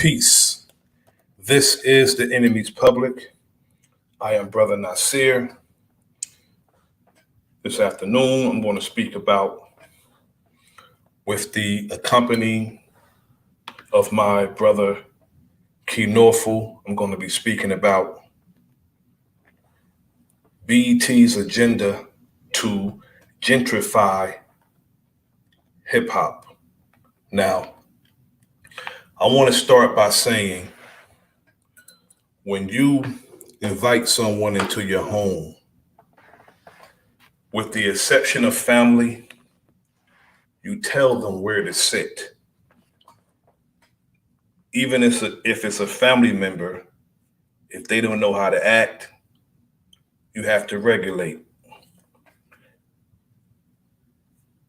Peace. This is the enemy's public. I am Bro.Nasir. This afternoon, I'm going to speak about, with the accompanying of my brother Key Norfolk, I'm going to be speaking about BET's agenda to gentrify hip hop. Now, I want to start by saying, when you invite someone into your home, with the exception of family, you tell them where to sit. Even if it's a family member, if they don't know how to act, you have to regulate.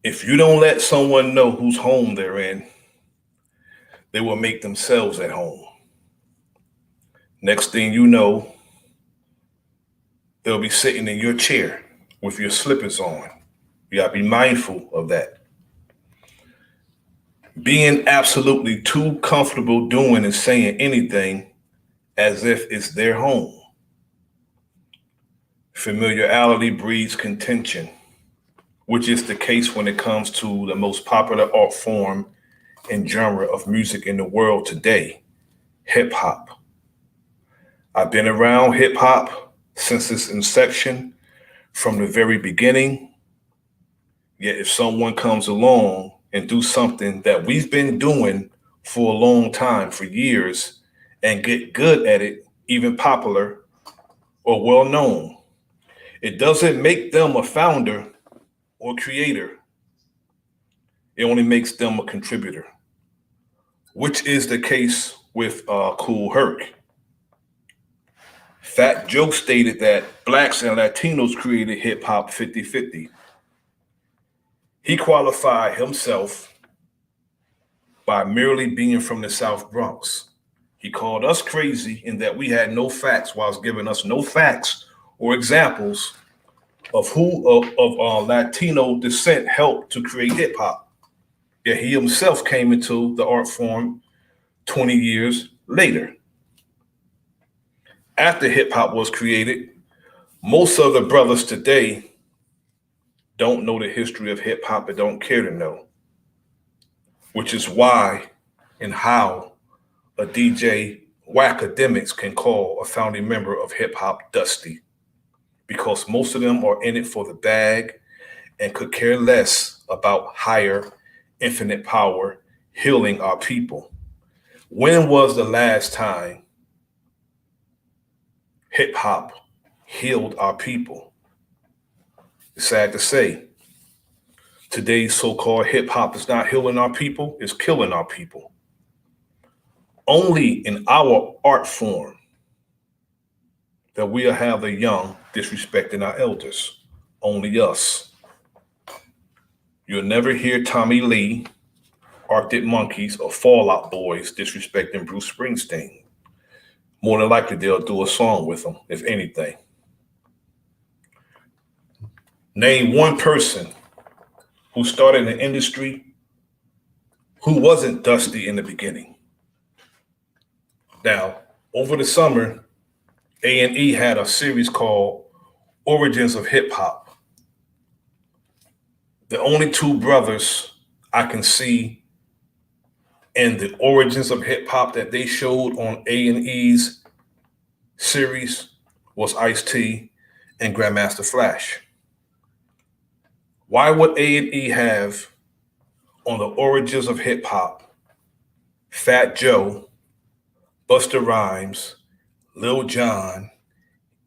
If you don't let someone know whose home they're in, they will make themselves at home. Next thing you know, they'll be sitting in your chair with your slippers on. You gotta be mindful of that. Being absolutely too comfortable doing and saying anything as if it's their home. Familiarity breeds contention, which is the case when it comes to the most popular art form and genre of music in the world today, hip hop. I've been around hip hop since its inception, from the very beginning. Yet if someone comes along and do something that we've been doing for a long time, for years, and get good at it, even popular or well known, it doesn't make them a founder or creator. It only makes them a contributor, which is the case with Kool Herc. Fat Joe stated that blacks and Latinos created hip hop 50-50. He qualified himself by merely being from the South Bronx. He called us crazy in that we had no facts, whilst giving us no facts or examples of who of Latino descent helped to create hip hop. Yet he himself came into the art form 20 years later. After hip hop was created, most of the brothers today don't know the history of hip hop and don't care to know, which is why and how a DJ Whackademics can call a founding member of hip hop dusty, because most of them are in it for the bag and could care less about higher infinite power healing our people. When was the last time hip hop healed our people? It's sad to say. Today's so-called hip hop is not healing our people, it's killing our people. Only in our art form that we'll have the young disrespecting our elders. Only us. You'll never hear Tommy Lee, Arctic Monkeys, or Fall Out Boys disrespecting Bruce Springsteen. More than likely, they'll do a song with him, if anything. Name one person who started in the industry who wasn't dusty in the beginning. Now, over the summer, A&E had a series called Origins of Hip Hop. The only two brothers I can see in the Origins of Hip Hop that they showed on A&E's series was Ice-T and Grandmaster Flash. Why would A&E have on the Origins of Hip Hop Fat Joe, Busta Rhymes, Lil John,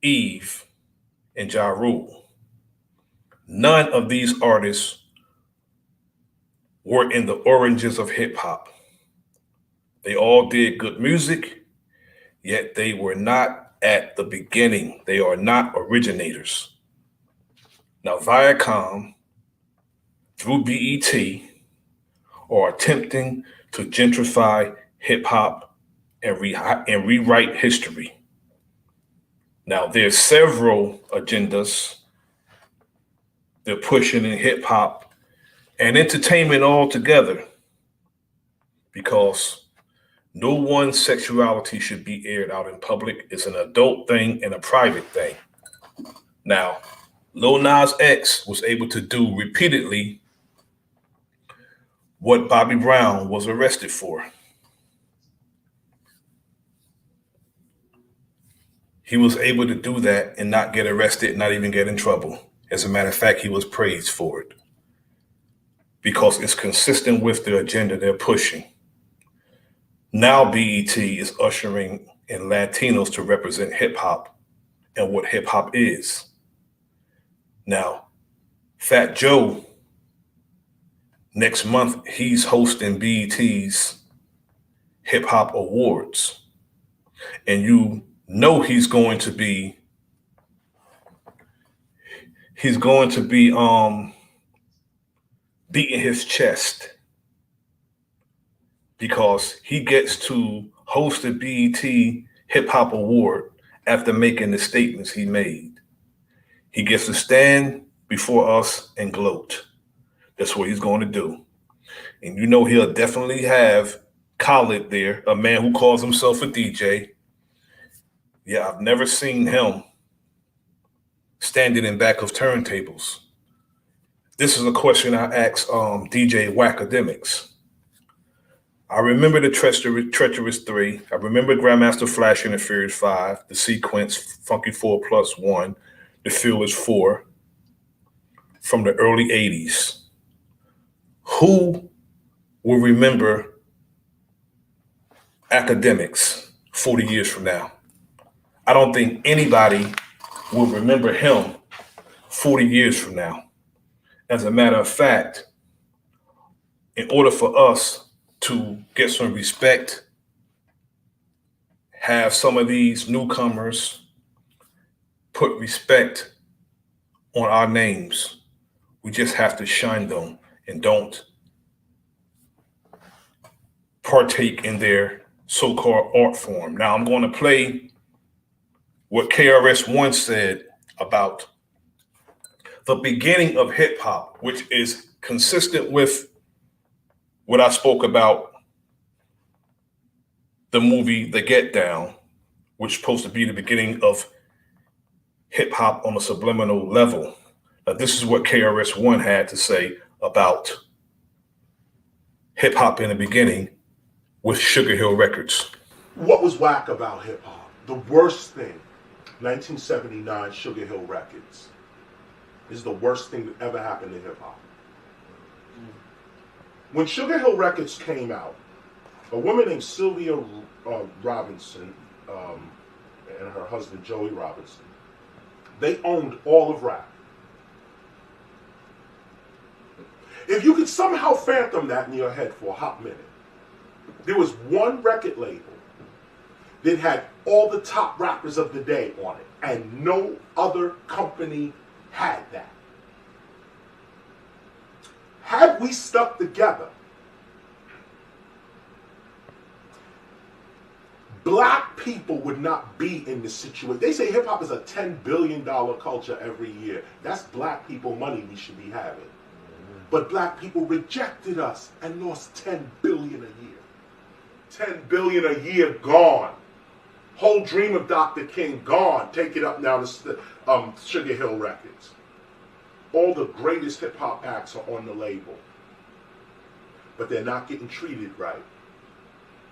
Eve, and Ja Rule? None of these artists were in the Origins of Hip Hop. They all did good music, yet they were not at the beginning. They are not originators. Now, Viacom, through BET, are attempting to gentrify hip hop and rewrite history. Now, there's several agendas they're pushing in hip hop and entertainment all together, because No one's sexuality should be aired out in public. It's an adult thing and a private thing. Now, Lil Nas X was able to do repeatedly what Bobby Brown was arrested for. He was able to do that and not get arrested, not even get in trouble. As a matter of fact, he was praised for it because it's consistent with the agenda they're pushing. Now BET is ushering in Latinos to represent hip hop and what hip hop is. Now, Fat Joe, next month, he's hosting BET's Hip Hop Awards. And you know he's going to be beating his chest because he gets to host the BET Hip Hop Award after making the statements he made. He gets to stand before us and gloat. That's what he's going to do. And you know he'll definitely have Khaled there, a man who calls himself a DJ. Yeah, I've never seen him standing in back of turntables. This is a question I asked DJ Wackademics. I remember the Treacherous 3. I remember Grandmaster Flash and the Furious 5, the sequence Funky 4+1, the Fearless 4 from the early 80s. Who will remember Academics 40 years from now? I don't think anybody will remember him 40 years from now. As a matter of fact, in order for us to get some respect, have some of these newcomers put respect on our names, we just have to shine them and don't partake in their so-called art form. Now I'm going to play what KRS-One said about the beginning of hip hop, which is consistent with what I spoke about the movie The Get Down, which is supposed to be the beginning of hip hop on a subliminal level. Now, this is what KRS-One had to say about hip hop in the beginning with Sugar Hill Records. What was whack about hip hop? The worst thing, 1979 Sugar Hill Records, is the worst thing that ever happened to hip hop. When Sugar Hill Records came out, a woman named Sylvia Robinson and her husband Joey Robinson, they owned all of rap. If you could somehow phantom that in your head for a hot minute, there was one record label that had all the top rappers of the day on it, and no other company had that. Had we stuck together, black people would not be in this situation. They say hip hop is a $10 billion culture every year. That's black people money we should be having. But black people rejected us and lost $10 billion a year. $10 billion a year gone. Whole dream of Dr. King gone. Take it up now to Sugar Hill Records. All the greatest hip hop acts are on the label, but they're not getting treated right.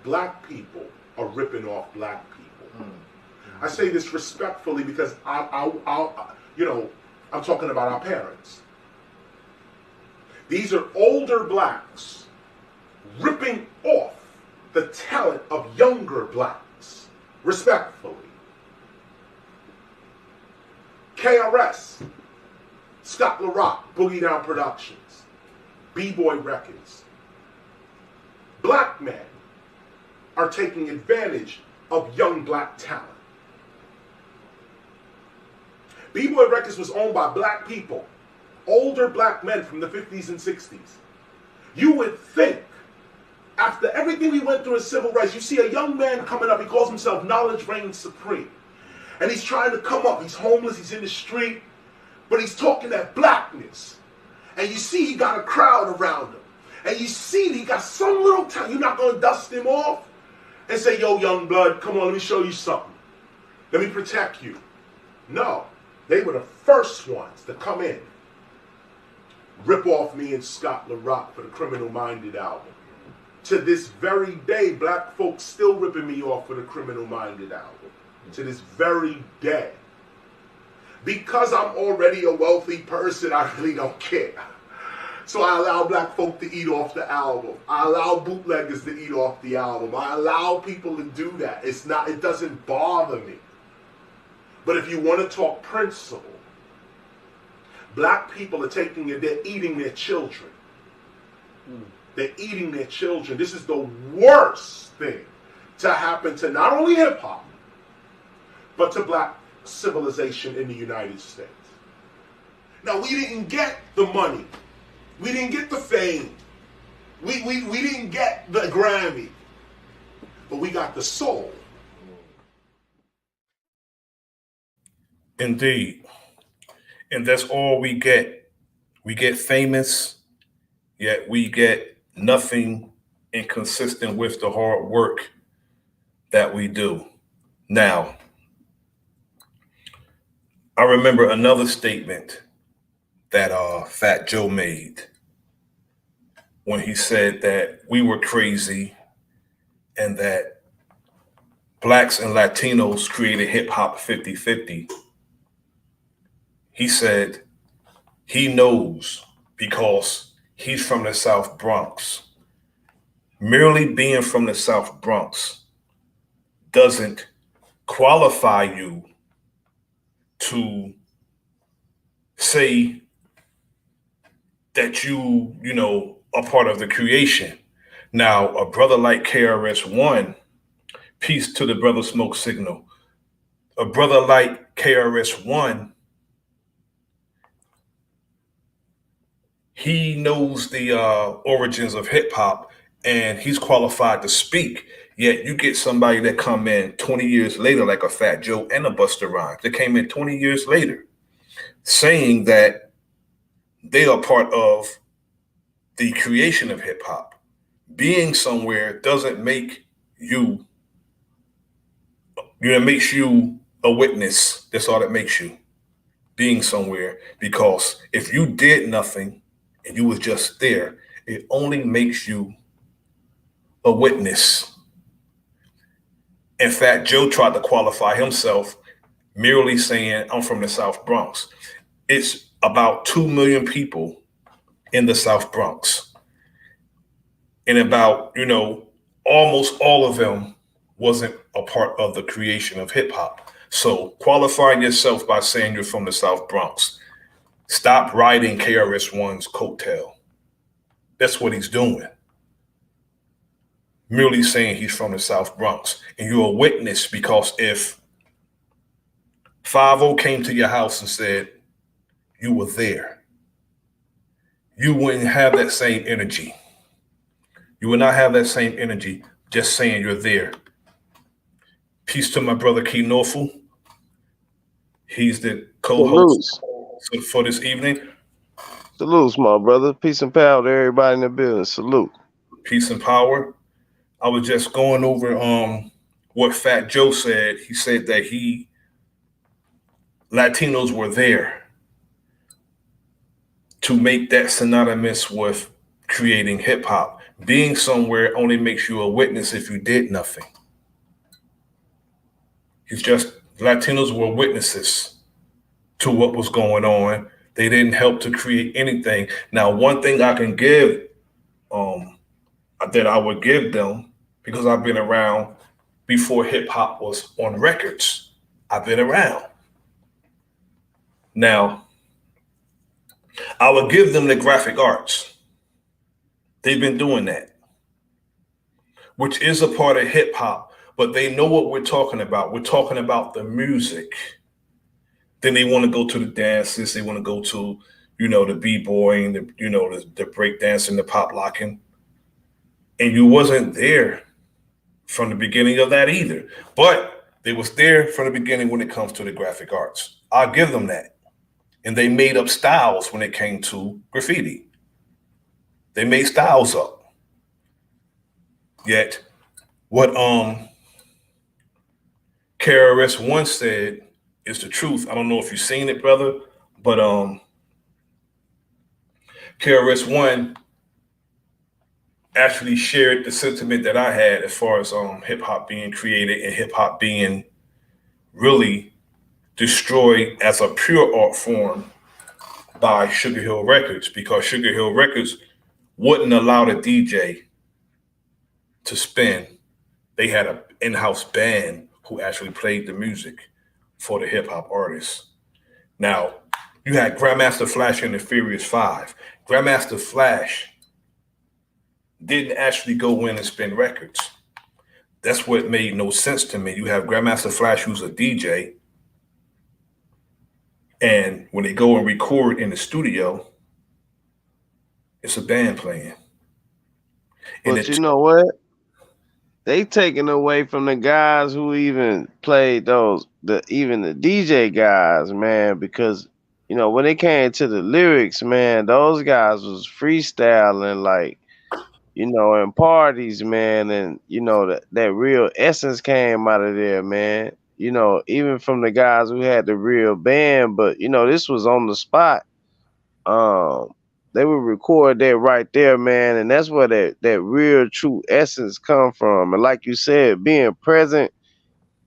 Black people are ripping off black people. Mm-hmm. I say this respectfully because I'm talking about our parents. These are older blacks ripping off the talent of younger blacks, respectfully. KRS, Scott LaRock, Boogie Down Productions, B-Boy Records. Black men are taking advantage of young black talent. B-Boy Records was owned by black people, older black men from the 50s and 60s. You would think, after everything we went through in civil rights, you see a young man coming up, he calls himself Knowledge Reigns Supreme. And he's trying to come up, he's homeless, he's in the street, but he's talking that blackness. And you see he got a crowd around him. And you see he got some little time. You're not going to dust him off. and say, yo, young blood, come on, let me show you something. Let me protect you. No, they were the first ones to come in, rip off me and Scott LaRock for the Criminal Minded album. To this very day, black folks still ripping me off for the Criminal Minded album. To this very day. Because I'm already a wealthy person, I really don't care. So I allow black folk to eat off the album. I allow bootleggers to eat off the album. I allow people to do that. It doesn't bother me. But if you want to talk principle, black people are they're eating their children. They're eating their children. This is the worst thing to happen to not only hip hop, but to black civilization in the United States. Now, we didn't get the money. We didn't get the fame. We didn't get the Grammy. But we got the soul. Indeed. And that's all we get. We get famous, yet we get nothing inconsistent with the hard work that we do. Now, I remember another statement that Fat Joe made when he said that we were crazy and that blacks and Latinos created hip hop 50-50. He said he knows because he's from the South Bronx. Merely being from the South Bronx doesn't qualify you to say that you are part of the creation. Now, a brother like KRS-One, peace to the brother Smoke Signal. A brother like KRS-One, he knows the origins of hip hop and he's qualified to speak. Yet you get somebody that come in 20 years later, like a Fat Joe and a Busta Rhymes, that came in 20 years later, saying that they are part of the creation of hip hop. Being somewhere doesn't make you, it makes you a witness. That's all that makes you, being somewhere. Because if you did nothing and you was just there, it only makes you a witness. In fact, Joe tried to qualify himself merely saying, I'm from the South Bronx. It's about 2 million people in the South Bronx. And about, almost all of them wasn't a part of the creation of hip hop. So qualifying yourself by saying you're from the South Bronx. Stop riding KRS-One's coattail. That's what he's doing. Merely saying he's from the South Bronx. And you're a witness, because if 5-0 came to your house and said you were there, you wouldn't have that same energy. You would not have that same energy just saying you're there. Peace to my brother Key Norfolk. He's the co-host for this evening. Salutes, my brother. Peace and power to everybody in the building. Salute. Peace and power. I was just going over what Fat Joe said. He said that Latinos were there to make that synonymous with creating hip hop. Being somewhere only makes you a witness if you did nothing. Latinos were witnesses to what was going on. They didn't help to create anything. Now, one thing I can give, that I would give them, because I've been around before hip hop was on records. I've been around. Now, I would give them the graphic arts. They've been doing that, which is a part of hip hop, but they know what we're talking about. We're talking about the music. Then they want to go to the dances. They want to go to, the b-boying, the break dancing, the pop locking. And you wasn't there from the beginning of that either. But they was there from the beginning when it comes to the graphic arts. I'll give them that. And they made up styles when it came to graffiti. They made styles up. Yet What KRS One said is the truth. I don't know if you've seen it, brother, but KRS One actually shared the sentiment that I had as far as hip hop being created and hip hop being really destroyed as a pure art form by Sugar Hill Records, because Sugar Hill Records wouldn't allow the DJ to spin. They had an in-house band who actually played the music for the hip hop artists. Now, you had Grandmaster Flash and the Furious Five. Grandmaster Flash didn't actually go in and spin records. That's what made no sense to me. You have Grandmaster Flash, who's a DJ, and when they go and record in the studio, it's a band playing. And But you it, know what? They taking away from the guys who even played the DJ guys, man, because when it came to the lyrics, man, those guys was freestyling like, in parties, man, and that real essence came out of there, man. Even from the guys who had the real band, but this was on the spot. um they would record that right there, man, and that's where that real true essence come from. And like you said, being present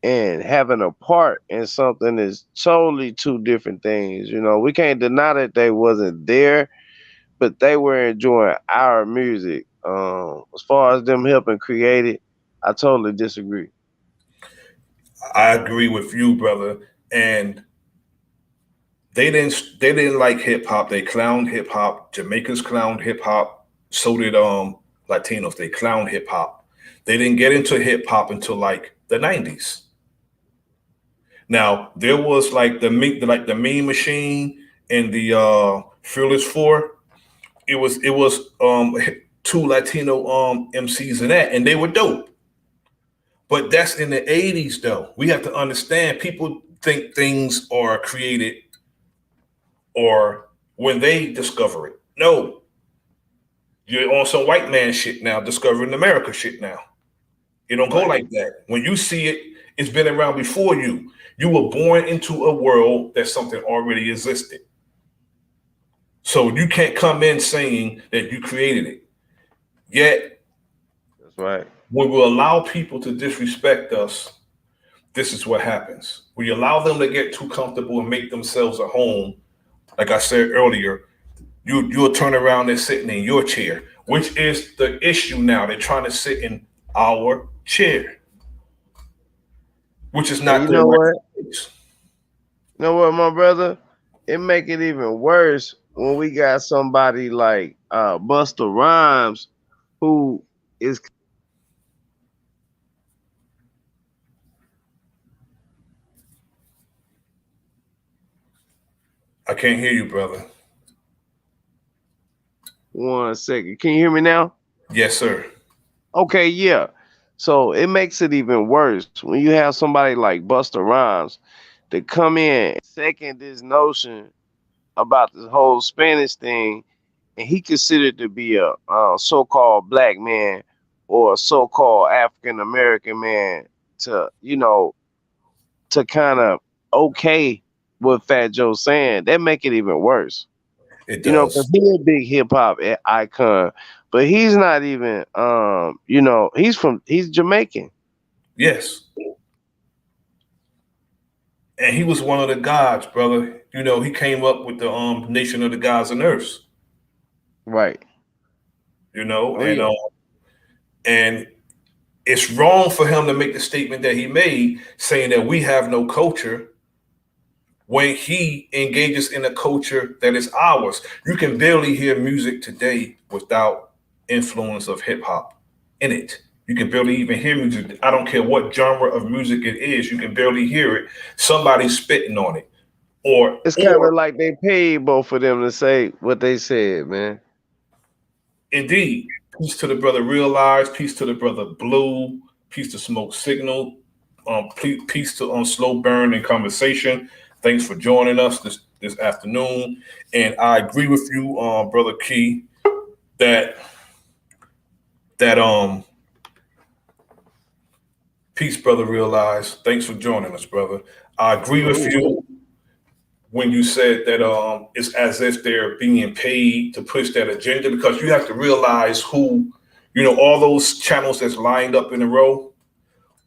and having a part in something is totally two different things. We can't deny that they wasn't there, but they were enjoying our music. As far as them helping create it, I totally disagree. I agree with you, brother. And they didn't like hip hop. They clowned hip hop. Jamaicans clowned hip hop. So did Latinos. They clowned hip hop. They didn't get into hip hop until like the 90s. Now there was like the Mean Machine and the Fearless Four. It was two Latino MCs in that, and they were dope. But that's in the 80s though. We have to understand people think things are created or when they discover it. No, you're on some white man shit now, discovering America shit now. It don't go Right. like that. When you see it, it's been around before you. You were born into a world that something already existed. So you can't come in saying that you created it. Yet, That's right. when we allow people to disrespect us, this is what happens. When you allow them to get too comfortable and make themselves at home, like I said earlier, you'll turn around and sitting in your chair, which is the issue now. They're trying to sit in our chair, which is And not you the know what? right place. My brother? It make it even worse when we got somebody like Busta Rhymes, who is I can't hear you, brother. 1 second. Can you hear me now? Yes, sir. Okay, yeah. So it makes it even worse when you have somebody like Busta Rhymes to come in and second this notion about this whole Spanish thing, and he considered to be a so-called black man or a so-called African American man to to kind of okay what Fat Joe's saying. That make it even worse. It Because does. he's a big hip hop icon, but he's not even he's Jamaican. Yes. And he was one of the gods, brother. He came up with the Nation of the Gods and Earths. Right. You know, Oh and yeah. um, and it's wrong for him to make the statement that he made, saying that we have no culture when he engages in a culture that is ours. You can barely hear music today without influence of hip hop in it. You can barely even hear music. I don't care what genre of music it is. You can barely hear it. Somebody's spitting on it, or It's kind of or like they paid both of them to say what they said, man. indeed, peace to the brother Realize, peace to the brother Blue, peace to Smoke Signal, peace to Slow Burn and Conversation. Thanks for joining us this afternoon. And I agree with you, brother Key, that that Peace, brother. Realize. Thanks for joining us, brother. I agree with Salute. you when you said that it's as if they're being paid to push that agenda, because you have to realize who, all those channels that's lined up in a row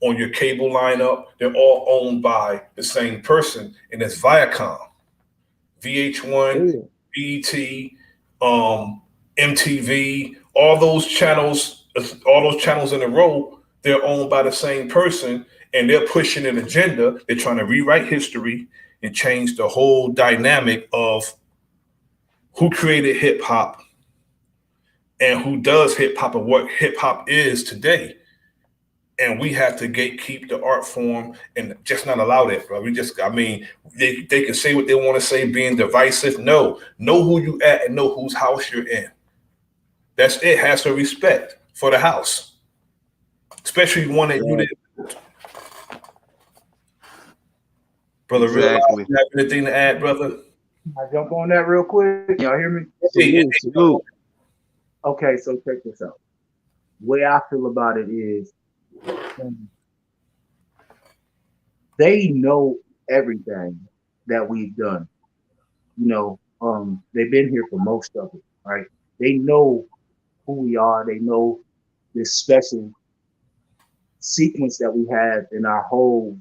on your cable lineup, they're all owned by the same person, and it's Viacom, VH1, Yeah. BET, um, MTV, all those channels in a row, they're owned by the same person, and they're pushing an agenda. They're trying to rewrite history and change the whole dynamic of who created hip hop and who does hip hop and what hip hop is today. And we have to gatekeep the art form and just not allow that, bro. They can say what they want to say, being divisive. No, know who you at and know whose house you're in. That's it. Have some respect for the house, especially one that you Exactly. didn't. Brother, realize Exactly. you have anything to add, brother? I jump on that real quick. Y'all hear me? Hey, hey, Salute. Salute. Okay, so check this out. The way I feel about it is um, they know everything that we've done. They've been here for most of it, right? They know who we are. They know this special sequence that we have in our whole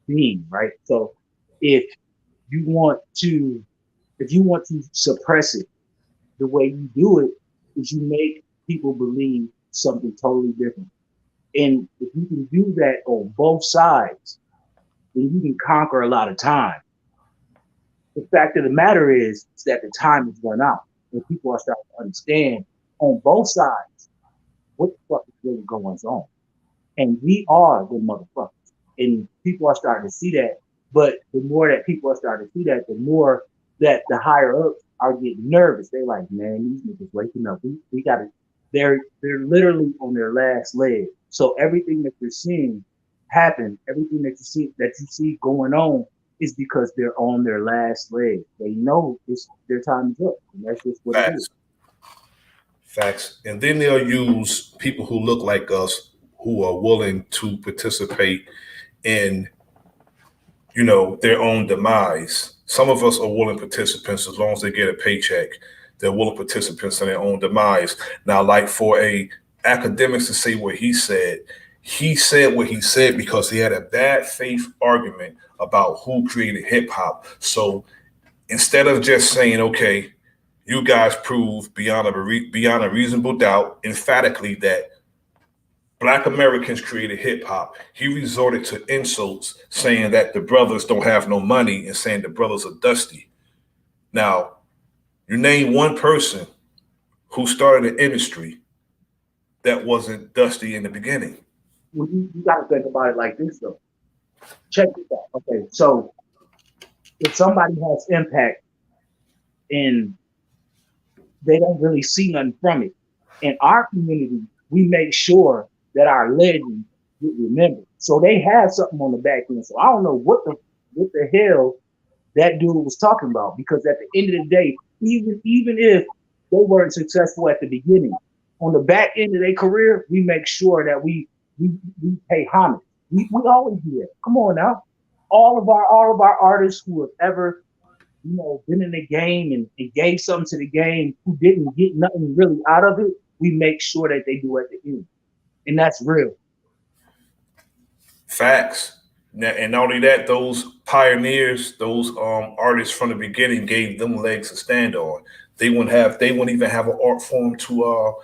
being, right? So if you want to, if you want to suppress it, the way you do it is you make people believe something totally different. And if you can do that on both sides, then you can conquer a lot of time. The fact of the matter is that the time has run out, and people are starting to understand on both sides what the fuck is really going on. And we are the motherfuckers. And people are starting to see that. But the more that people are starting to see that, the more that the higher ups are getting nervous. They're like, man, these niggas waking up. We gotta they're literally on their last leg. So everything that you're seeing happen, everything that you see going on is because they're on their last leg. They know it's their time is up. And that's just what it is. Facts, facts. And then they'll use people who look like us, who are willing to participate in their own demise. Some of us are willing participants as long as they get a paycheck. They're willing participants in their own demise. Now, like for a academics to say what he said what he said because he had a bad faith argument about who created hip hop. So instead of just saying, okay, you guys prove beyond a reasonable doubt, emphatically that Black Americans created hip hop. He resorted to insults, saying that the brothers don't have no money and saying the brothers are dusty. Now, you name one person who started an industry that wasn't dusty in the beginning. Well, you got to think about it like this, though. Check this out. Okay, so if somebody has impact and they don't really see nothing from it, in our community, we make sure that our legends get remembered. So they have something on the back end. So I don't know what the hell that dude was talking about, because at the end of the day, even if they weren't successful at the beginning, on the back end of their career, we make sure that we pay homage. We always do that. Come on now. All of our artists who have ever been in the game and gave something to the game, who didn't get nothing really out of it, we make sure that they do at the end. And that's real. Facts. And not only that, those pioneers, those artists from the beginning gave them legs to stand on. They wouldn't even have an art form to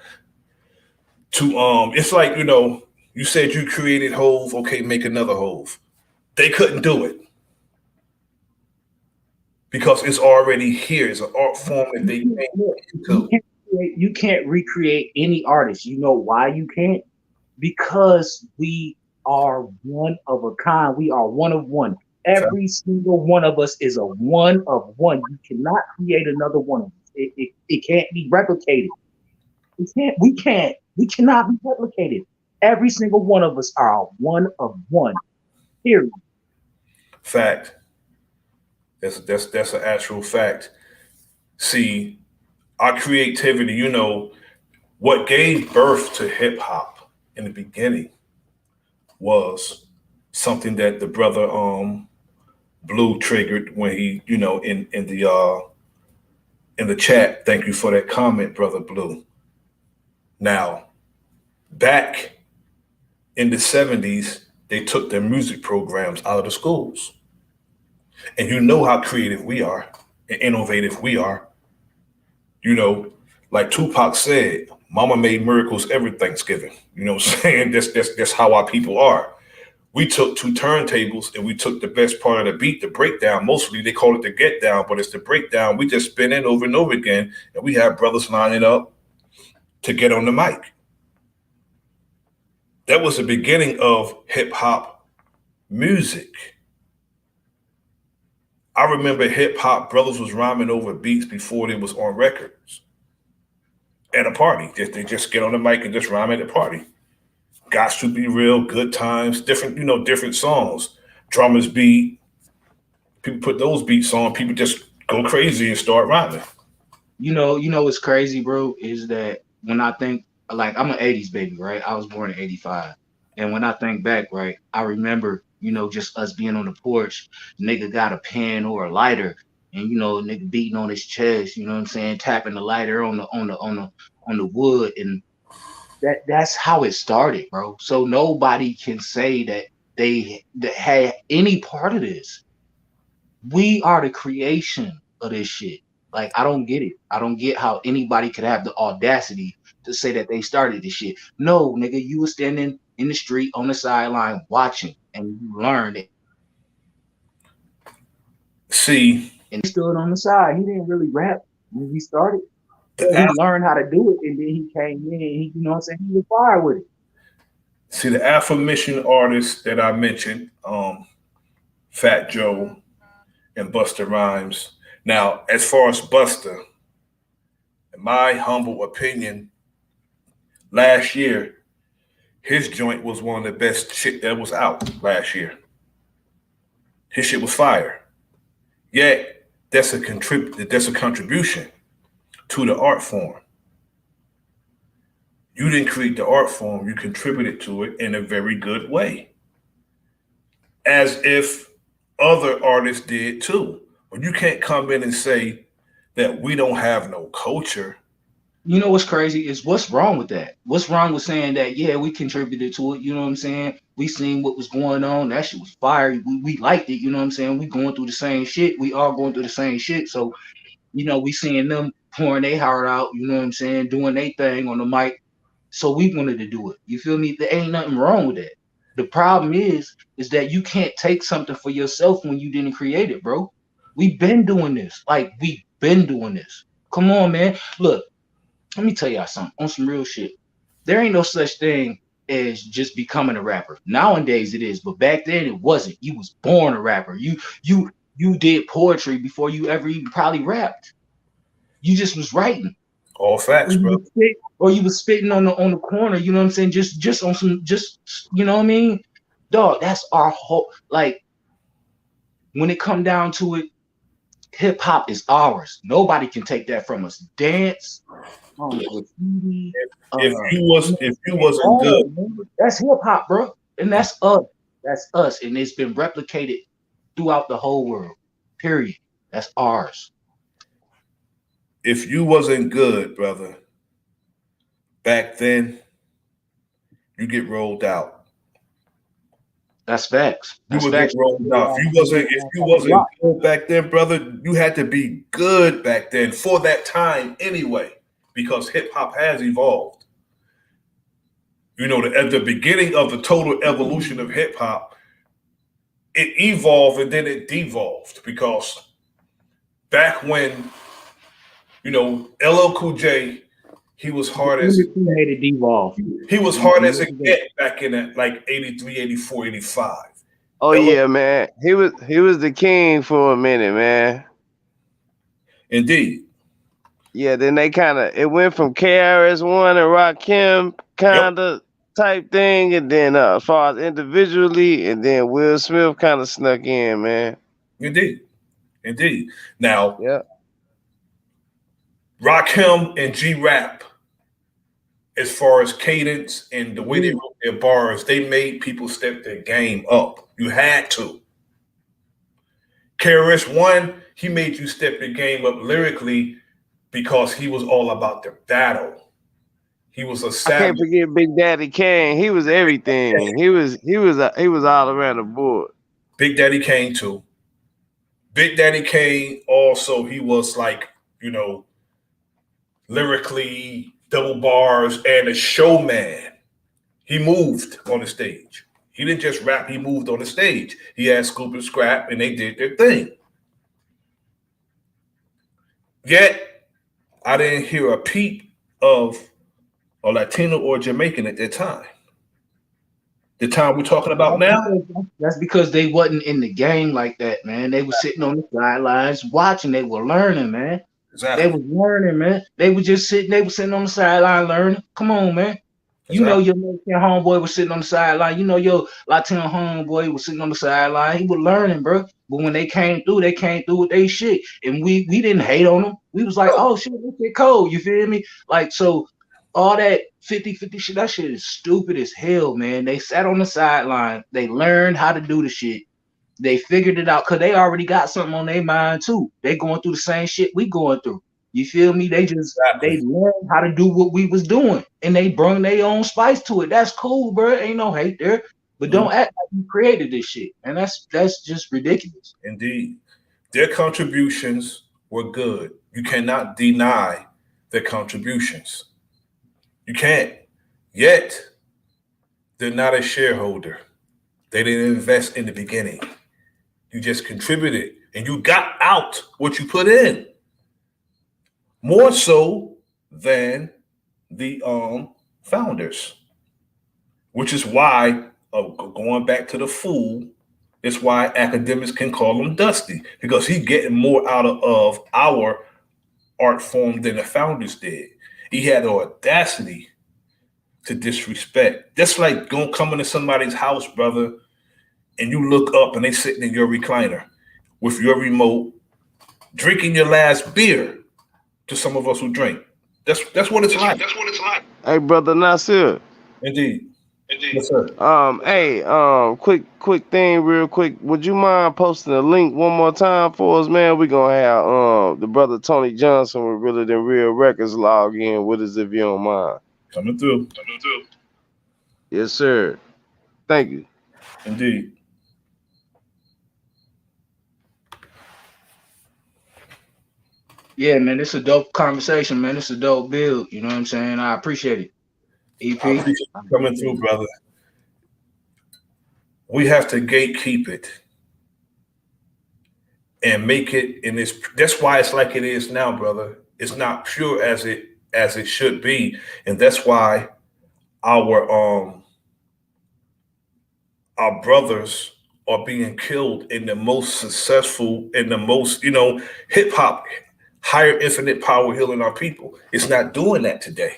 it's like, you said you created Hove, okay, make another Hove. They couldn't do it because it's already here. It's an art form that they You can't you into. can't you can't recreate any artist. You know why you can't? Because we are one of a kind. We are one of one. Every single one of us is a one of one. You cannot create another one of us. It can't be replicated. We cannot be replicated. Every single one of us are one of one. Period. Fact. That's an actual fact. See, our creativity, what gave birth to hip hop in the beginning was something that the brother Blue triggered when he, in the chat. Thank you for that comment, brother Blue. Now, back in the 70s, they took their music programs out of the schools. And you know how creative we are and innovative we are. You know, like Tupac said, Mama made miracles every Thanksgiving. You know what I'm saying? That's how our people are. We took two turntables and we took the best part of the beat, the breakdown. Mostly they call it the get down, but it's the breakdown. We just spin it over and over again, and we have brothers lining up to get on the mic. That was the beginning of hip hop music. I remember hip hop brothers was rhyming over beats before they was on records. At a party, they just get on the mic and just rhyme at a party. Got to be real, good times, different songs. Drummers beat, people put those beats on, people just go crazy and start rhyming. What's crazy, bro, is that when I think, like, I'm an 80s baby, right? I was born in 85. And when I think back, right, I remember, just us being on the porch, nigga got a pen or a lighter, and nigga beating on his chest, you know what I'm saying, tapping the lighter on the wood, and that's how it started, bro. So nobody can say that that had any part of this. We are the creation of this shit. Like, I don't get it. I don't get how anybody could have the audacity to say that they started this shit. No, nigga, you were standing in the street on the sideline watching, and you learned it. See, And he stood on the side. He didn't really rap when he started. the But he learned how to do it, and then he came in, and you know what I'm saying, he was fired with it. see the aforementioned artists that I mentioned, Fat Joe and Busta Rhymes. Now, as far as Busta, in my humble opinion, last year, his joint was one of the best shit that was out last year. His shit was fire. Yet, that's a contribution to the art form. You didn't create the art form, you contributed to it in a very good way. As if other artists did too. But you can't come in and say that we don't have no culture. You know what's crazy is what's wrong with that? What's wrong with saying that, yeah, we contributed to it, you know what I'm saying? We seen what was going on. That shit was fire. We liked it, you know what I'm saying? We going through the same shit. We all going through the same shit. So, we seeing them pouring their heart out, you know what I'm saying, doing their thing on the mic. So we wanted to do it. You feel me? There ain't nothing wrong with that. The problem is that you can't take something for yourself when you didn't create it, bro. We've been doing this. Like, we've been doing this. Come on, man. Look, let me tell y'all something on some real shit. There ain't no such thing as just becoming a rapper. Nowadays it is, but back then it wasn't. You was born a rapper. You did poetry before you ever even probably rapped. You just was writing. All facts, bro. Or you was spitting on the corner, you know what I'm saying? Just on some, just, you know what I mean? Dog, that's our whole, like, when it come down to it, hip hop is ours. Nobody can take that from us. Dance, graffiti, If you wasn't good, that's hip hop, bro. And that's us. That's us. And it's been replicated throughout the whole world. Period. That's ours. if you wasn't good, brother, back then, you get rolled out. That's facts. You That's would get facts. rolled out. If you wasn't good back then, brother, you had to be good back then for that time anyway, because hip hop has evolved. At the beginning of the total evolution of hip hop, it evolved and then it devolved because back when, LL Cool J, he was hard as Made it devolve. he was hard as a get back in that like 83, 84, 85. Oh yeah, man. He was the king for a minute, man. Indeed. Yeah, then it went from KRS-One and Rakim kinda type thing, and then as far as individually, and then Will Smith kind of snuck in, man. Indeed. Now, Yeah. Rakim and G Rap, as far as cadence and the way they You wrote their bars, they made people step their game up. You had to. KRS One, he made you step your game up lyrically because he was all about the battle. He was a I can't savage. forget Big Daddy Kane. He was everything. He was all around the board. Big Daddy Kane too. Big Daddy Kane also, he was like, you know, lyrically double bars and a showman. He moved on the stage. He didn't just rap, he moved on the stage. He had Scoop and Scrap and they did their thing. Yet, I didn't hear a peep of a Latino or Jamaican at that time. The time we're talking about That's now? because that's because they wasn't in the game like that, man. They was sitting on the sidelines watching. They were learning, man. They Exactly. was learning, man. They were just sitting. They were sitting on the sideline learning. Come on, man. You know Exactly. your Mexican homeboy was sitting on the sideline. You know your Latino homeboy was sitting on the sideline. He was learning, bro. But when they came through with they shit, and we didn't hate on them. We was like, oh shit, this shit cold. You feel me? Like so, all that 50-50 shit, that shit is stupid as hell, man. They sat on the sideline. They learned how to do the shit. They figured it out because they already got something on their mind too. They going through the same shit we going through. You feel me? They Exactly. learned how to do what we was doing, and they bring their own spice to it. That's cool, bro. Ain't no hate there, but Mhm. don't act like you created this shit, and that's just ridiculous. Indeed. Their contributions were good. You cannot deny their contributions. You can't. Yet, they're not a shareholder. They didn't invest in the beginning. You just contributed and you got out what you put in. More so than the founders, which is why, going back to the fool, it's why academics can call him Dusty because he's getting more out of our art form than the founders did. He had the audacity to disrespect. That's like going coming to somebody's house, brother, and you look up and they sitting in your recliner with your remote, drinking your last beer. To some of us who drink, that's what it's like. That's what it's like. Hey, brother Nasir. Indeed, Indeed. yes, sir. Hey, quick thing, real quick. Would you mind posting a link one more time for us, man? We gonna have the brother Tony Johnson with Realer Than Real Records log in with us if you don't mind. Coming through. Coming through. Yes, sir. Thank you. Indeed, Yeah, man, it's a dope conversation, man. It's a dope build. You know what I'm saying? I appreciate it. I EP. appreciate you coming through, brother. We have to gatekeep it and make it in this. That's why it's like it is now, brother. It's not pure as it should be, and that's why our um our brothers are being killed in the most successful, in the most, hip hop, higher infinite power healing our people. It's not doing that today.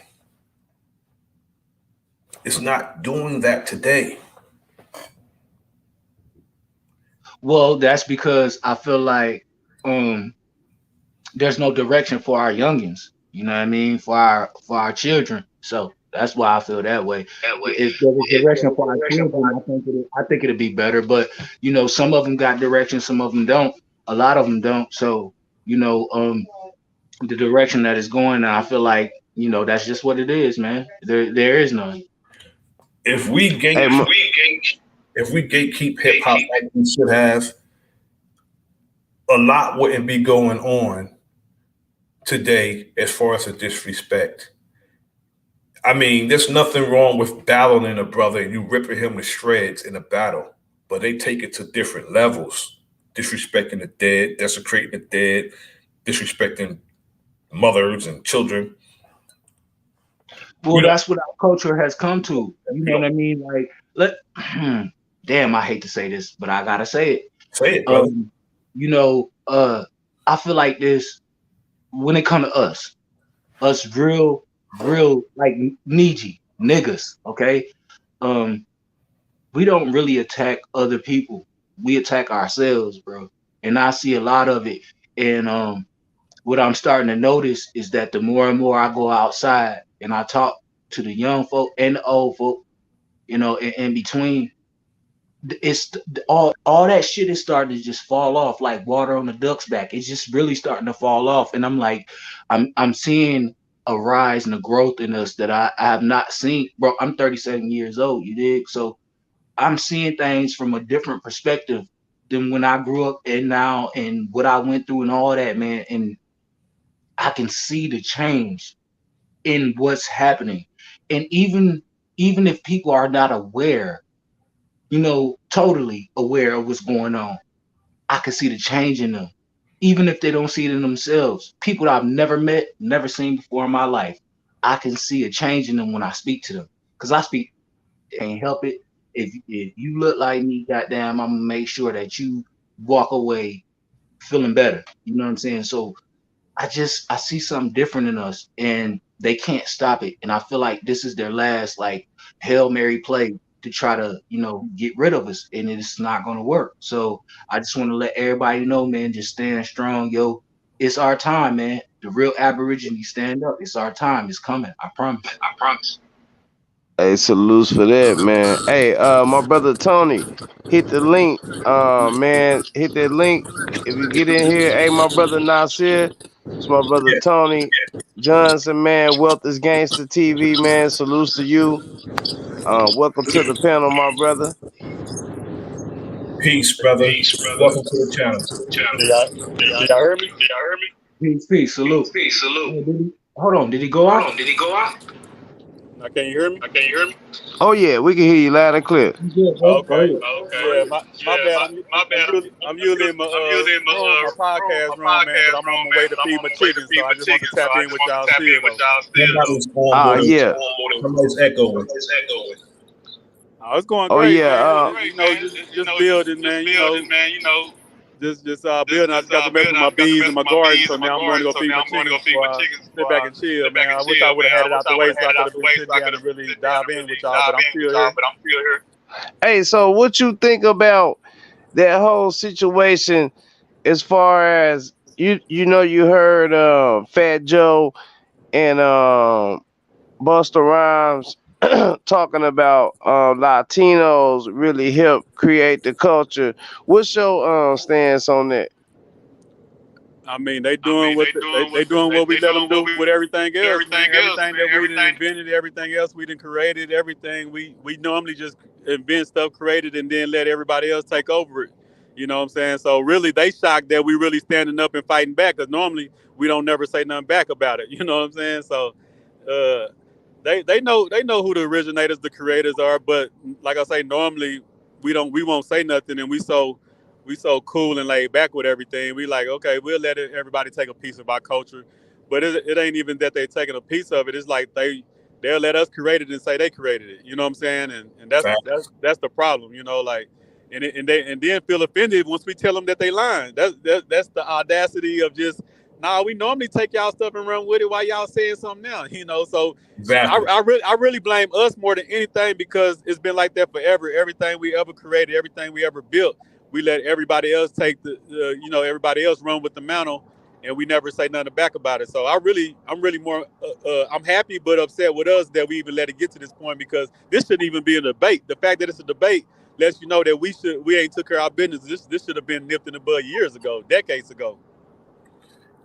It's not doing that today. Well, that's because I feel like um there's no direction for our youngins. You know what I mean? For our children. So that's why I feel that way. That way. If there was If there direction was for our direction for children, I think it'd be better. But some of them got direction, some of them don't. A lot of them don't. So you know, the direction that is going, I feel like that's just what it is, man. There is none. If we Hey, gate if we gate if we gatekeep hip hop gatekeep like we should have, a lot wouldn't be going on today as far as the disrespect. I mean, there's nothing wrong with battling a brother and you ripping him to shreds in a battle, but they take it to different levels, disrespecting the dead, desecrating the dead, disrespecting mothers and children. Well, We don't. that's what our culture has come to. You We know what don't I mean? Like, let damn, I hate to say this, but I gotta say it. say it, brother. Um, you know, I feel like this when it come to us real like Niji niggas, okay? Um, we don't really attack other people. We attack ourselves, bro. And I see a lot of it. And what I'm starting to notice is that the more and more I go outside and I talk to the young folk and the old folk, you know, in between. All that shit is starting to just fall off like water on the duck's back. It's just really starting to fall off, and I'm like, I'm seeing a rise and a growth in us that I have not seen, bro. I'm 37 years old, you dig? So I'm seeing things from a different perspective than when I grew up and now and what I went through and all that, man. And I can see the change in what's happening. And even if people are not aware, you know, totally aware of what's going on, I can see the change in them. Even if they don't see it in themselves. People that I've never met, never seen before in my life, I can see a change in them when I speak to them. Because I speak, can't help it. If you look like me, goddamn, I'm gonna make sure that you walk away feeling better. You know what I'm saying? So I see something different in us, and they can't stop it. And I feel like this is their last like Hail Mary play to try to, you know, get rid of us, and it's not gonna work. So I just want to let everybody know, man, just stand strong, yo. It's our time, man. The real Aborigines stand up. It's our time. It's coming. I promise. I promise. Hey, salutes for that, man. Hey, my brother Tony, hit the link. Man, hit that link. If you get in here, hey, my brother Nasir, it's my brother Yeah. Tony Johnson, man. Wealth is Gangster TV, man. Salutes to you. Welcome to the panel, my brother. Peace, brother. Peace, brother. Welcome to the channel. Did y'all hear me? Y'all hear me? Peace, salute. Peace, salute. Oh, hold on, did he go Hold out? on, did he go out? Now, can you hear me? Can you hear me? Oh yeah, we can hear you loud and clear. You good, bro? Go Okay. ahead. Yeah, my bad. I'm usually in my room, my podcast room, man. But I'm on my way to feed my chickens, so I just want to tap in with y'all still though. Somebody's Yeah. Somebody's echoing. Oh, it's going Oh great, yeah. man. You know, just building, man. You know, just building. I just got to mess with my bees and my garden, so now I'm going to go feed my chickens before I sit back and chill, man. I wish I would have had it out the way so I could have been sitting down and really dive in with y'all, but I'm still here. Hey, so what you think about that whole situation as far as you know you heard Fat Joe and Busta Rhymes talking about Latinos really help create the culture. What's your stance on that? I mean, they doing what they doing what we let them do with everything else, man. Everything that we done invented, everything else we done created, everything we normally just invent stuff, created, and then let everybody else take over it. You know what I'm saying? So really, they shocked that we really standing up and fighting back, because normally we don't never say nothing back about it. You know what I'm saying? So uh, they know who the originators, the creators are, but like I say, normally we won't say nothing, and we so cool and laid back with everything. We like, okay, we'll let everybody take a piece of our culture, but it ain't even that they taking a piece of it. It's like they'll let us create it and say they created it. You know what I'm saying? And that's Fact. that's the problem. You know, like and then feel offended once we tell them that they lying. That's the audacity of just. Nah, we normally take y'all stuff and run with it while y'all saying something now, you know. So Exactly. I really blame us more than anything, because it's been like that forever. Everything we ever created, everything we ever built, we let everybody else take everybody else run with the mantle, and we never say nothing back about it. So I'm really more, I'm happy but upset with us that we even let it get to this point, because this shouldn't even be a debate. The fact that it's a debate lets you know that we ain't took care of our business. This should have been nipped in the bud years ago, decades ago.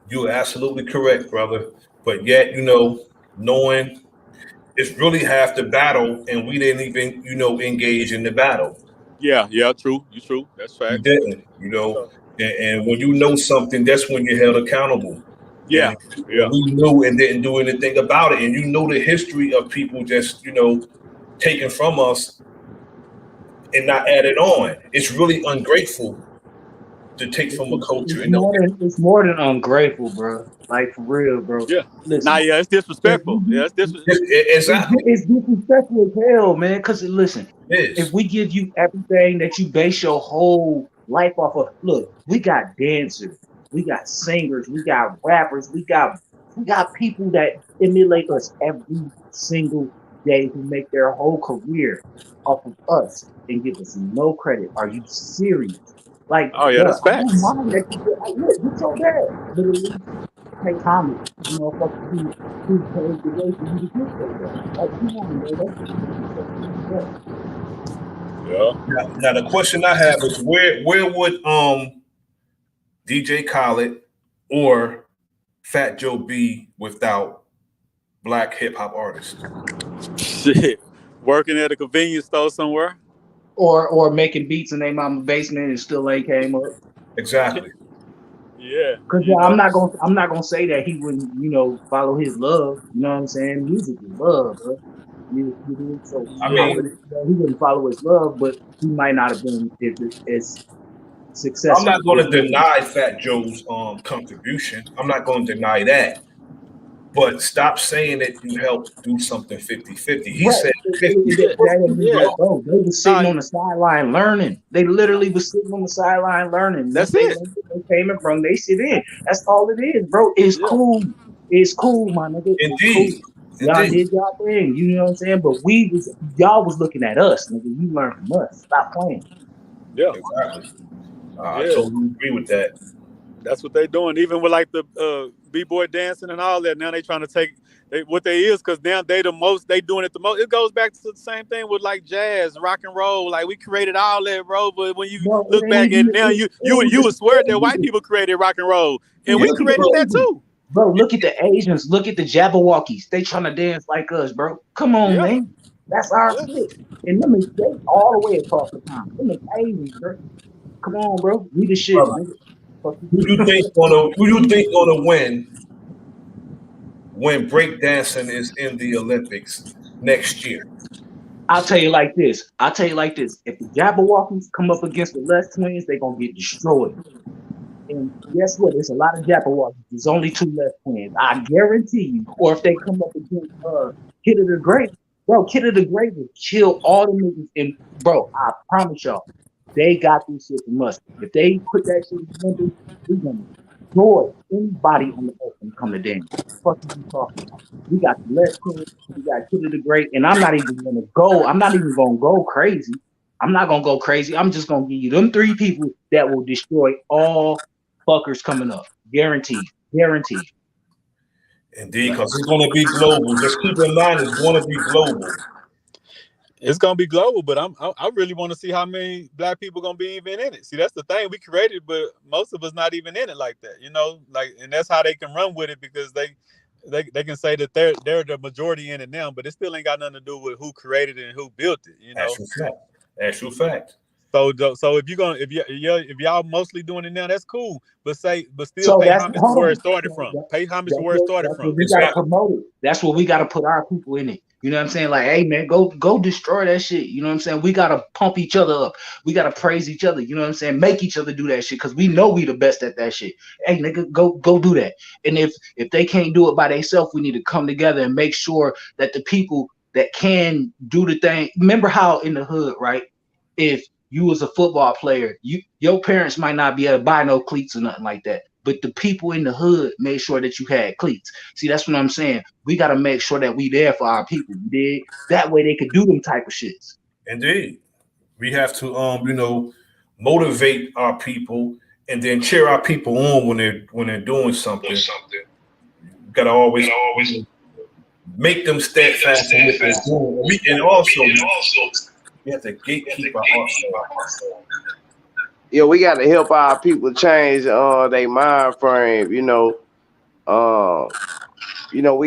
You're absolutely correct, brother. But yet, knowing it's really half the battle, and we didn't even, engage in the battle. Yeah, true. You true. That's We facts. didn't, So, and when you know something, that's when you're held accountable. yeah, And yeah. we knew and didn't do anything about it. And you know the history of people just, taking from us and not added on. It's really ungrateful to take from a culture and don't. It's more than ungrateful, bro. Like for real, bro. Yeah. Nah, Listen, yeah, it's if disrespectful. Yeah, we it's disrespectful. Exactly. it's disrespectful as hell, man. Because listen, It if is. we give you everything that you base your whole life off of, look, we got dancers, we got singers, we got rappers, we got people that emulate us every single day who make their whole career off of us and give us no credit. Are you serious? Like, Oh yeah, bro, that's I don't facts. mind that you get, look, get your dad, literally. pay homage. You know, fucking who paved the way for you to get there, though. Like, come on, man, that's what you do. Yeah. Now the question I have is where would DJ Khaled or Fat Joe be without black hip hop artists? Shit. Working at a convenience store somewhere. Or making beats in their mama basement and still ain't came up. Exactly. Yeah. Cause You I'm know. not gonna say that he wouldn't, you know, follow his love. You know what I'm saying? Music is love, bro. You know, so I Yeah. mean, he wouldn't follow his love, but he might not have been as I'm not successful going as to he is. deny Fat Joe's contribution. I'm not going to deny that. But stop saying that you helped do something 50-50. He Right. said 50. Yeah. That ain't even, Yeah. bro. They was Nah, sitting on the sideline learning. They literally was sitting on the sideline learning. Once that's they it. learned it, they came and brung they shit in. That's all it is, bro. It's Yeah. cool. It's cool, my nigga. It's cool. Indeed. Y'all Indeed. did y'all thing. You know what I'm saying? But y'all was looking at us, nigga. You learned from us. Stop playing. Yeah. Exactly. I Yeah. totally agree with that. That's what they doing. Even with like the b-boy dancing and all that. Now they trying to take what they is, because now they the most, they doing it the most. It goes back to the same thing with like jazz, rock and roll. Like we created all that, bro. But when you Bro, look it ain't back at even it now, it ain't you even would swear that white Asians. people created rock and roll, and Dude, we look at the created that Asians. too. Bro, look at the Asians. Look at the Jabberwockies. They trying to dance like us, bro. Come on, Yeah, man. That's our yeah, shit. And them is they all the way across the pond. Them is Asians, bro. Come on, bro. We the shit, Brother, nigga. Fuck you. who you think gonna win when breakdancing is in the Olympics next year? I'll tell you like this. I'll tell you like this. If the Jabberwockies come up against the Les Twins, they gonna get destroyed. And guess what? There's a lot of Jabberwockies. There's only two left twins. I guarantee you. Or if they come up against Kid of the Great, bro, Kid of the Great will kill all the niggas. And bro, I promise y'all, they got this shit from us. If they put that shit in the Olympics, we gonna destroy anybody on the earth when it come to dance. What the fuck are you talking about? We got the Les Twins, we got Kid of the Great, and I'm not even gonna go crazy. I'm not gonna go crazy. I'm just gonna give you them three people that will destroy all fuckers coming up. Guaranteed. Guaranteed. Indeed, because it's gonna be global. Just keep in mind it's gonna be global. it's gonna be global. But I really want to see how many black people gonna be even in it. See, that's the thing, we created, but most of us not even in it like that. You know, like, and that's how they can run with it, because they can say that they're the majority in it now, but it still ain't got nothing to do with who created it and who built it. You know. Actual fact. Actual fact. So if you're gonna if y'all mostly doing it now, that's cool. But still So pay that's homage to hold where it on. started from. Pay homage to where it started That's from. what we gotta Exactly. promote it. That's what we gotta put our people in it. You know what I'm saying? Like, hey man, go destroy that shit. You know what I'm saying? We gotta pump each other up. We gotta praise each other. You know what I'm saying? Make each other do that shit because we know we the best at that shit. Hey nigga, go do that. And if they can't do it by themselves, we need to come together and make sure that the people that can do the thing. Remember how in the hood, right? If you was a football player, your parents might not be able to buy no cleats or nothing like that. But the people in the hood made sure that you had cleats. See, that's what I'm saying. We got to make sure that we there for our people. You dig? That way they could do them type of shits. Indeed. We have to motivate our people and then cheer our people on when they're doing something. You gotta always make them steadfast in what they're doing. And also we have to gatekeep our art form. Yeah, we got to help our people change their mind frame. We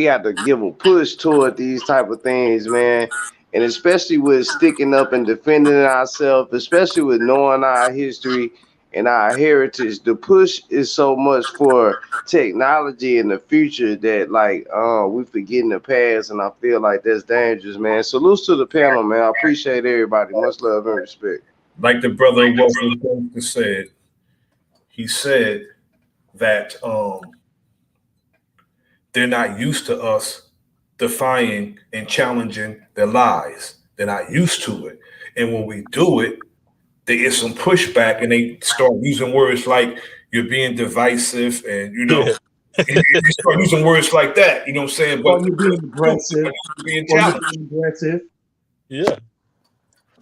have to give a push toward these type of things, man. And especially with sticking up and defending ourselves, especially with knowing our history and our heritage. The push is so much for technology in the future that we forget in the past, and I feel like that's dangerous, man. Salutes to the panel, man. I appreciate everybody. Much love and respect. Like the brother Wilson said, he said that they're not used to us defying and challenging their lies. They're not used to it. And when we do it, they get some pushback and they start using words like you're being divisive and Yeah, you start using words like that, you know what I'm saying? But Or you're being aggressive. you're being Or you're challenged. being aggressive. yeah.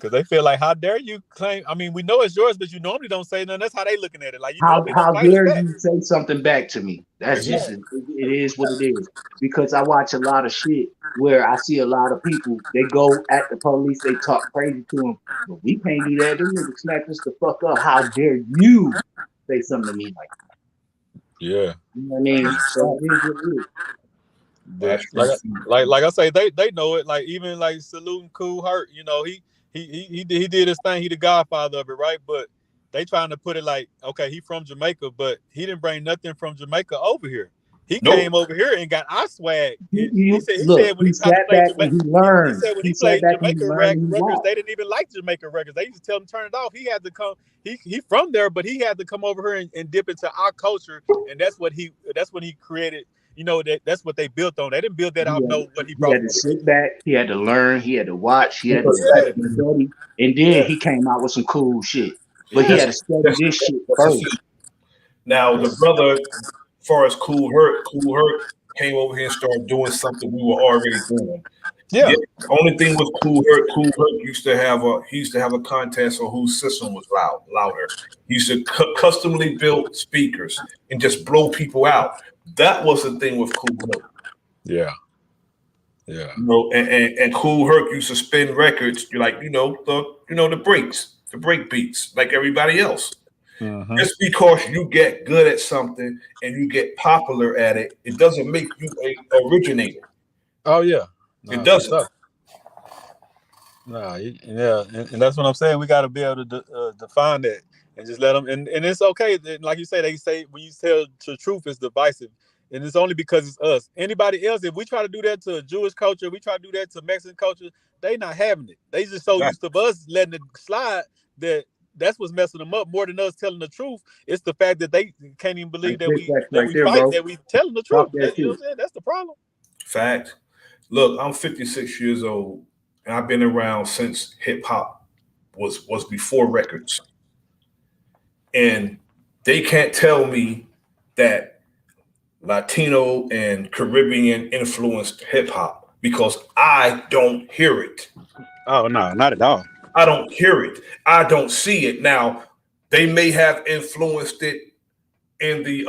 Because they feel like, how dare you claim? I mean, we know it's yours, but you normally don't say nothing. That's how they looking at it. Like, you normally don't How fight us dare back. you say something back to me? That's Yeah. just it is what it is. Because I watch a lot of shit where I see a lot of people, they go at the police, they talk crazy to them, but we can't do that. Them niggas smack us the fuck up. How dare you say something to me like Yeah. that? You know what I mean? So it is what it is. But That's true. like I say, they know it. Like even like saluting Cool Hurt, you know, he did his thing. He the godfather of it, right? But they trying to put it like, okay, he from Jamaica, but he didn't bring nothing from Jamaica over here. He Nope. came over here and got our swag. He You said look, when he he tried to sat play back Jamaica, and he he learned. said when he He sat played back and he Jamaica learned and he records, watched. they didn't even like Jamaica records. They used to tell him to turn it off. He had to come. He from there, but he had to come over here and dip into our culture, and that's what he created. You know, that's what they built on. They didn't build that off no what he He brought had from to Jamaica. sit back, he had to learn, he had to watch, he had to Yeah, study, and then yeah, he came out with some cool shit. But he yeah. had to study this shit That's a first. fact. Now the brother, as far as Cool Hurt came over here and started doing something we were already doing. Yeah. Yeah. Only thing with Cool Hurt he used to have a contest on whose system was louder. He used to customly build speakers and just blow people out. That was the thing with Cool Hurt. Yeah. Yeah. You know, and Cool Herc used to spin records, like the break beats, like everybody else. Mm-hmm. Just because you get good at something and you get popular at it, it doesn't make you a originator. Oh yeah. It Nah, for doesn't. sure. Nah, yeah, and that's what I'm saying. We got to be able to define that and just let them. And it's okay. Like you say, they say when you tell the truth, it's divisive, and it's only because it's us. Anybody else, if we try to do that to a Jewish culture, we try to do that to Mexican culture, they not having it. They just so Right. used to us letting it slide that that's what's messing them up more than us telling the truth. It's the fact that they can't even Like believe that big we facts that right we there, fight, bro. that we telling the Talk truth. that You know shit. what I'm saying? That's the problem. Fact. Look, I'm 56 years old, and I've been around since hip hop was before records, and they can't tell me that Latino and Caribbean influenced hip hop because I don't hear it. Oh no, not at all. I don't hear it. I don't see it. Now, they may have influenced it in the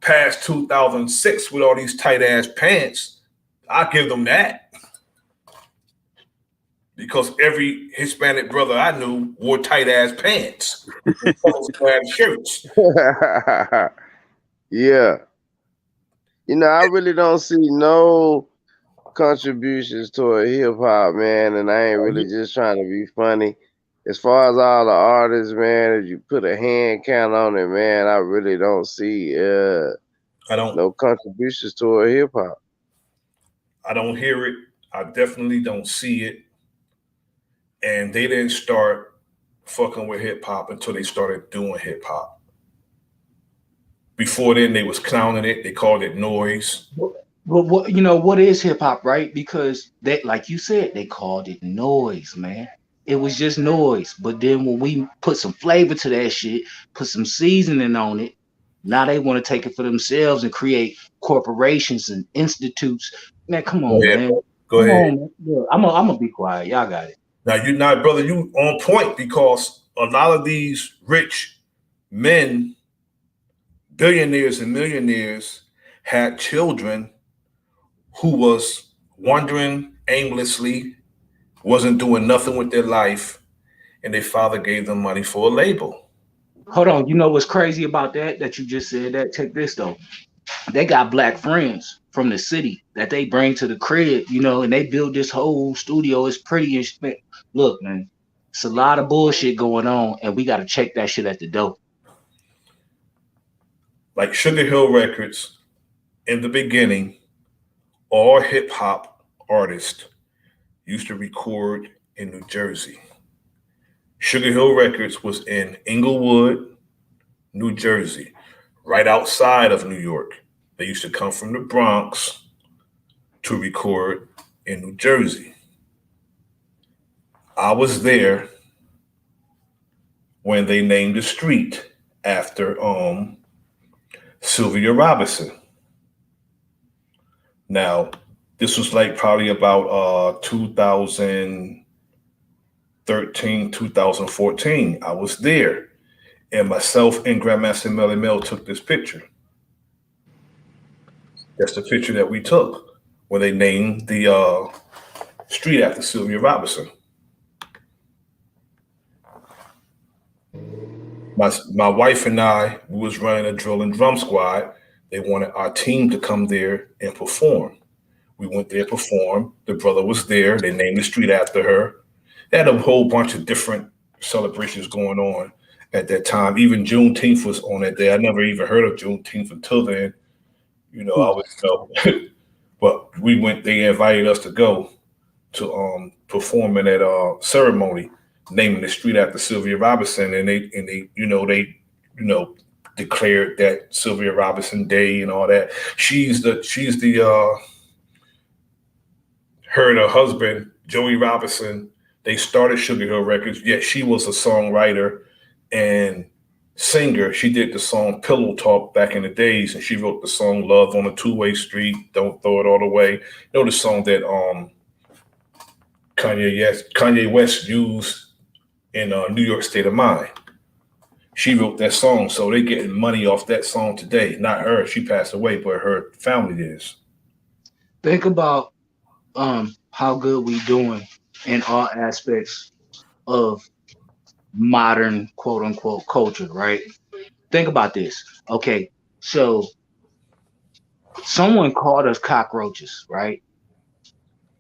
past 2006 with all these tight ass pants. I give them that because every Hispanic brother I knew wore tight ass pants and color shirts. Yeah. I really don't see no contributions toward hip hop, man, and I ain't really just trying to be funny. As far as all the artists, man, if you put a hand count on it, man, I really don't see I don't no contributions toward hip hop. I don't hear it. I definitely don't see it. And they didn't start fucking with hip hop until they started doing hip hop. Before then, they was clowning it. They called it noise. Well, what is hip hop, right? Because they, like you said, they called it noise, man. It was just noise. But then when we put some flavor to that shit, put some seasoning on it, now they want to take it for themselves and create corporations and institutes. Man, come Go on, ahead. man. Go Come ahead. on, man. Look, I'm gonna be quiet. Y'all got it. Now you not, brother, you on point because a lot of these rich men, billionaires and millionaires, had children who was wandering aimlessly, wasn't doing nothing with their life, and their father gave them money for a label. Hold on. You know what's crazy about that? That you just said that. Check this though. They got black friends from the city that they bring to the crib, and they build this whole studio. It's pretty and shit. Look, man, it's a lot of bullshit going on, and we got to check that shit at the door. Like Sugar Hill Records, in the beginning, all hip hop artists used to record in New Jersey. Sugar Hill Records was in Inglewood, New Jersey, right outside of New York. They used to come from the Bronx to record in New Jersey. I was there when they named the street after Sylvia Robinson. Now, this was like probably about 2013, 2014. I was there, and myself and Grandmaster Melly Mel took this picture. That's the picture that we took when they named the street after Sylvia Robinson. My wife and I we was running a drill and drum squad. They wanted our team to come there and perform. We went there, performed. The brother was there. They named the street after her. They had a whole bunch of different celebrations going on at that time. Even Juneteenth was on that day. I never even heard of Juneteenth until then. I was but we went. They invited us to go to perform in that ceremony, naming the street after Sylvia Robinson, and they declared that Sylvia Robinson Day and all that. She's the her and her husband Joey Robinson. They started Sugar Hill Records. Yet she was a songwriter and singer. She did the song Pillow Talk back in the days, and she wrote the song Love on a Two-Way Street, Don't Throw It All Away. The song that Kanye West used in New York State of Mind. She wrote that song, so they getting money off that song today. Not her, she passed away, but her family is. Think about how good we doing in all aspects of modern quote unquote culture, right? Think about this. Okay, so someone called us cockroaches, right?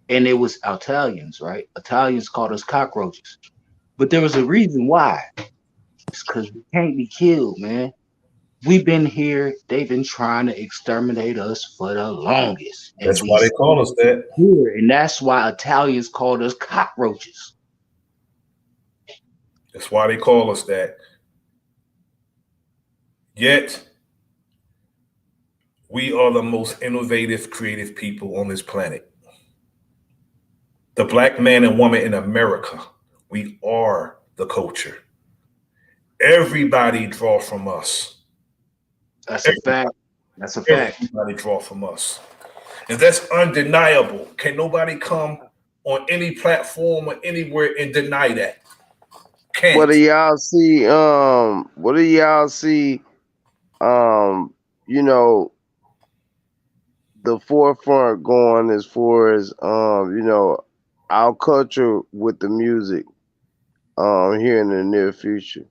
And it was Italians, right? Italians called us cockroaches. But there was a reason why. It's because we can't be killed, man. We've been here. They've been trying to exterminate us for the longest. And That's why they call us that. Here, and that's why Italians called us cockroaches. That's why they call us that. Yet, we are the most innovative, creative people on this planet. The black man and woman in America, we are the culture. Everybody draw from us. That's a fact. That's a fact. Everybody draw from us. And that's undeniable. Can nobody come on any platform or anywhere and deny that? Can't. What do y'all see? What do y'all see? The forefront going as far as our culture with the music here in the near future.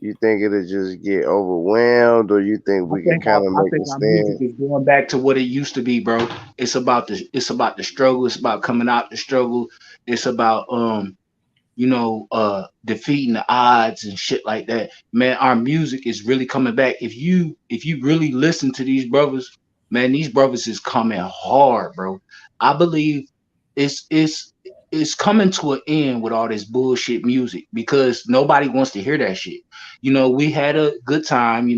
You think it'll just get overwhelmed, or you think we can kind of make a stand? Music is going back to what it used to be, bro. It's about the struggle. It's about coming out the struggle. It's about defeating the odds and shit like that. Man, our music is really coming back. If you really listen to these brothers, man, these brothers is coming hard, bro. I believe it's coming to an end with all this bullshit music because nobody wants to hear that shit. We had a good time.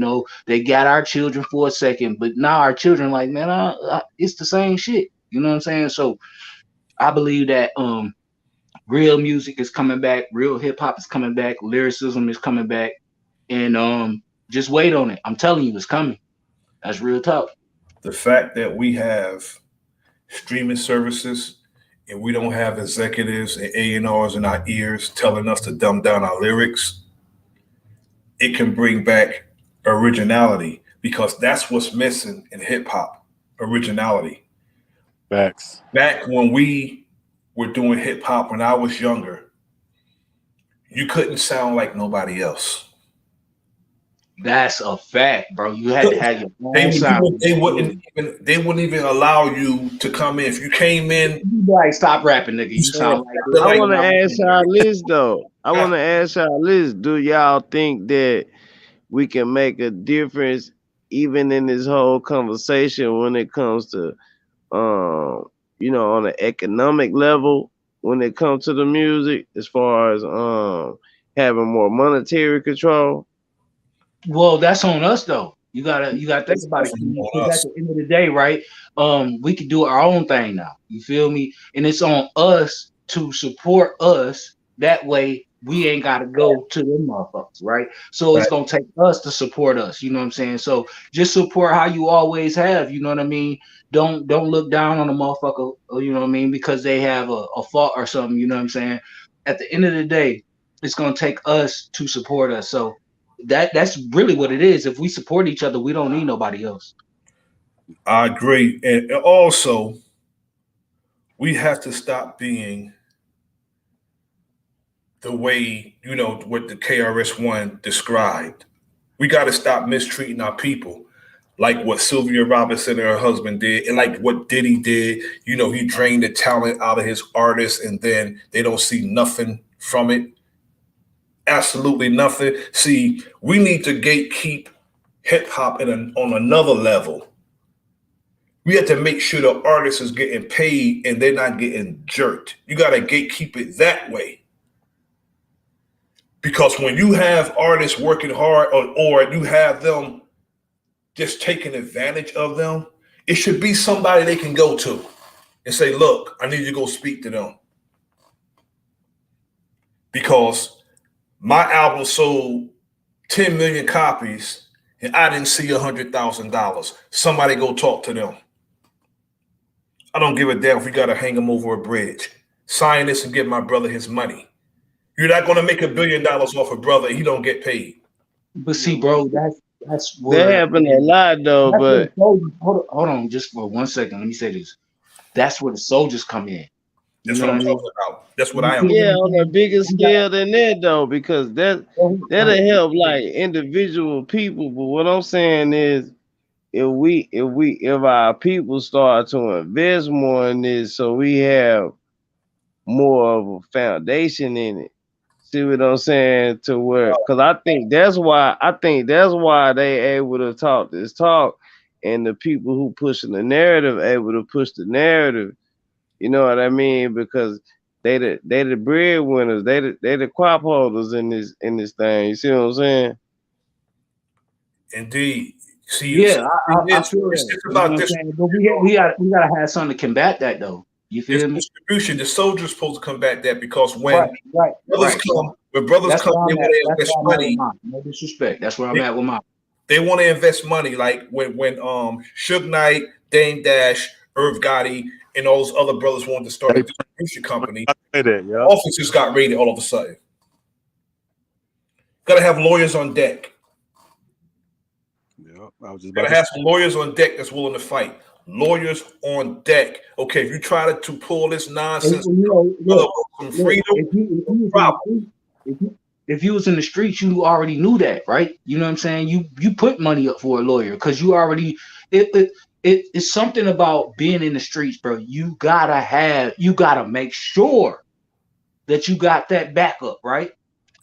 They got our children for a second, but now our children like, man, it's the same shit. You know what I'm saying? So I believe that real music is coming back, real hip hop is coming back, lyricism is coming back, and just wait on it. I'm telling you, it's coming. That's real talk. The fact that we have streaming services and we don't have executives and A&Rs in our ears telling us to dumb down our lyrics, it can bring back originality, because that's what's missing in hip hop, originality. Facts. Back when we were doing hip hop when I was younger, you couldn't sound like nobody else. That's a fact, bro. You had to have your own sound. They wouldn't even allow you to come in. If you came in, you like, stop rapping, nigga. You sound like. I want to ask y'all this though. Do y'all think that we can make a difference even in this whole conversation when it comes to, on an economic level, when it comes to the music, as far as having more monetary control? Well, that's on us though. You gotta think about it. Because at the end of the day, right? We can do our own thing now. You feel me? And it's on us to support us. That way, we ain't gotta go to them motherfuckers, right? So it's gonna take us to support us. You know what I'm saying? So just support how you always have. You know what I mean? Don't look down on a motherfucker. You know what I mean? Because they have a fault or something. You know what I'm saying? at the end of the day, it's gonna take us to support us. So that's really what it is. If we support each other, we don't need nobody else. I agree. And also, we have to stop being the way, what the KRS-One described. We got to stop mistreating our people, like what Sylvia Robinson and her husband did, and like what Diddy did. He drained the talent out of his artists, and then they don't see nothing from it. Absolutely nothing. See, we need to gatekeep hip hop on another level. We have to make sure the artist is getting paid and they're not getting jerked. You got to gatekeep it that way. Because when you have artists working hard or you have them just taking advantage of them, it should be somebody they can go to and say, look, I need you to go speak to them. Because my album sold 10 million copies and I didn't see $100,000. Somebody go talk to them. I don't give a damn if we got to hang him over a bridge. Sign this and give my brother his money. You're not going to make $1 billion off a brother and he don't get paid. But see, bro, that's That where happened a lot though, but hold on, just for 1 second. Let me say this. That's where the soldiers come in. That's what I'm talking about. That's what I am. yeah, on a bigger scale than that though, because that'll help like individual people. But what I'm saying is, if our people start to invest more in this, so we have more of a foundation in it. See what I'm saying? To where, because I think that's why they able to talk this talk, and the people who pushing the narrative able to push the narrative. You know what I mean? Because they the breadwinners, they the crop holders in this thing. You see what I'm saying? Indeed. See, yeah, I feel it's that. You know about what I'm this. saying? But we gotta have something to combat that though. You It's feel me? distribution. The soldiers supposed to combat that because Right. brothers come, they want That's where to I'm at. That's invest where I'm at with money. mine. No disrespect. That's where I'm at with mine. They want to invest money, like when Suge Knight, Dame Dash, Irv Gotti, and all those other brothers wanted to start a distribution company. I say that, yeah. Offices got raided all of a sudden. Got to have lawyers on deck. Yeah, I was just Got about to have some lawyers on deck that's willing to fight. Lawyers on deck. Okay, if you try to pull this nonsense, from freedom, no problem. If you was in the streets, you already knew that, right? You know what I'm saying? You put money up for a lawyer because you already it's something about being in the streets, bro. You gotta make sure that you got that backup, right?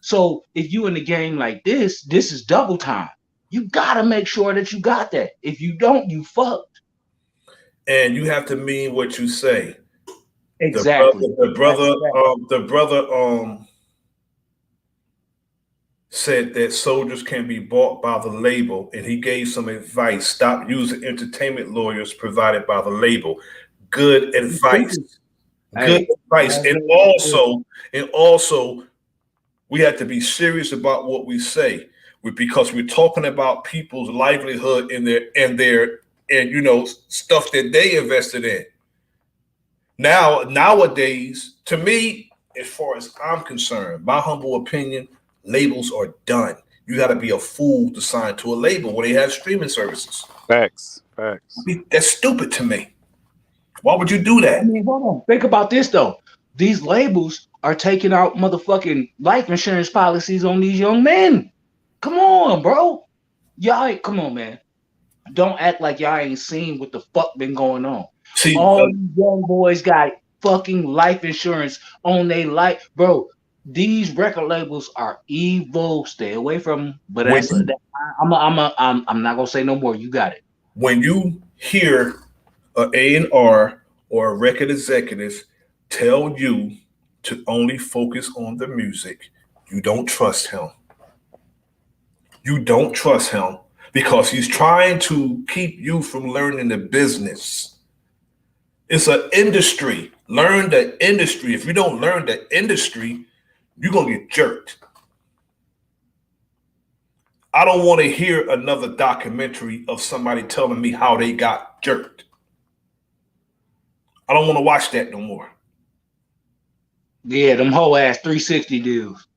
So if you in the game like this is double time. You gotta make sure that you got that. If you don't, you fucked. And you have to mean what you say. Exactly. The brother said that soldiers can be bought by the label, and he gave some advice. Stop using entertainment lawyers provided by the label. Good advice. Good advice. And also, we have to be serious about what we say, because we're talking about people's livelihood and their stuff that they invested in. Nowadays, to me, as far as I'm concerned, my humble opinion, labels are done. You got to be a fool to sign to a label when they have streaming services. Facts. That's stupid to me. Why would you do that? I mean, hold on. Think about this though. These labels are taking out motherfucking life insurance policies on these young men. Come on, bro. Come on, man. Don't act like y'all ain't seen what the fuck been going on. See, all these young boys got fucking life insurance on their life, bro. These record labels are evil. Stay away from them. But I'm not gonna say no more. You got it. When you hear an A&R or a record executive tell you to only focus on the music, you don't trust him. You don't trust him because he's trying to keep you from learning the business. It's an industry. Learn the industry. If you don't learn the industry, you're going to get jerked. I don't want to hear another documentary of somebody telling me how they got jerked. I don't want to watch that no more. Yeah, them whole ass 360 deals.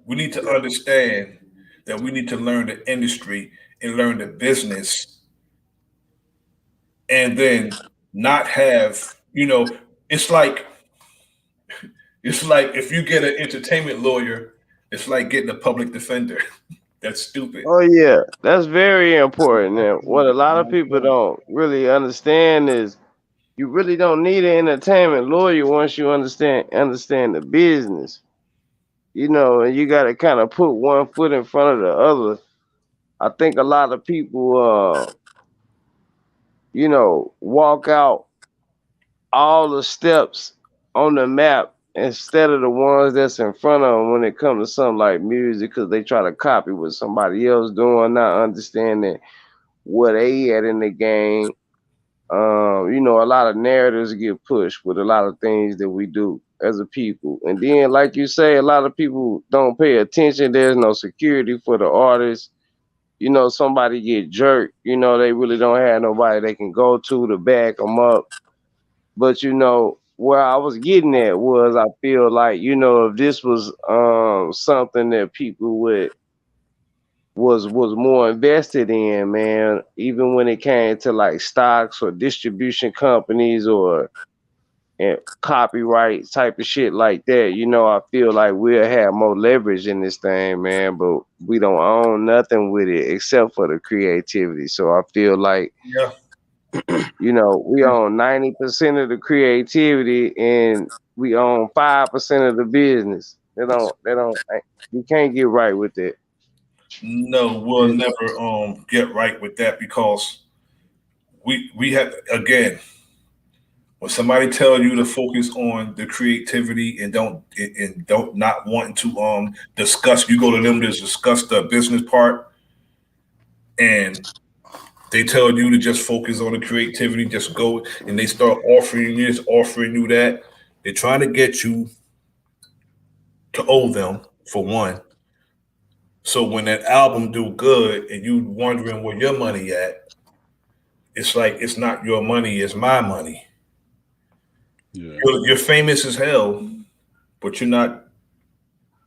We need to understand that we need to learn the industry and learn the business, and then not have, it's like if you get an entertainment lawyer, it's like getting a public defender. That's stupid. Oh yeah, that's very important. And what a lot of people don't really understand is you really don't need an entertainment lawyer once you understand the business. And you got to kind of put one foot in front of the other. I think a lot of people, walk out all the steps on the map instead of the ones that's in front of them when it comes to something like music, because they try to copy what somebody else doing, not understanding what they had in the game. A lot of narratives get pushed with a lot of things that we do as a people. And then, like you say, a lot of people don't pay attention. There's no security for the artists. Somebody get jerked, they really don't have nobody they can go to back them up. But where I was getting at was, I feel like, if this was something that people would was more invested in, man, even when it came to like stocks or distribution companies or and copyright type of shit like that, I feel like we'll have more leverage in this thing, man, but we don't own nothing with it except for the creativity. So I feel like, Yeah. we own 90% of the creativity and we own 5% of the business. You can't get right with it. No, we'll never get right with that, because we have, again, when somebody tell you to focus on the creativity and don't not wanting to discuss, you go to them to discuss the business part, and they tell you to just focus on the creativity, just go, and they start offering you this, offering you that. They're trying to get you to owe them, for one. So when that album do good and you wondering where your money at, it's like it's not your money, it's my money. Yeah. You're famous as hell, but you're not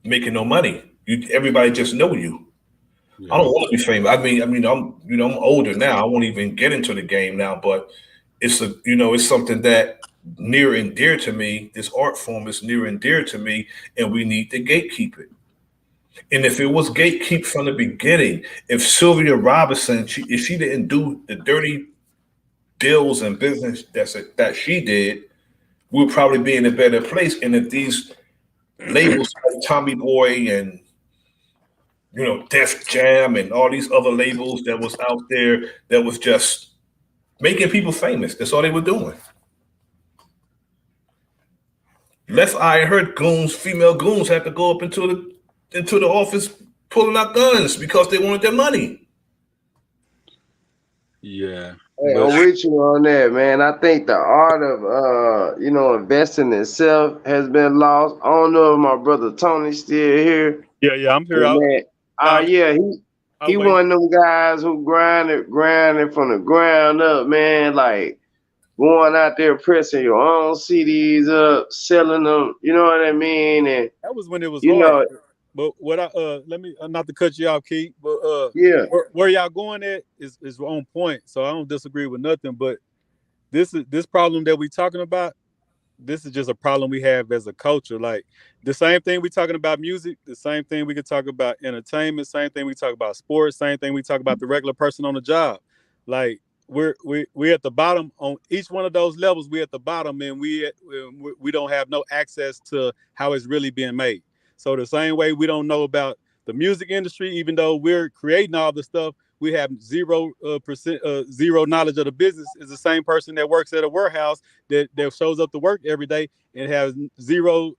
making no money. Everybody just know you. I Yeah. don't want to be famous. I'm older now. I won't even get into the game now, but it's something that near and dear to me. This art form is near and dear to me, and we need to gatekeep it. And if it was gatekeep from the beginning, if Sylvia Robinson, if she didn't do the dirty deals and business that she did, we'll probably be in a better place. And if these labels like Tommy Boy and Def Jam and all these other labels that was out there that was just making people famous. That's all they were doing. Left Eye heard goons, female goons had to go up into the office pulling out guns because they wanted their money. Yeah. Hey, But I'm with you on that, man. I think the art of investing itself has been lost. I don't know if my brother Tony's still here. yeah, I'm here. But man, I, yeah, I he wait. one of them guys who grinded from the ground up, man. Like going out there pressing your own CDs up, selling them. You know what I mean? And That was when it was you hard. know, But what I let me not to cut you off, Keith, but yeah, where y'all going at is on point. So I don't disagree with nothing. But this problem that we talking about, this is just a problem we have as a culture. Like the same thing we talking about music, the same thing we could talk about entertainment, same thing we talk about sports, same thing we talk about the regular person on the job. Like we at the bottom on each one of those levels. We at the bottom, and we don't have no access to how it's really being made. So the same way we don't know about the music industry, even though we're creating all the stuff, we have 0% zero knowledge of the business. Is the same person that works at a warehouse that shows up to work every day and has zero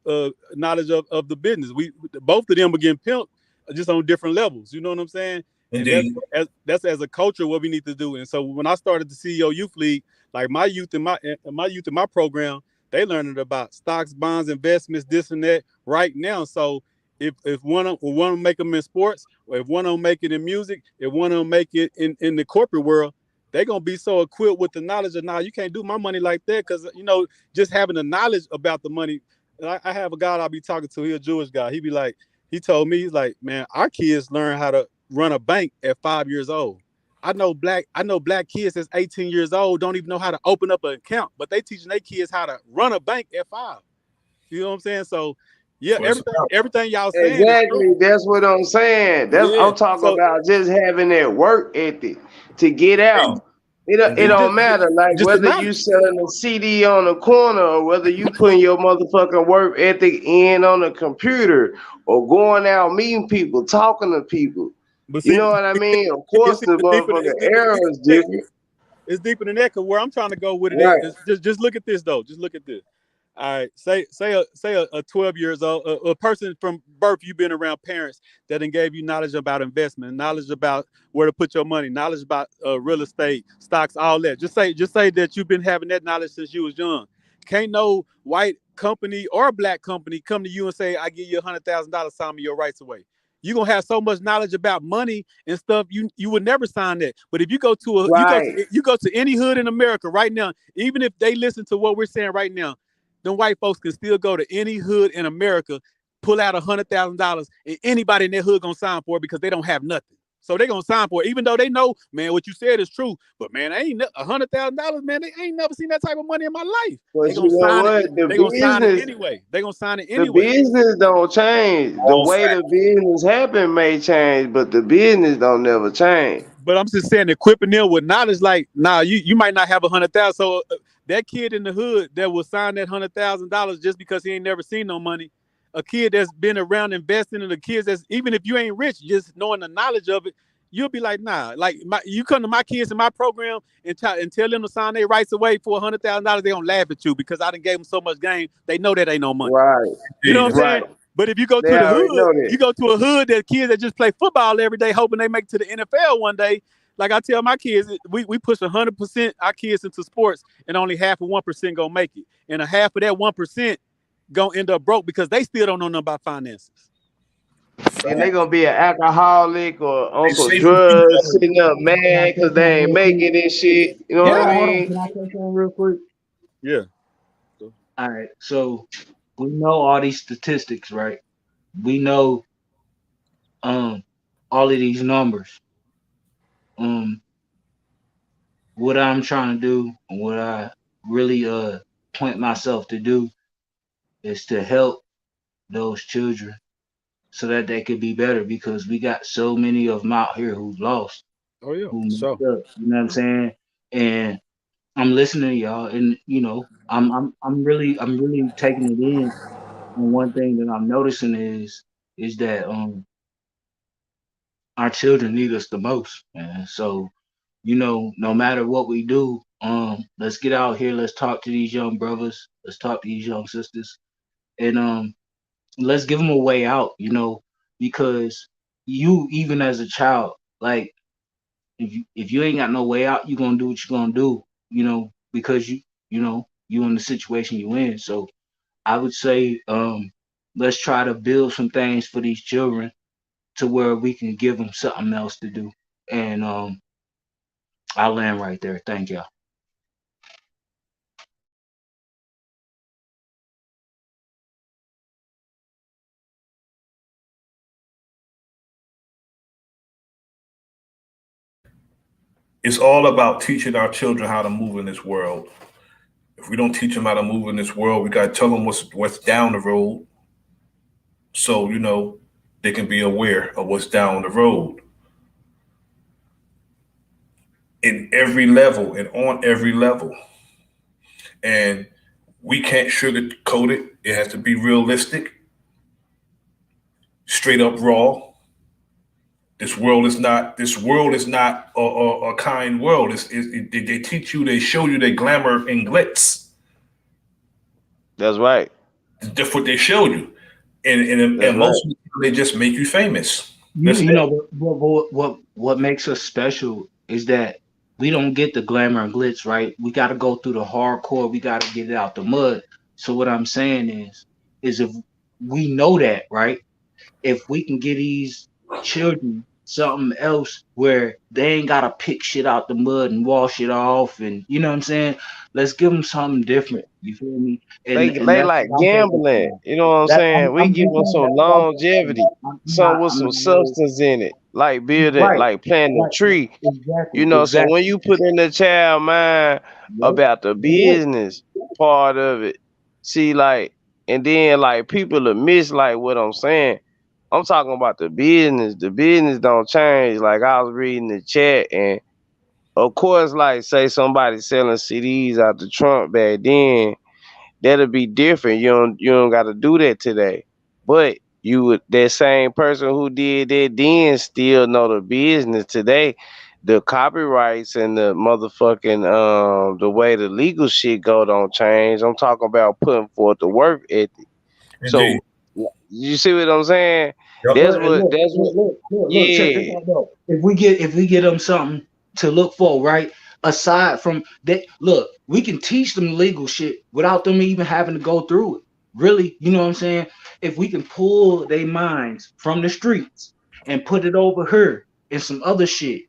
knowledge of the business. We both of them are getting pimped just on different levels. You know what I'm saying? And Indeed. that's as a culture what we need to do. And so when I started the CEO Youth League, like my youth in my program, they learning about stocks, bonds, investments, this and that right now. So if one of them make them in sports, or if one of them make it in music, if one of them make it in the corporate world, they're gonna be so equipped with the knowledge of now you can't do my money like that because just having the knowledge about the money. I have a guy I'll be talking to. He a Jewish guy. He told me, he's like, man, our kids learn how to run a bank at 5 years old. I know black kids that's 18 years old don't even know how to open up an account, but they teaching their kids how to run a bank at 5. You know what I'm saying? So yeah, everything y'all saying is true. Exactly. That's what I'm saying. Yeah. I'm talking So about just having that work ethic to get And, out. and It then don't matter, like just the whether you knowledge. selling a CD on the corner or whether you putting your motherfucking work ethic in on the computer or going out meeting people, talking to people. But You see, know what I mean? Of course, the motherfucking era is different. it's deeper than that. Cause where I'm trying to go with it Right. is just look at this though. Just look at this. All right, say a 12 years old a person from birth, you've been around parents that then gave you knowledge about investment, knowledge about where to put your money, knowledge about real estate, stocks, all that. Just say that you've been having that knowledge since you was young. Can't no white company or black company come to you and say, I give you $100,000, sign me your rights away. You're gonna have so much knowledge about money and stuff, you would never sign that. But if you go to Right. you go to any hood in America right now, even if they listen to what we're saying right now, them white folks can still go to any hood in America, pull out $100,000, and anybody in their hood gonna sign for it because they don't have nothing. So they gonna sign for it, even though they know, man, what you said is true. But man, I ain't $100,000, man. They ain't never seen that type of money in my life. But They you gonna know sign it. what? They gonna sign it anyway. They gonna sign it The anyway. business don't change. The all way the fact. business happen may change, but the business don't never change. But I'm just saying, equipping them with knowledge, like, nah, you might not have 100,000. So that kid in the hood that will sign that $100,000 just because he ain't never seen no money, a kid that's been around investing, and the kids that's, even if you ain't rich, just knowing the knowledge of it, you'll be like, nah. Like you come to my kids in my program and tell them to sign their rights away for $100,000, they gonna laugh at you because I done gave them so much game. They know that ain't no money. Right, You know what I'm saying? right. But if you go They to the already hood, know that. you go to a hood that kids that just play football every day, hoping they make it to the NFL one day. Like I tell my kids, we push 100% our kids into sports, and only half of 1% gonna make it, and a half of that 1% gonna end up broke because they still don't know nothing about finances. Then they Fact. gonna be an alcoholic or They on some say for people drugs, that sitting up Can I mad say because they something ain't real quick? making this shit. You know what I Yeah, Hold on. mean? Can I say something real quick? yeah. All right. So we know all these statistics, right? We know um all of these numbers. Um, what I'm trying to do and what I really point myself to do is to help those children so that they could be better because we got so many of them out here who lost, Oh yeah, who for sure. messed up. You know what I'm saying? And I'm listening to y'all, and I'm really taking it in. And one thing that I'm noticing is that our children need us the most, man. So no matter what we do, let's get out here. Let's talk to these young brothers. Let's talk to these young sisters, and let's give them a way out. Because you, even as a child, like if you ain't got no way out, you gonna do what you gonna do. Because you in the situation you in. So I would say, let's try to build some things for these children to where we can give them something else to do. And I'll land right there. Thank y'all. it's all about teaching our children how to move in this world. If we don't teach them how to move in this world, we got to tell them what's down the road, so they can be aware of what's down the road in every level and on every level. And we can't sugarcoat it. It has to be realistic, straight up raw. This world is not a kind world. They teach you, they show you their glamour and glitz. That's right. That's what they show you, and That's right. most of the time they just make you famous. You That's you it. know what makes us special is that we don't get the glamour and glitz, right? We got to go through the hardcore. We got to get it out the mud. So what I'm saying is if we know that, right? If we can get these children something else where they ain't gotta pick shit out the mud and wash it off, and you know what I'm saying. Let's give them something different. You feel me? And They that's like what I'm focused gambling. on. You know what I'm That saying? We I'm give just them saying some that's what I'm focused on. longevity, some with I'm some not no substance in it, like building, right, like planting a right, tree. You exactly, know, so exactly. when you put in the child mind Yep, about the yep. business part of it, see, like, and then like people will miss like what I'm saying. I'm talking about the business. The business don't change. Like I was reading the chat, and of course, like say somebody selling CDs out the trunk back then, that'll be different. You don't got to do that today. But you would that same person who did that then still know the business today. The copyrights and the motherfucking the way the legal shit go don't change. I'm talking about putting forth the work ethic. Indeed. So you see what I'm saying? Yep. That's Look, what look, that's look, what look, look, look, check this yeah. out though. If we get them something to look for, right? Aside from that, look, we can teach them legal shit without them even having to go through it. Really, you know what I'm saying? If we can pull their minds from the streets and put it over here and some other shit,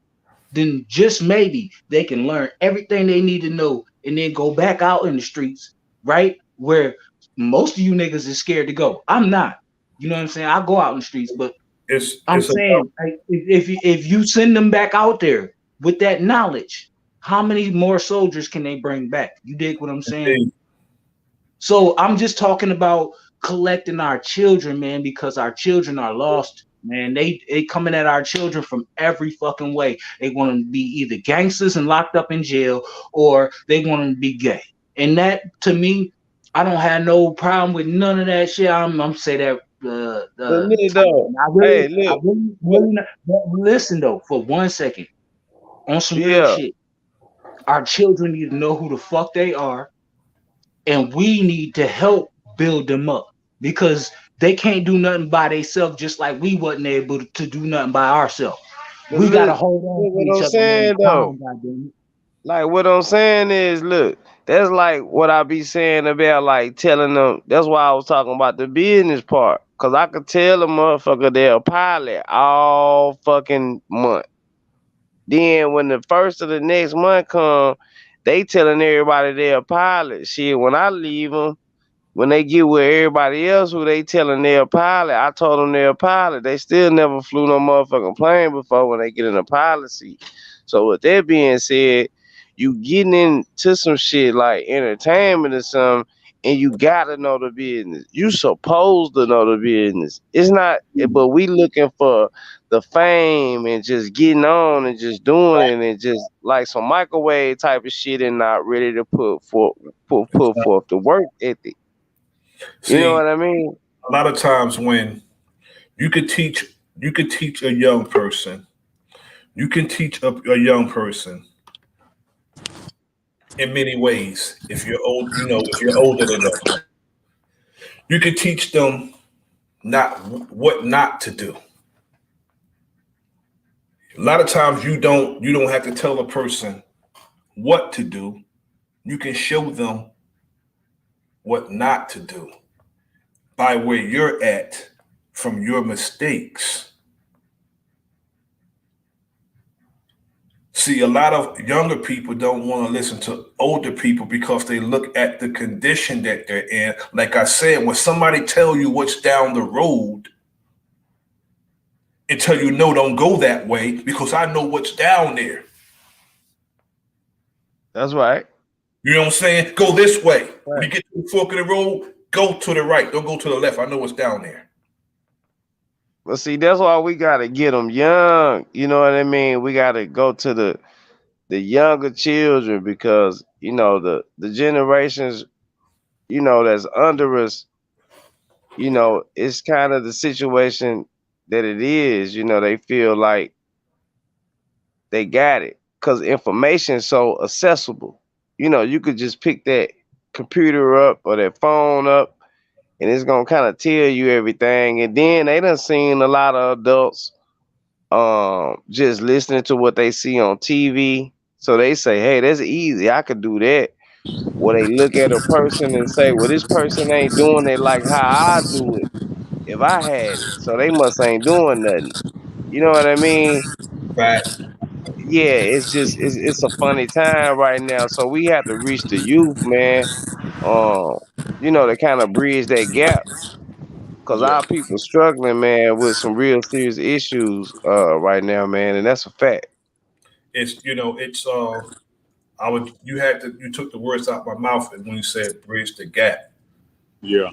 then just maybe they can learn everything they need to know and then go back out in the streets, right? Where most of you niggas is scared to go. I'm not. You know what I'm saying? I go out in the streets, but I'm It's about saying like, if you send them back out there with that knowledge, how many more soldiers can they bring back? You dig what I'm saying? indeed. So I'm just talking about collecting our children, man, because our children are lost, man. They coming at our children from every fucking way. They want to be either gangsters and locked up in jail, or they want to be gay. And that to me, I don't have no problem with none of that shit. I'm say that But look though, hey, I look, really not, but listen though for 1 second on some real yeah. shit. Our children need to know who the fuck they are, and we need to help build them up because they can't do nothing by themselves, just like we wasn't able to do nothing by ourselves. But We gotta look, hold on look to what each I'm other one saying though. time, goddamn it. Like what I'm saying is, look, that's like what I be saying about like telling them. That's why I was talking about the business part, cause I could tell a motherfucker they're a pilot all fucking month. Then when the first of the next month come, they telling everybody they're a pilot. Shit, when I leave them, when they get with everybody else who they telling they're a pilot, I told them they're a pilot. They still never flew no motherfucking plane before when they get in a pilot seat. So with that being said, you getting into some shit like entertainment or something, and you gotta know the business. You supposed to know the business. It's not, but we looking for the fame and just getting on and just doing it and just like some microwave type of shit and not ready to put forth the work ethic. You know See, what I mean? a lot of times when you could teach, you could teach a young person, you can teach a young person in many ways. If you're old, if you're older than them, you can teach them not what not to do. A lot of times you don't have to tell a person what to do. You can show them what not to do by where you're at from your mistakes. See, a lot of younger people don't want to listen to older people because they look at the condition that they're in. Like I said, when somebody tell you what's down the road and tell you no, don't go that way because I know what's down there. That's right. You know what I'm saying? Go this way. When Right. you get to the fork of the road, go to the right. Don't go to the left. I know what's down there. But see, that's why we gotta get them young. You know what I mean? We gotta go to the younger children because the generations that's under us. It's kind of the situation that it is. They feel like they got it because information is so accessible. You could just pick that computer up or that phone up and it's gonna kind of tell you everything. And then they done seen a lot of adults just listening to what they see on TV. So they say, hey, that's easy. I could do that. Or they look at a person and say, well, this person ain't doing it like how I do it if I had it. So they must ain't doing nothing. You know what I mean? Facts. Yeah, it's a funny time right now. So we have to reach the youth, man. Um, to kind of bridge that gap. Cause Yeah. our people struggling, man, with some real serious issues right now, man, and that's a fact. It's I would you took the words out of my mouth when you said bridge the gap. Yeah.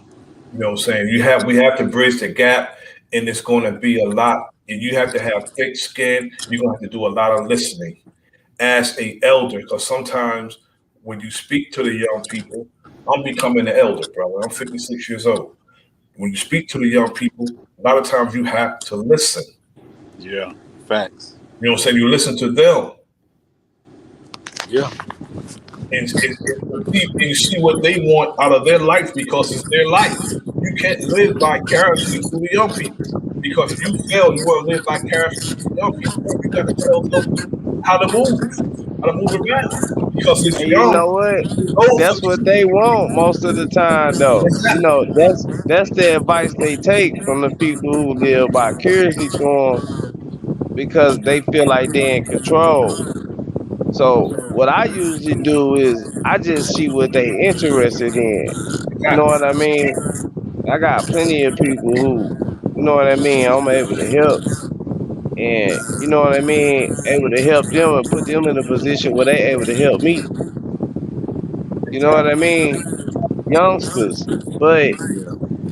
You know what I'm saying? We have to bridge the gap, and it's going to be a lot. And you have to have thick skin. You're going to have to do a lot of listening as a elder, because sometimes when you speak to the young people, I'm becoming an elder, brother. I'm 56 years old. When you speak to the young people, a lot of times you have to listen. Yeah. Facts. You know what I'm saying? You listen to them, Yeah. and you see what they want out of their life because it's their life. You can't live vicariously through the young people because you feel you want to live vicariously through the young people. You got to tell them how to move around because it's And you young, know what? it's old for That's what they want most of the time, though. exactly, That's the advice they take from the people who live vicariously through them because they feel like they're in control. So what I usually do is I just see what they interested in. You know exactly. what I mean? I got plenty of people who, you know what I mean, I'm able to help and you know what I mean, able to help them and put them in a position where they able to help me. You know what I Exactly. mean? Youngsters. But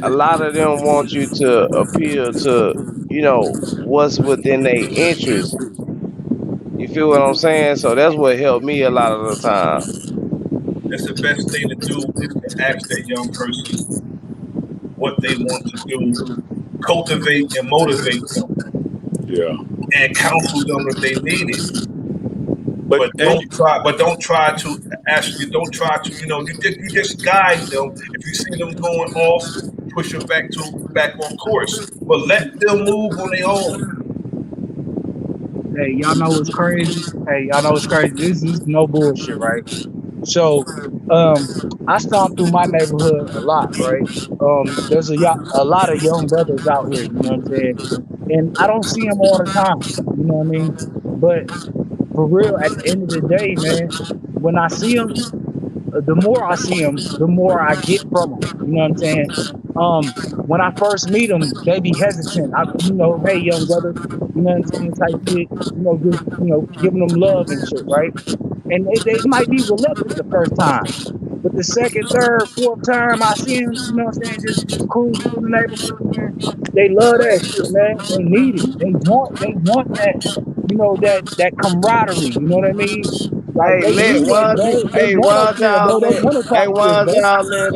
a lot of them want you to appeal to, what's within their interest. You feel what I'm saying? So that's what helped me a lot of the time. That's the best thing to do is to ask that young person what they want to do, cultivate and motivate them, Yeah. and counsel them if they need it. But and But don't try to actually don't try to you just guide them. If you see them going off, push them back on course. But let them move on their own. Hey, y'all know what's crazy? Hey, y'all know what's crazy? This is no bullshit, right? So, I stomp through my neighborhood a lot, right? There's a lot of young brothers out here, you know what I'm saying? And I don't see them all the time, you know what I mean? But for real, at the end of the day, man, when I see them, the more I see them, the more I get from them. You know what I'm saying? When I first meet them, they be hesitant. Hey, young brother, you know what I'm saying? Type shit. Just giving them love and shit, right? And they might be reluctant the first time, but the second, third, fourth time I see them, you know what I'm saying? Just cruise through the neighborhood, man. They love that shit, man. They need it. They want that, that camaraderie. You know what I mean? Like Hey, they let need that, one, bro. They hey, want us one there, y'all bro. They let, want to hey, talk to us, one bro. y'all let,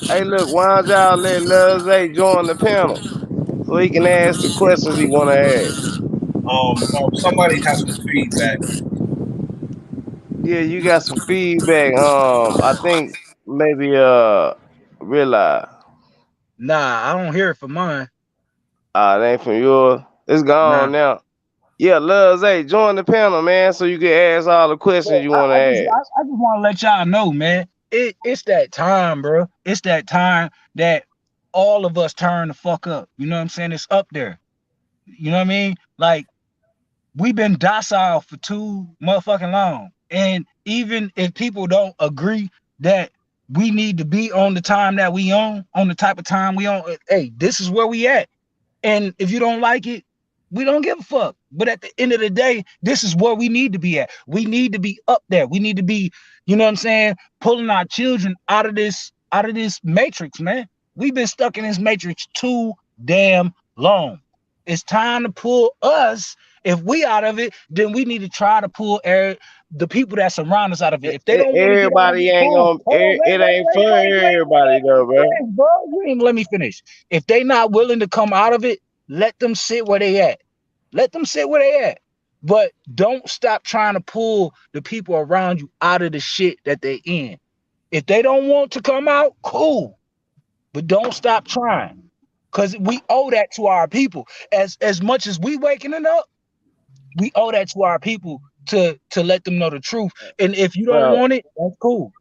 hey, look, one y'all let Lil Zay join the panel so he can ask the questions he want to ask. Somebody has some feedback. Yeah, you got some feedback. I think maybe realize. Nah, I don't hear it from mine. It ain't from yours. It's Nah. gone now. Yeah, Lil Zay, join the panel, man, so you can ask all the questions you I, want to I just ask. I, I just want to let y'all know, man. It's that time, bro. It's that time that all of us turn the fuck up. You know what I'm saying? It's up there. You know what I mean? Like we've been docile for too motherfucking long. And even if people don't agree that we need to be on the time that we on the type of time we on, hey, this is where we at. And if you don't like it, we don't give a fuck. But at the end of the day, this is where we need to be at. We need to be up there. We need to be, you know what I'm saying, pulling our children out of this matrix, man. We've been stuck in this matrix too damn long. It's time to pull us. If we out of it, then we need to try to pull the people that surround us out of it. If they don't want to get out of Everybody it, ain't cool. gonna. Hold on, It ain't for wait, everybody though, let me bro. finish, bro. You ain't let me finish. If they not willing to come out of it, let them sit where they at. Let them sit where they at. But don't stop trying to pull the people around you out of the shit that they in. If they don't want to come out, cool. But don't stop trying. Cause we owe that to our people. As much as we waking it up, we owe that to our people to let them know the truth. And if you don't Bro, want it, that's cool.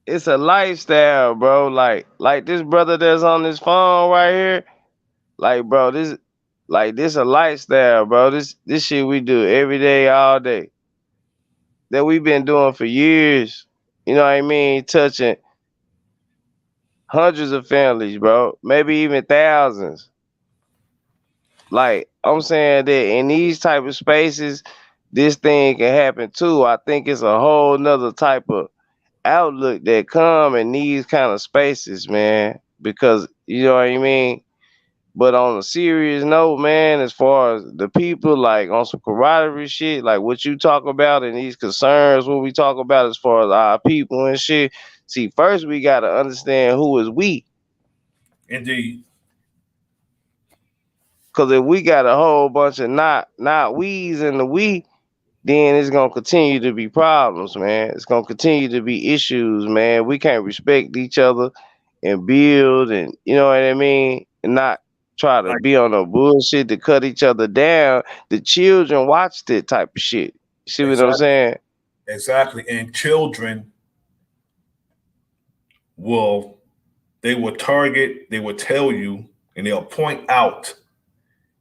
it's a lifestyle, bro. Like this brother that's on this phone right here. Like, bro, Like this a lifestyle, bro. This shit we do every day, all day. That we've been doing for years. You know what I mean? Touching hundreds of families, bro. Maybe even thousands. Like I'm saying that in these type of spaces, this thing can happen too. I think it's a whole nother type of outlook that come in these kind of spaces, man. Because you know what I mean. But on a serious note, man, as far as the people, like on some camaraderie shit, like what you talk about and these concerns, what we talk about as far as our people and shit. See, first we gotta understand who is we. Indeed. Cause if we got a whole bunch of not we's in the we, then it's gonna continue to be problems, man. It's gonna continue to be issues, man. We can't respect each other and build, and you know what I mean, and not try to Like be on no bullshit to cut each other down. The children watch that type of shit. See what I'm exactly, saying? exactly. And children will they will target, they will tell you, and they'll point out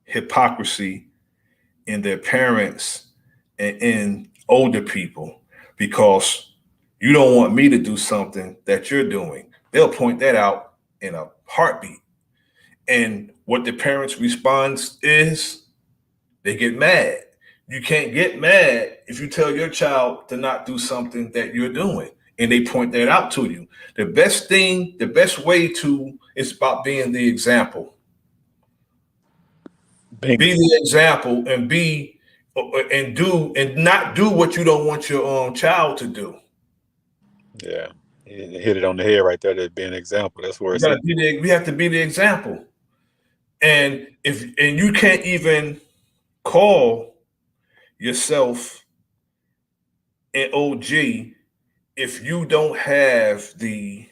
hypocrisy in their parents and in older people because you don't want me to do something that you're doing. They'll point that out in a heartbeat. And what the parents' response is, they get mad. You can't get mad if you tell your child to not do something that you're doing and they point that out to you. The best thing, the best way to is about being the example. Bingo. Be the example and be and do and not do what you don't want your child to do. Yeah, you hit it on the head right there. That being an example. That's where You it's gotta at. be the we have to be the example. And you can't even call yourself an OG if you don't have the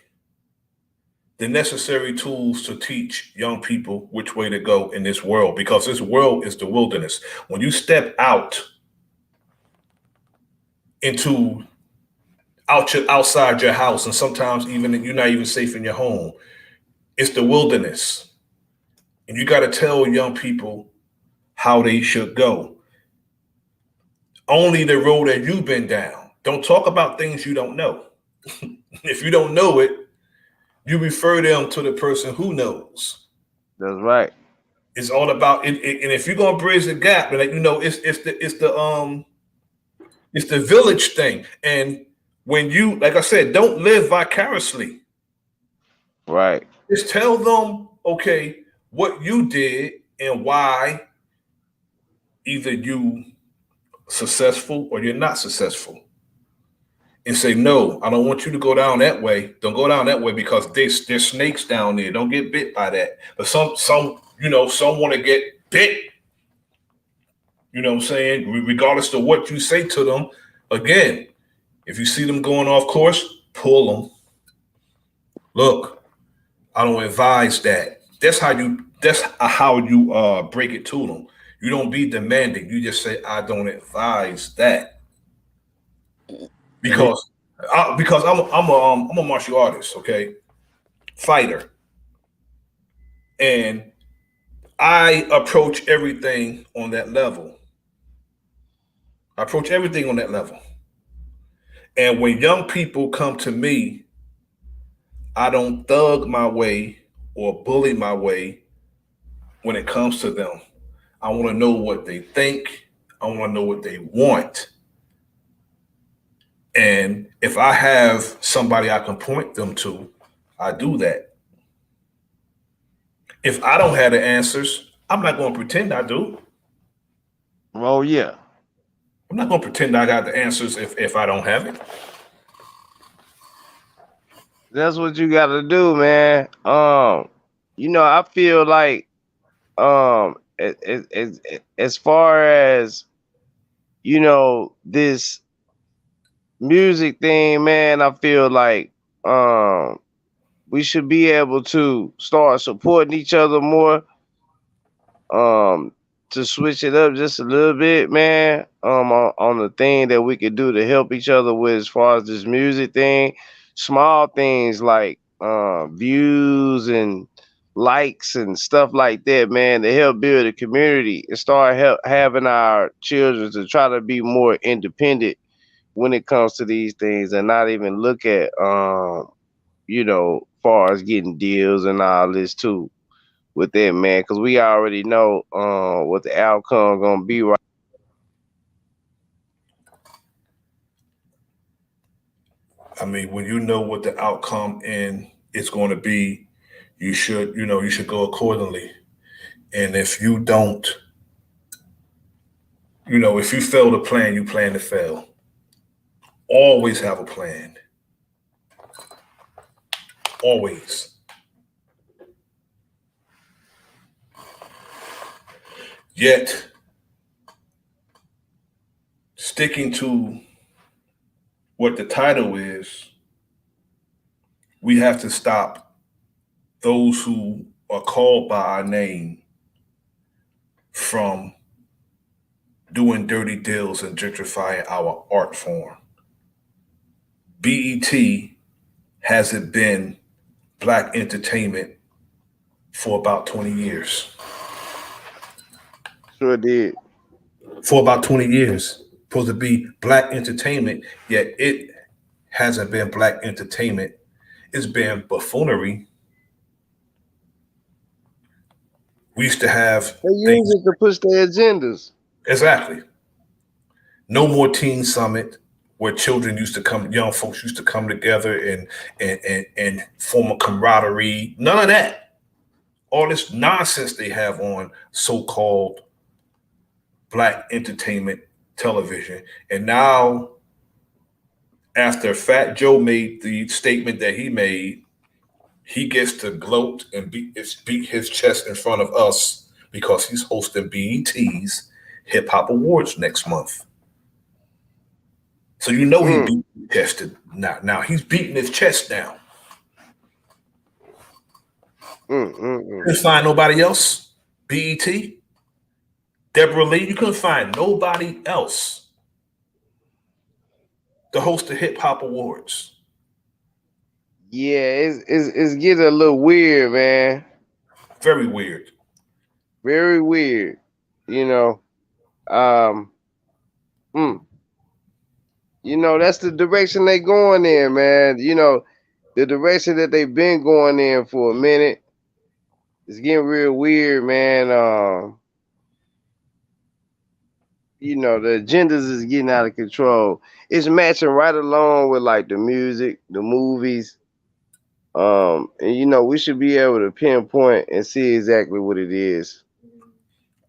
necessary tools to teach young people which way to go in this world because this world is the wilderness. When you step out into outside your house and sometimes even you're not even safe in your home, it's the wilderness. And you got to tell young people how they should go. Only the road that you've been down. Don't talk about things you don't know. If you don't know it, you refer them to the person who knows. That's right. It's all about it, and if you're gonna bridge the gap, and like, it's the village thing. And when you, like I said, don't live vicariously. Right. Just tell them, okay, what you did and why either you successful or you're not successful. And say, no, I don't want you to go down that way. Don't go down that way because there's snakes down there. Don't get bit by that. But some want to get bit. You know what I'm saying? Regardless of what you say to them, again, if you see them going off course, pull them. Look, I don't advise that. That's how you break it to them. You don't be demanding. You just say, I don't advise that And it, because I'm a martial artist, okay, fighter, and I approach everything on that level. I approach everything on that level. And when young people come to me, I don't thug my way or bully my way when it comes to them. I want to know what they think. I want to know what they want. And if I have somebody I can point them to, I do that. If I don't have the answers, I'm not going to pretend I do. Oh yeah. I'm not going to pretend I got the answers if I don't have it. That's what you gotta do, man. I feel like as far as this music thing, man, I feel like um we should be able to start supporting each other more. Um to switch it up just a little bit, man. On the thing that we could do to help each other with as far as this music thing. Small things like views and likes and stuff like that, man, to help build a community and start having our children to try to be more independent when it comes to these things and not even look at far as getting deals and all this too with that, man, because we already know what the outcome gonna be, right? I mean, when you know what the outcome and it's going to be, you should go accordingly. And if you don't, if you fail to plan, you plan to fail. Always have a plan. Always. Yet, sticking to what the title is, we have to stop those who are called by our name from doing dirty deals and gentrifying our art form. BET hasn't been black entertainment for about 20 years. Sure did. For about 20 years. Supposed to be black entertainment, yet it hasn't been black entertainment. It's been buffoonery. We used to have They use things. it to push their agendas. Exactly. No more teen summit where children used to come, young folks used to come together and form a camaraderie. None of that. All this nonsense they have on so-called black entertainment television. And now, after Fat Joe made the statement that he made, he gets to gloat and beat his chest in front of us because he's hosting BET's Hip Hop Awards next month. So he beat his chest now. Now he's beating his chest now. Couldn't find nobody else. BET, Deborah Lee, you couldn't find nobody else to host the Hip Hop Awards. Yeah, it's getting a little weird, man. Very weird. Very weird. Um, that's the direction they going in, man. The direction that they've been going in for a minute. It's getting real weird, man. The agendas is getting out of control. It's matching right along with like the music, the movies. And we should be able to pinpoint and see exactly what it is.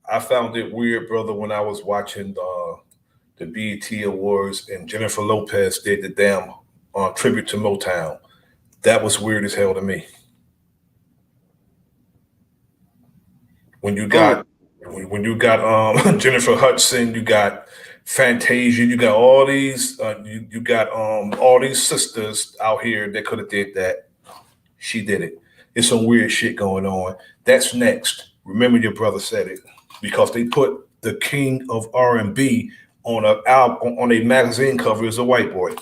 I found it weird, brother, when I was watching the BET Awards and Jennifer Lopez did the damn tribute to Motown. That was weird as hell to me. When you got Jennifer Hudson, you got Fantasia, you got all these you got all these sisters out here that could have did that. She did it. It's some weird shit going on. That's next. Remember your brother said it because they put the king of R&B on a magazine cover as a white boy.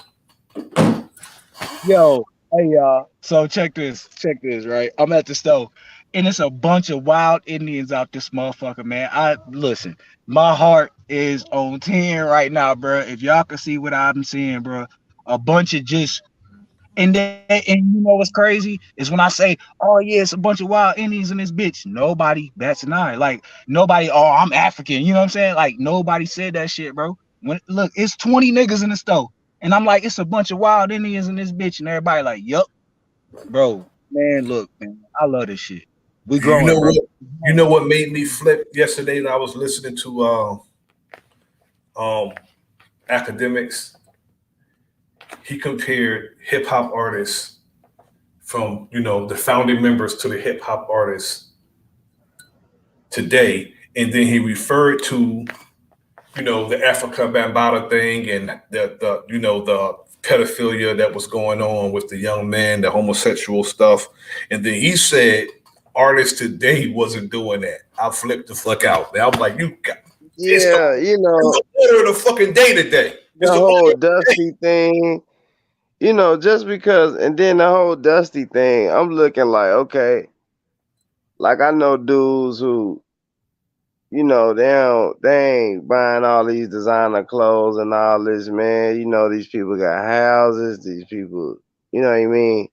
Yo, hey y'all. So check this, right? I'm at the stove, and it's a bunch of wild Indians out this motherfucker, man. I listen, my heart is on 10 right now, bro. If y'all can see what I'm seeing, bro, a bunch of just and you know what's crazy is when I say, oh yeah, it's a bunch of wild Indians in this bitch. Nobody bats an eye. Like nobody, oh, I'm African. You know what I'm saying? Like nobody said that shit, bro. Look, it's 20 niggas in the store. And I'm like, it's a bunch of wild Indians in this bitch, and everybody like, yup, bro, man, look, man, I love this shit. We growing, bro. You know what made me flip yesterday? That I was listening to academics. He compared hip hop artists from the founding members to the hip hop artists today, and then he referred to the Africa Bambaataa thing and the pedophilia that was going on with the young man, the homosexual stuff. And then he said artists today wasn't doing that. I flipped the fuck out. I was like, it's the order of the fucking day today. The whole Dusty thing, just because, and then the whole Dusty thing, I'm looking like, okay, Like I know dudes who, they ain't buying all these designer clothes and all this, man. These people got houses, these people, you know what I mean?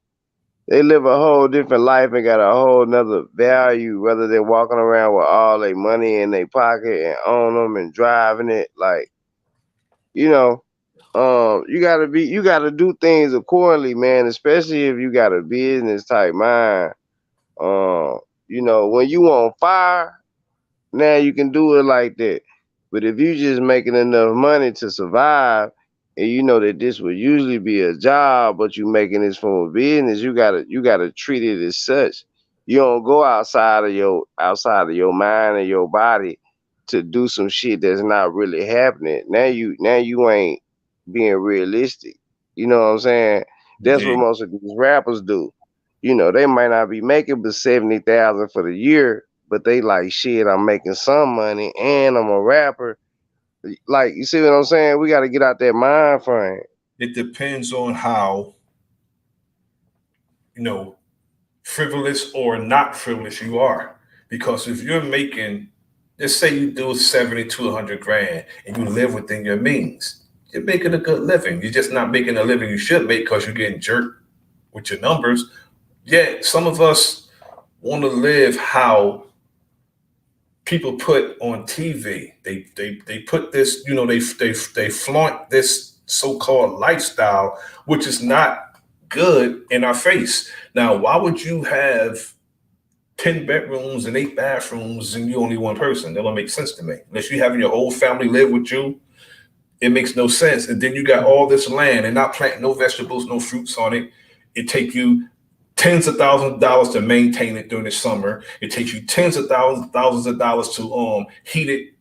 They live a whole different life and got a whole nother value, whether they're walking around with all their money in their pocket and own them and driving it. Like, you know, you gotta do things accordingly, man, especially if you got a business type mind. Um, when you on fire, now you can do it like that. But if you just making enough money to survive, and you know that this would usually be a job, but you making this from a business, you gotta treat it as such. You don't go outside of your mind and your body to do some shit that's not really happening. Now you ain't being realistic. You know what I'm saying? That's what Indeed. most of these rappers do. They might not be making but 70,000 for the year, but they like shit. I'm making some money and I'm a rapper. Like, you see what I'm saying? We got to get out that mind frame. It depends on how, you know, frivolous or not frivolous you are. Because if you're making, let's say you do 70 to 100 grand and you live within your means, you're making a good living. You're just not making a living you should make because you're getting jerked with your numbers. Yet some of us want to live how people put on TV. They put this, they flaunt this so-called lifestyle, which is not good in our face. Now, why would you have 10 bedrooms and 8 bathrooms and you only one person? That don't make sense to me. Unless you having your whole family live with you, it makes no sense. And then you got all this land and not planting no vegetables, no fruits on it. It take you tens of thousands of dollars to maintain it during the summer. It takes you tens of thousands of dollars to heat it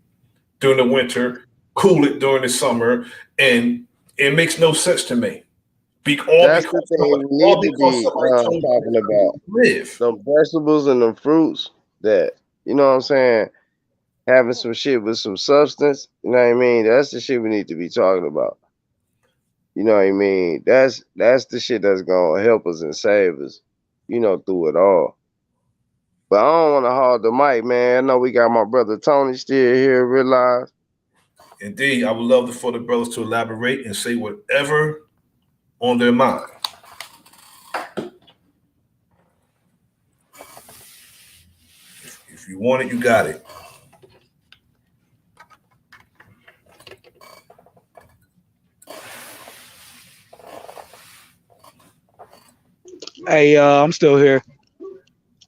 during the winter, cool it during the summer, and it makes no sense to me. That's the thing we All need to because be somebody told you talking that's how about. you live. The vegetables and the fruits that, you know what I'm saying? Having some shit with some substance, you know what I mean? That's the shit we need to be talking about. You know what I mean? That's the shit that's gonna help us and save us, through it all. But I don't want to hog the mic, man. I know we got my brother Tony still here. Realize Indeed, I would love for the brothers to elaborate and say whatever on their mind. If you want it, you got it. Hey, I'm still here.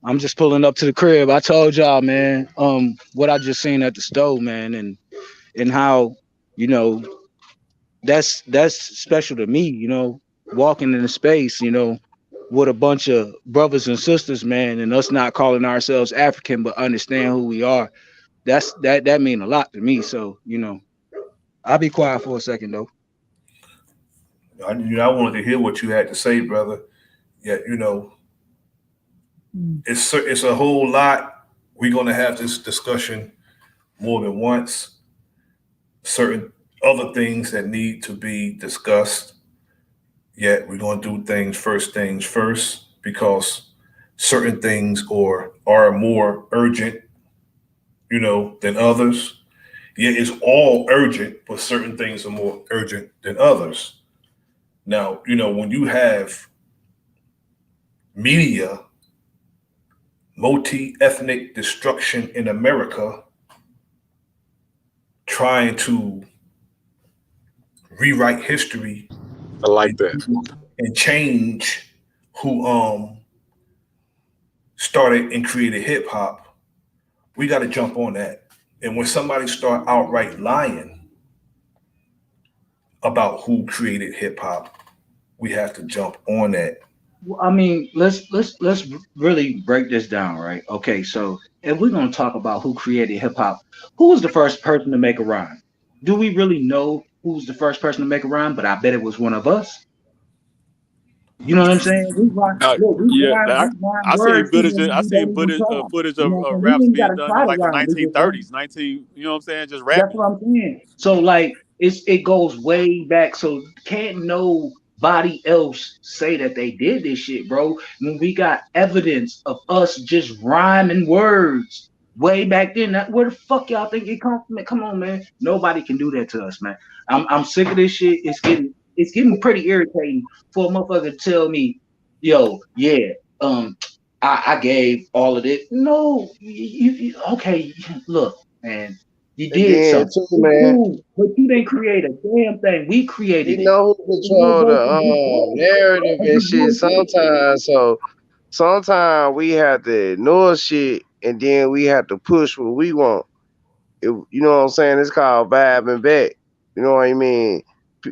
I'm just pulling up to the crib. I told y'all, man, what I just seen at the stove, man, and how, you know, that's special to me, walking in a space, with a bunch of brothers and sisters, man, and us not calling ourselves African, but understand who we are. That mean a lot to me. So, I'll be quiet for a second though. I wanted to hear what you had to say, brother. Yeah, it's a whole lot. We're gonna have this discussion more than once. Certain other things that need to be discussed. Yet we're gonna do things first because certain things are more urgent, than others. Yet it's all urgent, but certain things are more urgent than others. Now, when you have media multi-ethnic destruction in America trying to rewrite history I like and, that. and change who started and created hip hop, we got to jump on that. And when somebody start outright lying about who created hip hop, we have to jump on that. Well, I mean, let's really break this down, right? Okay, so if we're gonna talk about who created hip hop, who was the first person to make a rhyme? Do we really know who was the first person to make a rhyme? But I bet it was one of us. You know what I'm saying? We rhyme, look, Yeah, we rhyme I seen words too footage. when I we seen don't even footage, try. footage You of know what I'm saying? We raps ain't being gotta done try in to like the rhyme. We just rhyme. 1930s, 19. You know what I'm saying? Just That's rapping. what I'm saying. So like it goes way back. So can't know. nobody else say that they did this shit, bro. When we got evidence of us just rhyming words way back then, where the fuck y'all think it come from? Come on, man. Nobody can do that to us, man. I'm sick of this shit. It's getting pretty irritating for a motherfucker to tell me, yo, yeah, I gave all of it. No, okay, look, man, you did Again, something. too, It's man. cool, but you didn't create a damn thing. We You created it. know who We're control the supposed to be told. narrative That's and the shit bullshit. sometimes. So sometimes we have to ignore shit and then we have to push what we want. You know what I'm saying? It's called vibe and back. You know what I mean?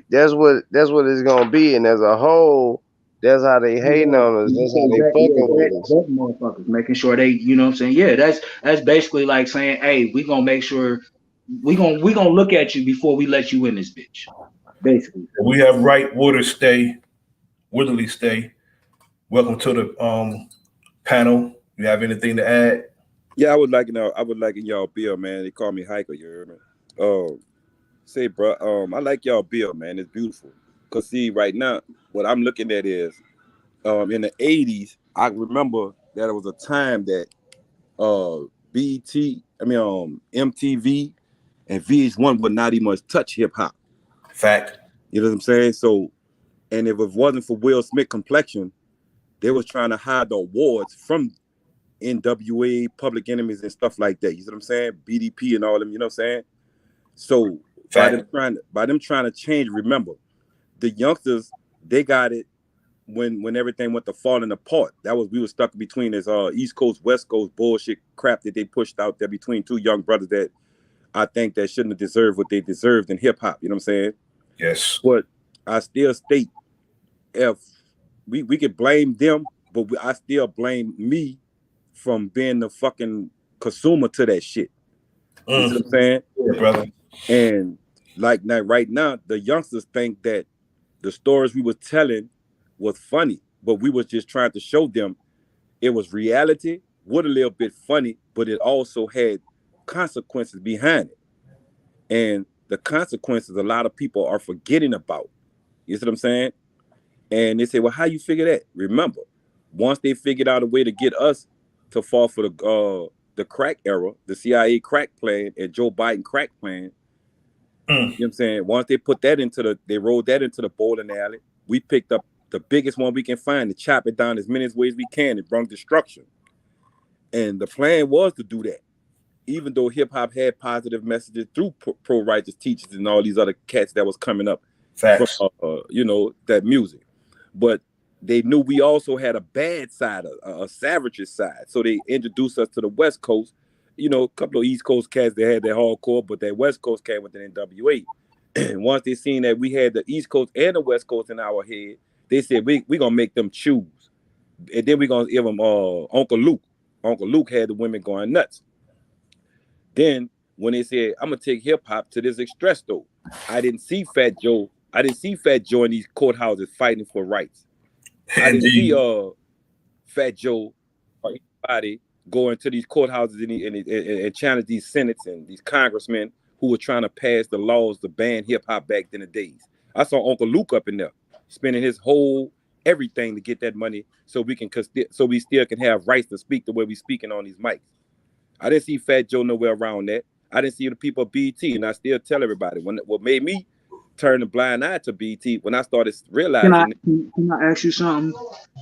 That's what it's gonna be. And as a whole, that's how they hating Yeah, on us. you That's how say they that, yeah, fucking with us. that motherfuckers making sure they, you know what I'm saying? Yeah, that's basically like saying, hey, we gonna make sure we gonna look at you before we let you in this bitch. Basically. We have right Woodard stay, Woodley stay. Welcome to the panel. You have anything to add? Yeah, I would like in y'all bill, man. They call me hiker, you heard me? Say, bro, I like y'all bill, man. It's beautiful. Cause see, right now, what I'm looking at is, in the '80s, I remember that it was a time that MTV and VH1 would not even much touch hip hop. Fact. You know what I'm saying? So, and if it wasn't for Will Smith complexion, they was trying to hide the awards from NWA, Public Enemies, and stuff like that. You know what I'm saying? BDP and all them. You know what I'm saying? So Fact. by them trying to change, remember, the youngsters, they got it when everything went to falling apart. We were stuck between this East Coast, West Coast bullshit crap that they pushed out there between two young brothers that I think that shouldn't have deserved what they deserved in hip hop. You know what I'm saying? Yes. But I still state, if we could blame them, but I still blame me from being the fucking consumer to that shit. You see what I'm saying? Yeah, brother. And like now, right now, the youngsters think that the stories we were telling was funny, but we was just trying to show them it was reality, with a little bit funny, but it also had consequences behind it. And the consequences a lot of people are forgetting about. You see what I'm saying? And they say, well, how you figure that? Remember, once they figured out a way to get us to fall for the crack era, the CIA crack plan and Joe Biden crack plan, you know what I'm saying? Once they put that they rolled that into the bowling alley, we picked up the biggest one we can find to chop it down as many ways we can and bring destruction. And the plan was to do that. Even though hip hop had positive messages through pro righteous teachers and all these other cats that was coming up Facts. from that music, but they knew we also had a bad side, a savageous side. So they introduced us to the West Coast. You know, a couple of East Coast cats that had their hardcore, but that West Coast cat with the NWA. And once they seen that we had the East Coast and the West Coast in our head, they said we gonna make them choose, and then we gonna give them Uncle Luke. Uncle Luke had the women going nuts. Then when they said, I'm gonna take hip hop to this express though, I didn't see Fat Joe. I didn't see Fat Joe in these courthouses fighting for rights. I didn't see Fat Joe or anybody going to these courthouses and challenge these senates and these congressmen who were trying to pass the laws to ban hip hop back in the days. I saw Uncle Luke up in there spending his whole everything to get that money so we still can have rights to speak the way we speaking on these mics. I didn't see Fat Joe nowhere around that. I didn't see the people of BT, and I still tell everybody what made me turn a blind eye to BT when I started Can I realizing. can I ask you something?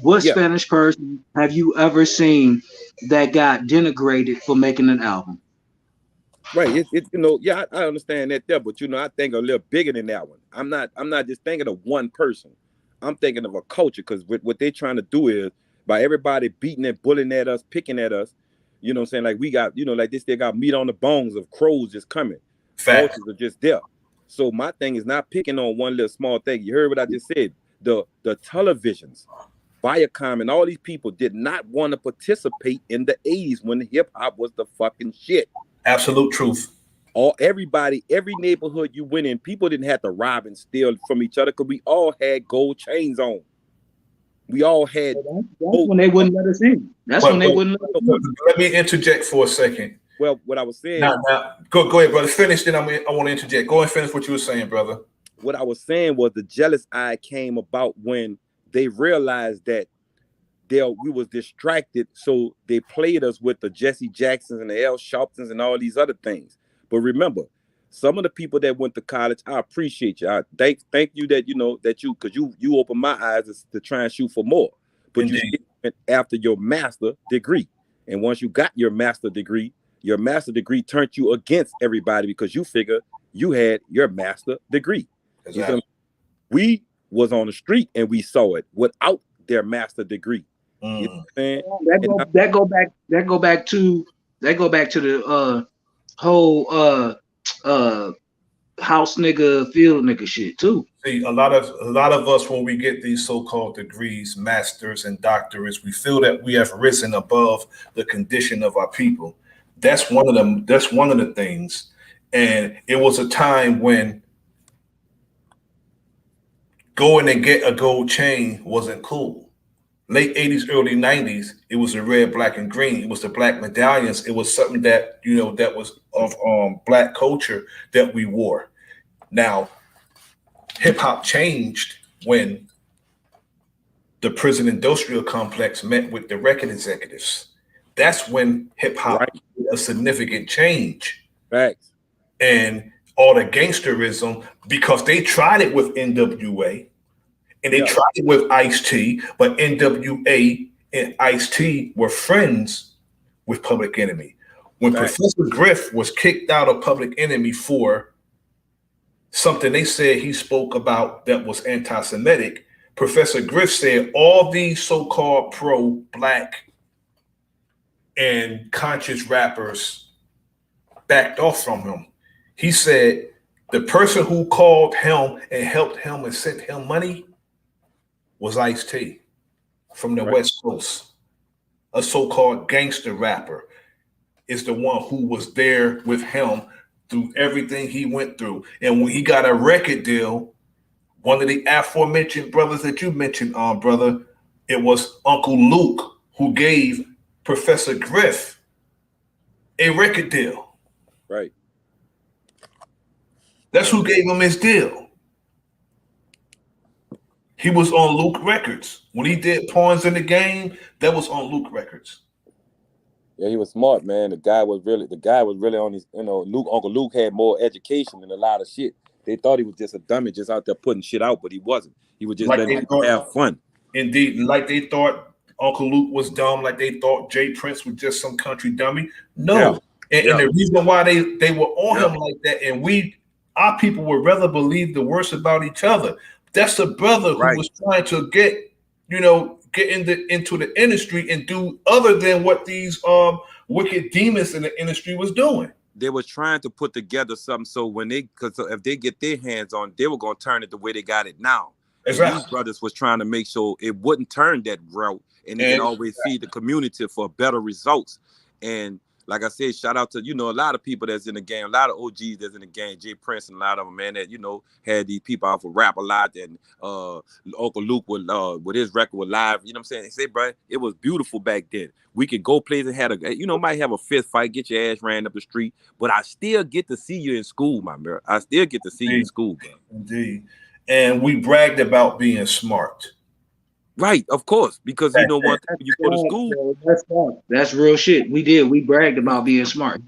What Yeah, Spanish person have you ever seen that got denigrated for making an album? right. Yeah, I understand that there, but I think a little bigger than that one. I'm not just thinking of one person. I'm thinking of a culture, because what they're trying to do is, by everybody beating and bullying at us, picking at us, you know what I'm saying? Like we got, like they still got meat on the bones of crows just coming. Fact. Vultures are just there. So my thing is not picking on one little small thing. You heard what I just said. The televisions, Viacom, and all these people did not want to participate in the 80s when hip hop was the fucking shit. Absolute truth. Everybody, every neighborhood you went in, people didn't have to rob and steal from each other because we all had gold chains on. We all had. That's when they wouldn't let us in. That's when they wouldn't let us in. Let me interject for a second. Well, what I was saying. Now, go ahead, brother. Finish. Then I want to interject. Go and finish what you were saying, brother. what I was saying was the jealous eye came about when they realized that we was distracted, so they played us with the Jesse Jacksons and the L Sharptons and all these other things. But remember, some of the people that went to college, I appreciate you. I thank you that because you opened my eyes to try and shoot for more. But you Indeed. still went after your master degree, and once you got your master degree turned you against everybody because you figure you had your master degree. Exactly. We was on the street and we saw it without their master degree. You know what I'm saying? That go back to the whole house nigga field nigga shit too. See, a lot of us, when we get these so-called degrees, masters and doctorates, we feel that we have risen above the condition of our people. That's one of them. That's one of the things. And it was a time when going and get a gold chain wasn't cool. Late 80s, early 90s, it was the red, black, and green. It was the black medallions. It was something that, that was of black culture that we wore. Now, hip hop changed when the prison industrial complex met with the record executives. That's when hip hop did a significant change. Facts. And all the gangsterism, because they tried it with NWA and they tried it with Ice-T, but NWA and Ice-T were friends with Public Enemy. When Professor Griff was kicked out of Public Enemy for something they said he spoke about that was anti-Semitic, Professor Griff said all these so-called pro-black and conscious rappers backed off from him. He said the person who called him and helped him and sent him money was Ice-T from the West Coast. A so-called gangster rapper is the one who was there with him through everything he went through. And when he got a record deal, one of the aforementioned brothers that you mentioned, brother, it was Uncle Luke who gave Professor Griff a record deal. Right. That's who gave him his deal. He was on Luke Records. When he did Pawns in the Game, that was on Luke Records. Yeah, he was smart, man. The guy was really on his, Uncle Luke had more education than a lot of shit. They thought he was just a dummy just out there putting shit out, but he wasn't. He was just letting people have fun. Indeed. Like they thought Uncle Luke was dumb, like they thought Jay Prince was just some country dummy. No. And the reason why they were on him like that, and our people would rather believe the worst about each other. That's the brother who was trying to get into the industry and do other than what these wicked demons in the industry was doing. They were trying to put together something so because if they get their hands on, they were going to turn it the way they got it now. Exactly. These brothers was trying to make sure it wouldn't turn that route, and they can always feed the community for better results. And like I said, shout out to, a lot of people that's in the game, a lot of OGs that's in the game, Jay Prince and a lot of them, man, that, had these people out for rap a lot. And Uncle Luke with his record with Live, you know what I'm saying? They say, bro, it was beautiful back then. We could go places, might have a fist fight, get your ass ran up the street, but I still get to see you in school, my man. I still get to see you in school, bro. Indeed. And we bragged about being smart. Right, of course, because one thing you go to school. That's real shit. We did. We bragged about being smart.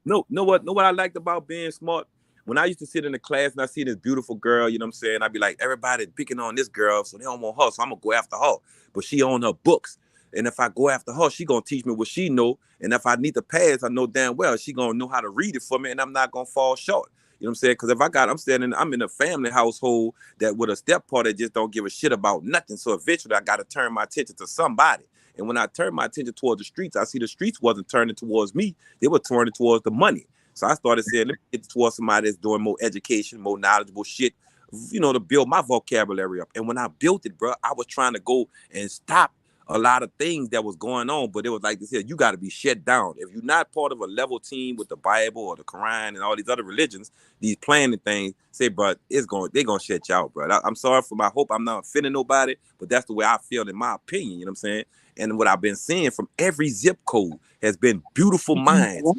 Know what I liked about being smart? When I used to sit in the class and I see this beautiful girl, you know what I'm saying? I'd be like, everybody picking on this girl, so they don't want her, so I'm gonna go after her. But she on her books. And if I go after her, she gonna teach me what she know. And if I need to pass, I know damn well she gonna know how to read it for me, and I'm not gonna fall short. You know what I'm saying? Because I'm in a family household that with a stepfather that just don't give a shit about nothing. So eventually I got to turn my attention to somebody. And when I turned my attention towards the streets, I see the streets wasn't turning towards me. They were turning towards the money. So I started saying, let me get towards somebody that's doing more education, more knowledgeable shit, to build my vocabulary up. And when I built it, bro, I was trying to go and stop a lot of things that was going on, but it was like they said, you got to be shut down. If you're not part of a level team with the Bible or the Quran and all these other religions, these planning things, say, bro, they're gonna shut you out, bro. I'm sorry for my hope. I'm not offending nobody, but that's the way I feel in my opinion. You know what I'm saying? And what I've been seeing from every zip code has been beautiful minds,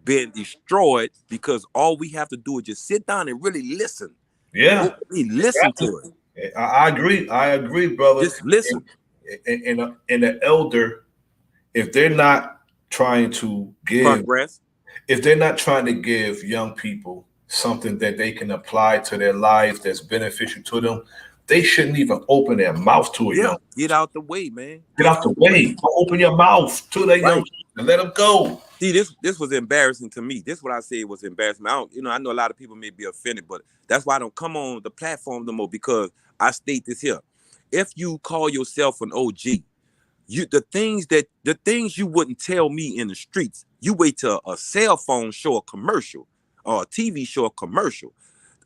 being destroyed because all we have to do is just sit down and really listen. Yeah, Listen to it. I agree. I agree, brother. Just listen. And the elder, if they're not trying to give, Progress. if they're not trying to give young people something that they can apply to their lives that's beneficial to them, they shouldn't even open their mouth to a young. Get out the way, man. Get out the way. Don't open your mouth to that young and let them go. See, this was embarrassing to me. This is what I say was embarrassing. I know a lot of people may be offended, but that's why I don't come on the platform no more, because I state this here. If you call yourself an OG, the things you wouldn't tell me in the streets, you wait till a cell phone show a commercial or a TV show a commercial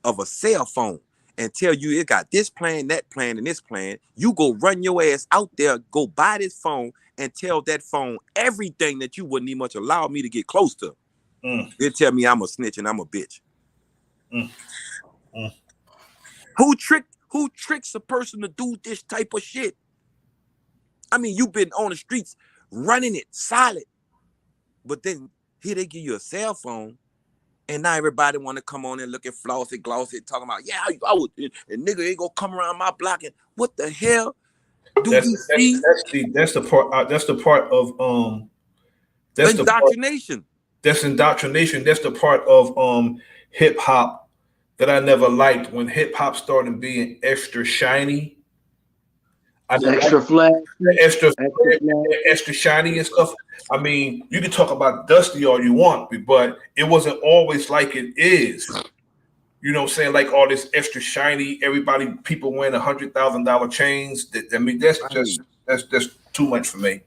of a cell phone and tell you it got this plan, that plan, and this plan. You go run your ass out there, go buy this phone and tell that phone everything that you wouldn't even much allow me to get close to. They tell me I'm a snitch and I'm a bitch. Who tricks a person to do this type of shit? I mean, you've been on the streets running it solid, but then here they give you a cell phone, and now everybody want to come on and look at flossy, glossy, talking about, yeah, I would, and nigga ain't gonna come around my block. And what the hell do you see? That's the part. That's the part of That's indoctrination. That's indoctrination. That's the part of hip hop that I never liked. When hip hop started being extra shiny, extra flag, extra shiny and stuff. I mean, you can talk about Dusty all you want, but it wasn't always like it is. You know what I'm saying? Like all this extra shiny, people wearing $100,000 chains. I mean, that's too much for me.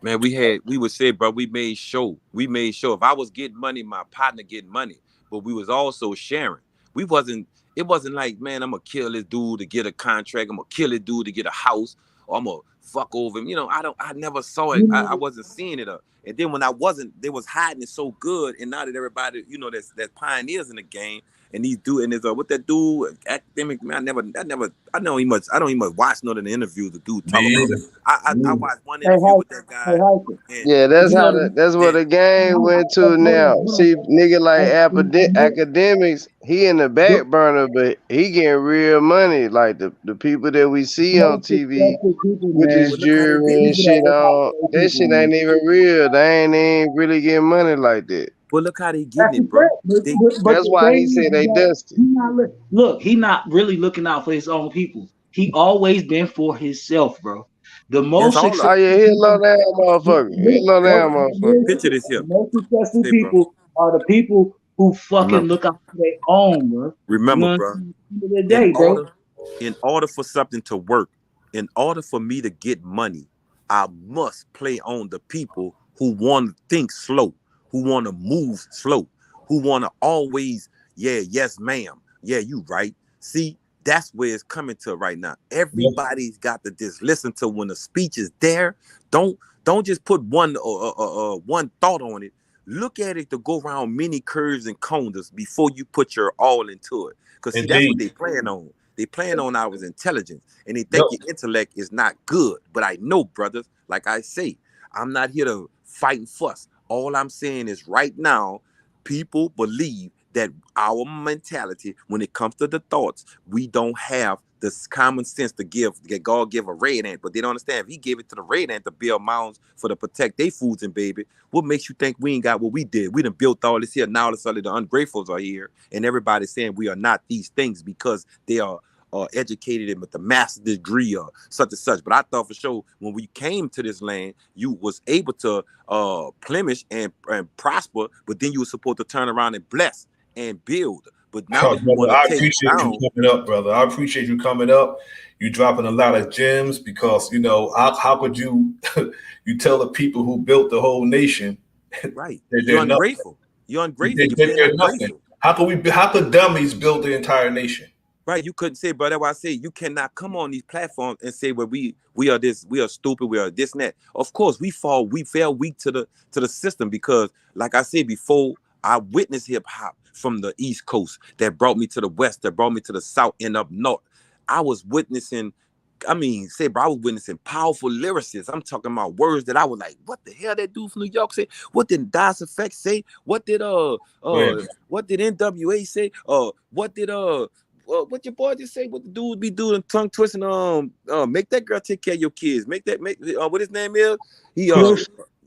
Man, we would say, bro, we made sure. If I was getting money, my partner getting money, but we was also sharing. It wasn't like, man, I'm gonna kill this dude to get a contract. I'm gonna kill this dude to get a house, or I'm gonna fuck over him. I never saw it. I wasn't seeing it. And then when I wasn't, they was hiding it so good. And now that everybody, that's pioneers in the game, and these dude, and there's what that dude, academic man, I don't even much watch none of the interviews the dude talk about. I watched one interview with that guy. Yeah, that's what the game went to now. See, nigga like academics, he in the back burner, but he getting real money. Like the people that we see on TV with this jewelry and shit on, that shit ain't even real. They ain't even really getting money like that. But look how they getting it, bro. That's why he said they dusty. Look, he not really looking out for his own people. He always been for himself, bro. The most successful he low down motherfucker. Picture this here. The most successful people are the people who fucking look out for their own, bro. Remember, bro. In order for something to work, in order for me to get money, I must play on the people who want to think slow, who want to move slow, who want to always, yes, ma'am. Yeah, you right. See, that's where it's coming to right now. Everybody's got to just listen to when the speech is there. Don't just put one thought on it. Look at it to go around many curves and corners before you put your all into it. Because see, that's what they plan on. They plan on our intelligence, and they think your intellect is not good. But I know, brothers, like I say, I'm not here to fight and fuss. All I'm saying is right now, people believe that our mentality, when it comes to the thoughts, we don't have this common sense to get God give a red ant, but they don't understand. If he gave it to the red ant to build mounds for to protect their foods and baby, what makes you think we ain't got what we did? We done built all this here. Now all of a sudden the ungratefuls are here, and everybody's saying we are not these things because they are educated with a master's degree or such and such. But I thought for sure when we came to this land, you was able to plemish and prosper, but then you were supposed to turn around and bless and build. But now I appreciate you coming up, brother. I appreciate you coming up. You dropping a lot of gems because how could you you tell the people who built the whole nation, right? You're ungrateful. You're ungrateful. They're nothing. How could dummies build the entire nation? Right, you couldn't say, but that's why I say you cannot come on these platforms and say, well, we are this, we are stupid, we are this and that. Of course, we fell weak to the system because, like I said before, I witnessed hip hop from the East Coast that brought me to the West, that brought me to the South and up North. I was witnessing I mean, say, bro, I was witnessing powerful lyricists. I'm talking about words that I was like, what the hell that dude from New York say? What did Das Effect say? What did what did NWA say? What your boy just say? What the dude be doing? Tongue twisting. Make that girl take care of your kids. Make what his name is? He say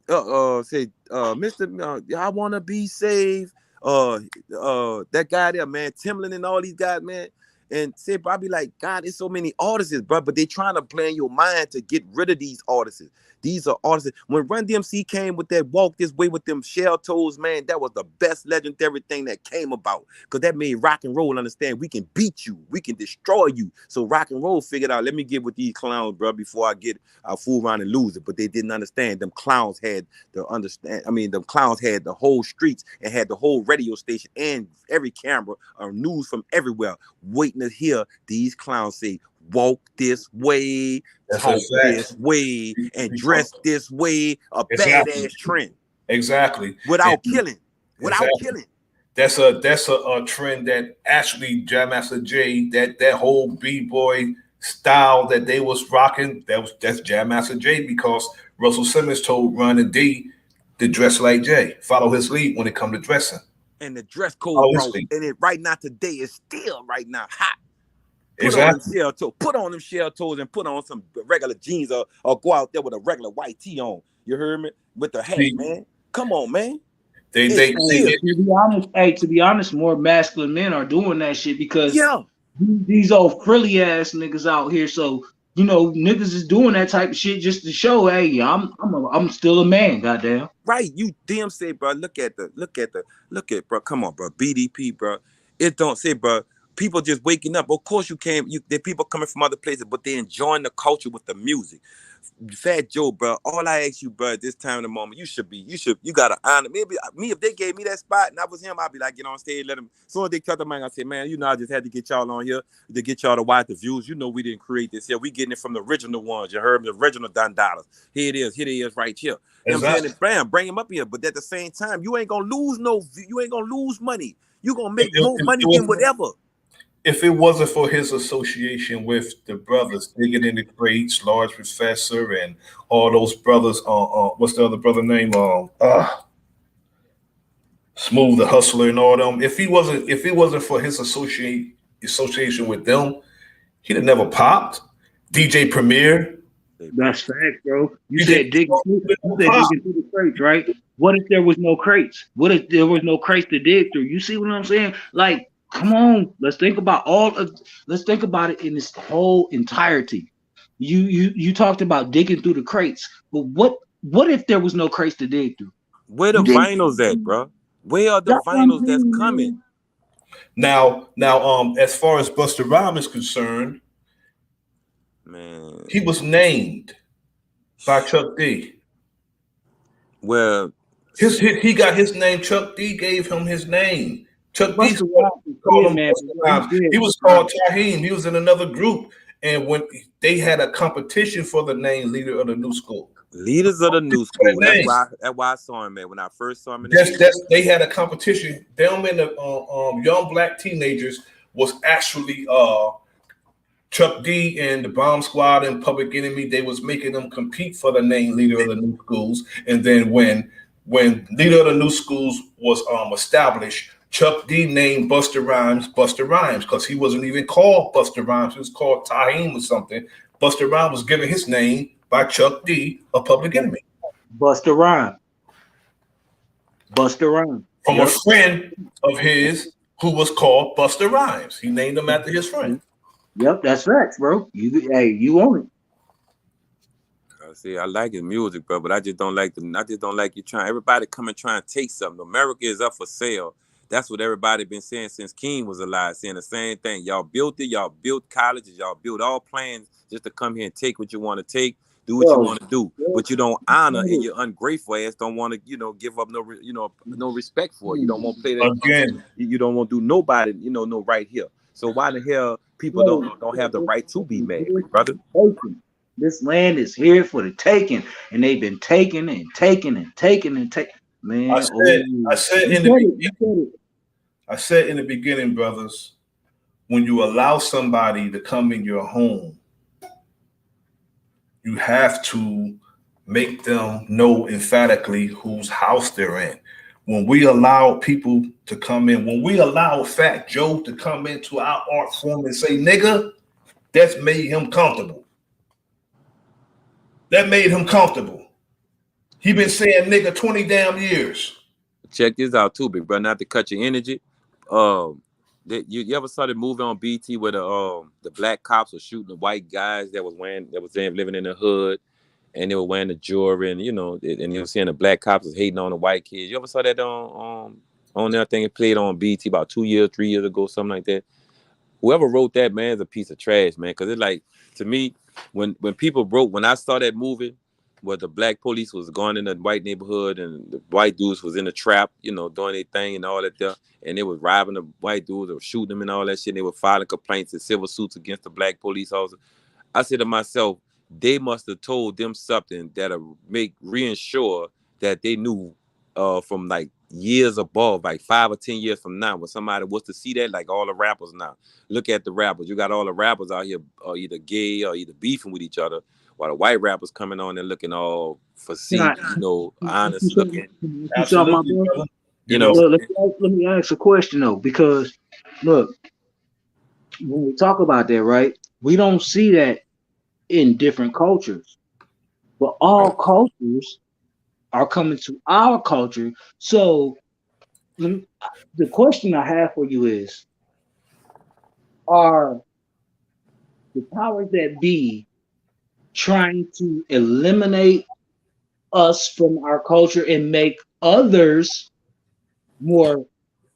Mr. I wanna be saved. That guy there, man, Timbaland and all these guys, man. And say, bro, I be like, God, there's so many artists, bro, but they trying to play in your mind to get rid of these artists. These are artists. When Run DMC came with that Walk This Way with them shell toes, man, that was the best legendary thing that came about. Because that made rock and roll understand we can beat you, we can destroy you. So rock and roll figured out, let me get with these clowns, bro, before I fool around and lose it. But they didn't understand. Them clowns had them clowns had the whole streets and had the whole radio station and every camera or news from everywhere waiting to hear these clowns say, walk this way, talk this way, and dress this way, a badass trend. Exactly. Without killing. That's a trend that actually Jam Master Jay, that whole B-boy style that they was rocking, that's Jam Master Jay, because Russell Simmons told Run and D to dress like Jay, follow his lead when it come to dressing. And the dress code, bro, and it right now today is still right now hot. Put on them shell toes and put on some regular jeans or go out there with a regular white tee on. You heard me? With the hat, man. Come on, man. To be honest, more masculine men are doing that shit because these old frilly ass niggas out here. So niggas is doing that type of shit just to show, hey, I'm still a man, goddamn. Right, you damn say, bro. Look at, bro. Come on, bro. BDP, bro. It don't say, bro. People just waking up. Of course, the people coming from other places, but they enjoying the culture with the music. Fat Joe, bro. All I ask you, bro, at this time in the moment, you gotta honor. Maybe me, if they gave me that spot and I was him, I'd be like, get on stage, let them. So they cut the mic, I say, man, I just had to get y'all on here to get y'all to watch the views. We didn't create this here. We getting it from the original ones. You heard me, the original Don Dollars. Here it is right here. You know what I'm saying? Bam, bring him up here. But at the same time, you ain't gonna lose money. You gonna make more money than whatever. If it wasn't for his association with the brothers digging in the crates, Large Professor, and all those brothers, what's the other brother name? Smooth the Hustler and all them. If it wasn't for his association with them, he'd have never popped. DJ Premier. That's fact, bro. You said digging through the crates, right? What if there was no crates? What if there was no crates to dig through? You see what I'm saying? Like, come on, let's think about it in its whole entirety. You talked about digging through the crates, but what if there was no crates to dig through? Where the vinyls at, bro? Where are the vinyls that's coming? Now, as far as Busta Rhymes is concerned, man, he was named by Chuck D. Well, he got his name. Chuck D gave him his name. Chuck D called him Busta Rhymes. He was called Taheem. He was in another group, and when they had a competition for the name Leader of the New School. Leaders of the New School. That's why I saw him, man. When I first saw him, they had a competition. Them and the young black teenagers was actually Chuck D and the Bomb Squad and Public Enemy. They was making them compete for the name Leader of the New Schools. And then when Leader of the New Schools was established, Chuck D named Busta Rhymes because he wasn't even called Busta Rhymes. He was called Taheem or something. Busta Rhymes was given his name by Chuck D of Public Enemy. Busta Rhymes. From a friend of his who was called Busta Rhymes. He named him after his friend. Yep, that's facts, bro. You own it. See, I like his music, bro, but I just don't like you trying. Everybody come and try and take something. America is up for sale. That's what everybody been saying since King was alive, saying the same thing. Y'all built it, y'all built colleges, y'all built all plans just to come here and take what you want to take, do what you want to do. But you don't honor and your ungrateful ass don't want to, give up no respect for it. You don't want to play that again. You don't want to do nobody, no right here. So why the hell people don't have the right to be mad, brother? This land is here for the taking, and they've been taking and taking and taking and taking. Man, I said in the beginning, brothers, when you allow somebody to come in your home You have to make them know emphatically whose house they're in. When we allow people to come in, when we allow Fat Joe to come into our art form and say nigga, that's made him comfortable. That made him comfortable. He been saying nigga 20 damn years. Check this out too, big brother. Not to cut your energy. Um, you ever saw the movie on BT where the black cops were shooting the white guys that was there living in the hood, and they were wearing the jewelry, and and you were seeing the black cops was hating on the white kids. You ever saw that on that thing? It played on BT about 2 years, 3 years ago, something like that. Whoever wrote that, man, is a piece of trash, man. Because it's like, to me, when I saw that movie where the black police was going in the white neighborhood and the white dudes was in the trap, doing their thing and all that there, and they was robbing the white dudes or shooting them and all that shit, and they were filing complaints and civil suits against the black police officers. I said to myself, they must have told them something that'll reinsure that they knew from like years above, like 5 or 10 years from now, when somebody was to see that, like all the rappers now. Look at the rappers. You got all the rappers out here either gay or either beefing with each other, while the white rappers coming on and looking all physique, honest looking. You saw my Absolutely, brother. brother. Look, let me ask a question though, because look, when we talk about that, right? We don't see that in different cultures, but all cultures are coming to our culture. So the question I have for you is: are the powers that be trying to eliminate us from our culture and make others more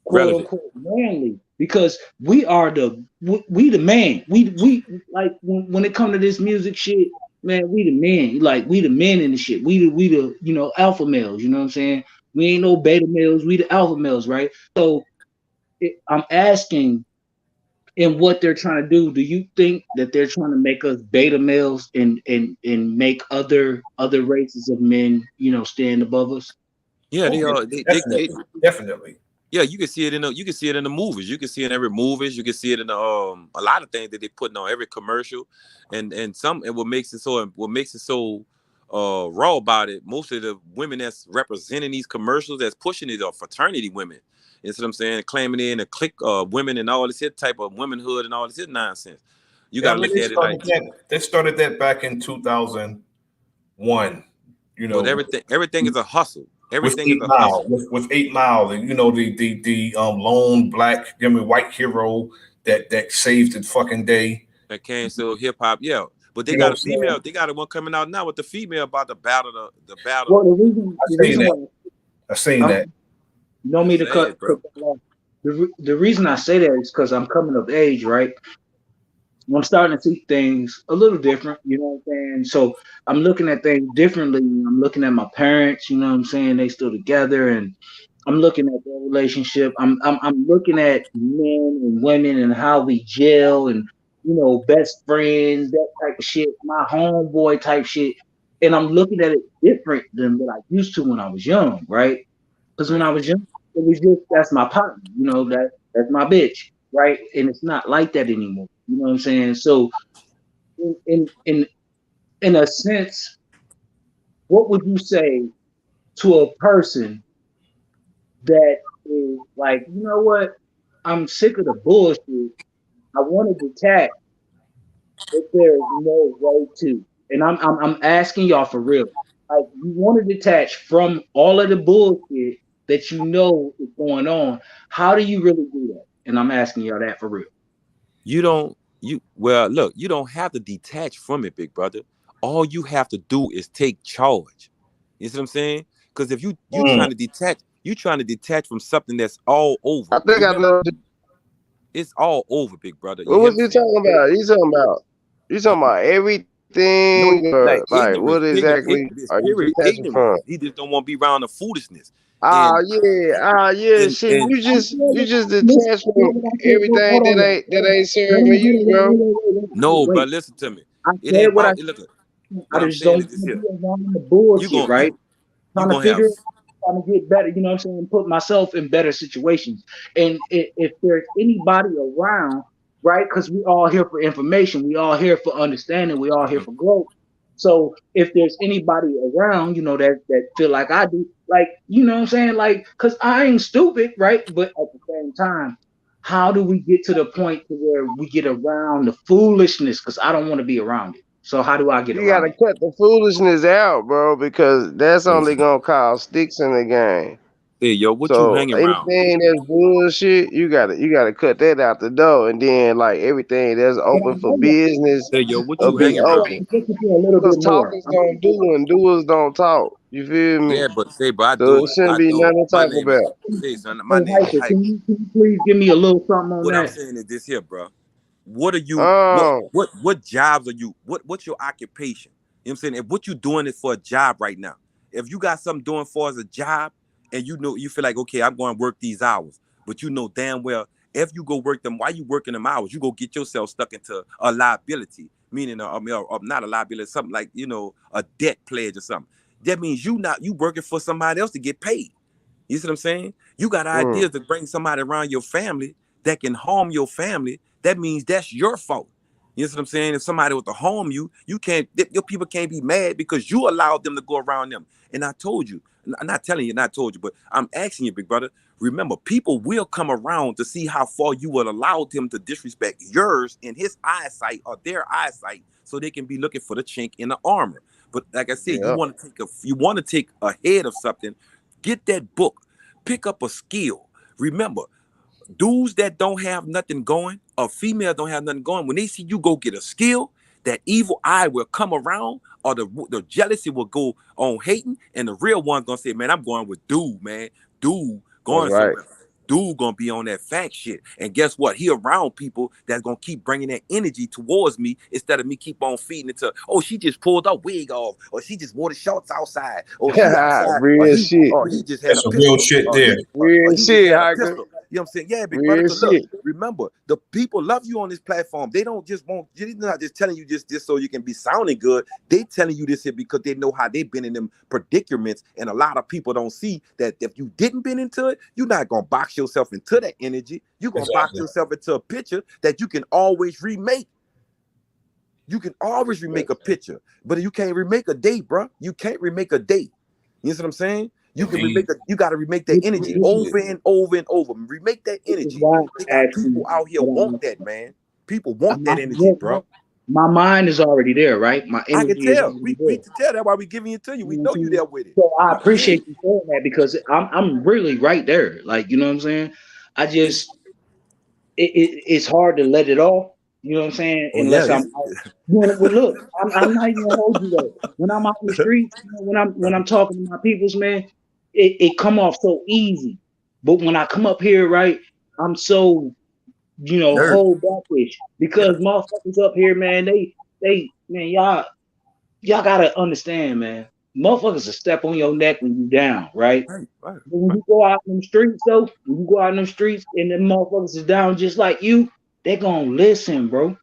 quote Relevant. unquote manly? Because we are we the man. We like when it comes to this music shit, man, we the men. Like we the men in the shit. We the alpha males. You know what I'm saying? We ain't no beta males. We the alpha males, right? So I'm asking, in what they're trying to do you think that they're trying to make us beta males and make other races of men stand above us? Yeah, Oh, they yeah, are. definitely, definitely. Yeah, you can see it in the movies. You can see it in every movies. You can see it in the a lot of things that they putting on every commercial, and what makes it so raw about it. Most of the women that's representing these commercials, that's pushing it, are fraternity women. You know what I'm saying? Claiming in a clique women and all this here type of womenhood and all this here nonsense. You Yeah, got I to mean look at it like, they started that back in 2001. but everything is a hustle. With Everything is Eight a Mile, hustle. with 8 Mile, and the lone black, white hero that saved the fucking day. That came so hip hop, yeah. But they You know got what a I'm saying? female. They got a one coming out now with the female about the battle. The Well, battle. I the seen reason that. why I seen I'm, that. you know It's me to sad, cut bro. that off. The reason I say that is because I'm coming of age, right? I'm starting to see things a little different, you know what I'm saying? So I'm looking at things differently. I'm looking at my parents, you know what I'm saying? They still together, and I'm looking at their relationship. I'm looking at men and women and how we gel and best friends, that type of shit, my homeboy type shit. And I'm looking at it different than what I used to when I was young, right? Because when Right. I was young, it was just that's my partner, that's my bitch, right? And it's not like that anymore. You know what I'm saying? So in in in, in a sense, what would you say to a person that is like, you know what? I'm sick of the bullshit. I want to detach, but there's no way to. And I'm asking y'all for real. Like you want to detach from all of the bullshit that is going on. How do you really do that? And I'm asking y'all that for real. You don't. Look. You don't have to detach from it, big brother. All you have to do is take charge. You see what I'm saying? Because if you Mm. trying to detach from something that's all over. I think I Remember, know. it's all over, big brother. You What hear was me you saying? talking about? You talking about No, everything, or like like what ignorance, ignorance, exactly ignorance, are you period, detaching ignorance. from? He just don't want to be around the foolishness. Ah And yeah, ah yeah, shit. and You just Listen, detach from what I said, everything hold on, y'all. that ain't Hold serving on, hold you, on, bro. no, wait. but listen to me. I It ain't said what I about. said. Look, I what I'm just saying don't is this want to here. be around the You bullshit, gonna you right? you Trying to gonna have. figure it out, trying to get better, you know what I'm saying? Put myself in better situations. And if there's anybody around, right? Because we all here for information, we all here for understanding, we all here for growth. So if there's anybody around, that feel like I do, like, what I'm saying? Like, cause I ain't stupid, right? But at the same time, how do we get to the point to where we get around the foolishness? Cause I don't want to be around it. So how do I get You gotta around it? cut the foolishness out, bro, because that's only Exactly. gonna cause sticks in the game. Hey, yo, what you So hanging around? anything that's bullshit, you gotta cut that out the door, and then like everything that's But open I for know y'all. business Hey, yo, what will you Okay, be hanging so around? open. I'm looking for a little Cause bit more. talkers don't do and doers don't talk. You feel me? Yeah, but say, but I So do it it. shouldn't I be do it. nothing to My talk name is about. say, son. My Hey, name is Hyper, Hype. can you please give me a little something on What I'm that? saying is this here, bro. What are you? Um, What jobs are you? What's your occupation? You know what I'm saying? If what you doing is for a job right now, if you got something doing for as a job, and you know you feel like okay, I'm going to work these hours, but you know damn well if you go work them, while you working them hours, you go get yourself stuck into a liability, meaning not a liability, something like a debt pledge or something. That means you working for somebody else to get paid. You see what I'm saying? You got mm, ideas to bring somebody around your family that can harm your family. That means that's your fault. You know what I'm saying? If somebody was to harm you, you can't. Your people can't be mad because you allowed them to go around them. And I told you, I'm not telling you, not told you, but I'm asking you, big brother. Remember, people will come around to see how far you will allow them to disrespect yours in his eyesight or their eyesight, so they can be looking for the chink in the armor. But like I said, yeah. you want to take a head of something. Get that book. Pick up a skill. Remember, dudes that don't have nothing going, or female don't have nothing going, when they see you go get a skill, that evil eye will come around, or the jealousy will go on hating, and the real one's gonna say, man, I'm going with dude, man. Dude That's going right. somewhere. Dude gonna be on that fact shit. And guess what? He around people that's gonna keep bringing that energy towards me instead of me keep on feeding it to, oh, she just pulled her wig off, or she just wore the shorts outside, or she outside, Real shit. or he just had a That's a real pistol, shit or there. he just Shit, had a Hiker. pistol. You know what I'm saying? Yeah, big brother. Real Because look, shit. remember, the people love you on this platform. They don't just want, they're not just telling you just so you can be sounding good. They telling you this here because they know how they've been in them predicaments. And a lot of people don't see that if you didn't been into it, you're not gonna box yourself into that energy. You're gonna box Exactly. yourself into a picture that you can always remake. You can always remake a picture, but you can't remake a date, bro. You can't remake a date. You know what I'm saying? You can Indeed. you got to remake that This, energy this, over and over and over. Remake that this is energy. why They I got asked you people out here what want that, man. People want my, that energy, bro. my mind is already there, right? My I can energy is tell. already We there. can tell. That's why we giving it to you. You We know what know I'm you saying? there with it. So I We can hear appreciate you. you saying that because I'm really right there. Like, you know what I'm saying? I just it's hard to let it off. You know what I'm saying? Oh yeah, Unless I'm it's out. Well, look, I'm not even gonna hold you though. When I'm out in the streets, when I'm talking to my peoples, man, it come off so easy. But when I come up here, right, I'm so nerve. hold backish Yeah, because motherfuckers up here, man, they man, y'all gotta understand, man. Motherfuckers will step on your neck when you down, right? right, right, But when right. you go out in the streets, though, when you go out in the streets and them motherfuckers is down just like you, they gonna listen, bro.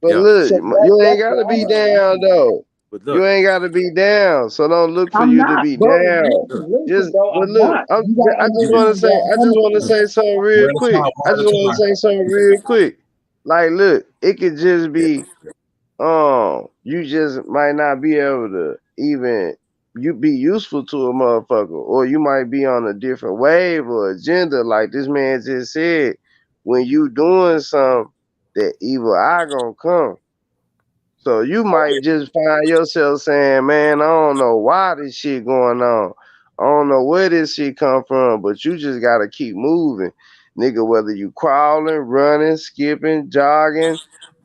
But Yeah, look, So you ain't that's gotta what be I'm saying. down though. but You look, ain't gotta be down. So don't look for I'm you to not, be bro. down. look. Listen, Just bro. but I'm look, not. You gotta I just Yeah, wanna understand, say bro. I I'm just a wanna say something real One at a quick. time. I One just at a wanna time. say something real quick. Like look, it could just yeah, be you just might not be able to even you be useful to a motherfucker, or you might be on a different wave or agenda, like this man just said. When you doing something, that evil eye gonna come. So you Oh might yeah. just find yourself saying, "Man, I don't know why this shit going on. I don't know where this shit come from," but you just gotta keep moving, nigga. Whether you crawling, running, skipping, jogging,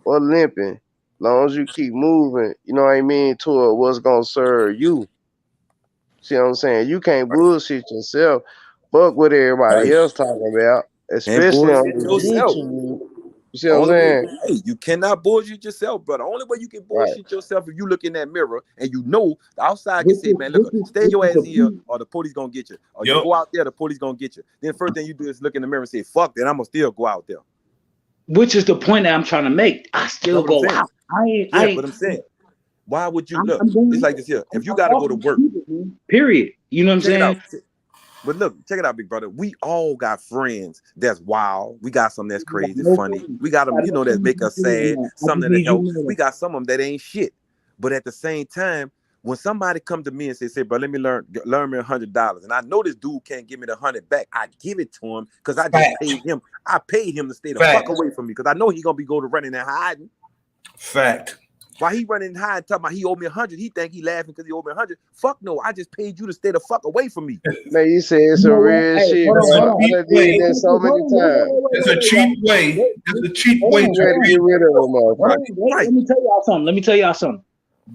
or limping, long as you keep moving, you know what I mean, toward what's gonna serve you. See what I'm saying? You can't right, bullshit yourself. Fuck what everybody right. else talking about, And especially on bullshit this yourself. YouTube. You see what I'm Only way, saying? hey, you cannot bullshit yourself, brother. Only way you can Right. bullshit yourself if you look in that mirror and you know the outside can This say, is man, look, this is stay this your is ass the here point. or the police gonna get you. Or you Yep. go out there, the police gonna get you. Then first thing you do is look in the mirror and say, fuck that, I'm gonna still go out there. Which is the point that I'm trying to make. I That's still what I'm go saying. out. I ain't. I Yeah, but ain't. I'm saying, why would you look? I'm going It's out. like this here. If you I'm gotta go off to my work, people, man. Period. You know what I'm check it out. saying? But look, check it out, big brother. We all got friends that's wild. We got some that's You got crazy, no funny. friends. We got You them, got no that friends make us in sad, that. I some just that'll need you help. to know We that. got some of them that ain't shit. But at the same time, when somebody come to me and say, bro, let me learn me $100, and I know this dude can't give me the 100 back, I give it to him because I just paid him. I paid him to stay the fuck away from me because I know he gonna be going to running and hiding. Fact. Why he running and hiding, talking about he owe me 100? He think he laughing because he owe me 100. Fuck no, I just paid you to stay the fuck away from me. Man, you said some real shit, bro. I done did that so many times. It's a cheap way. It's a cheap way to get rid of them, motherfucker. Let me tell y'all something.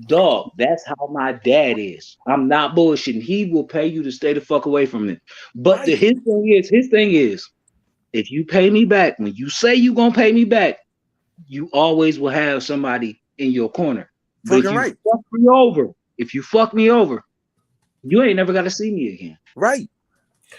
Dog, that's how my dad is. I'm not bullshitting. He will pay you to stay the fuck away from it. But his thing is, if you pay me back, when you say you gonna pay me back, you always will have somebody in your corner. But if you fuck me over, you ain't never gotta see me again. Right.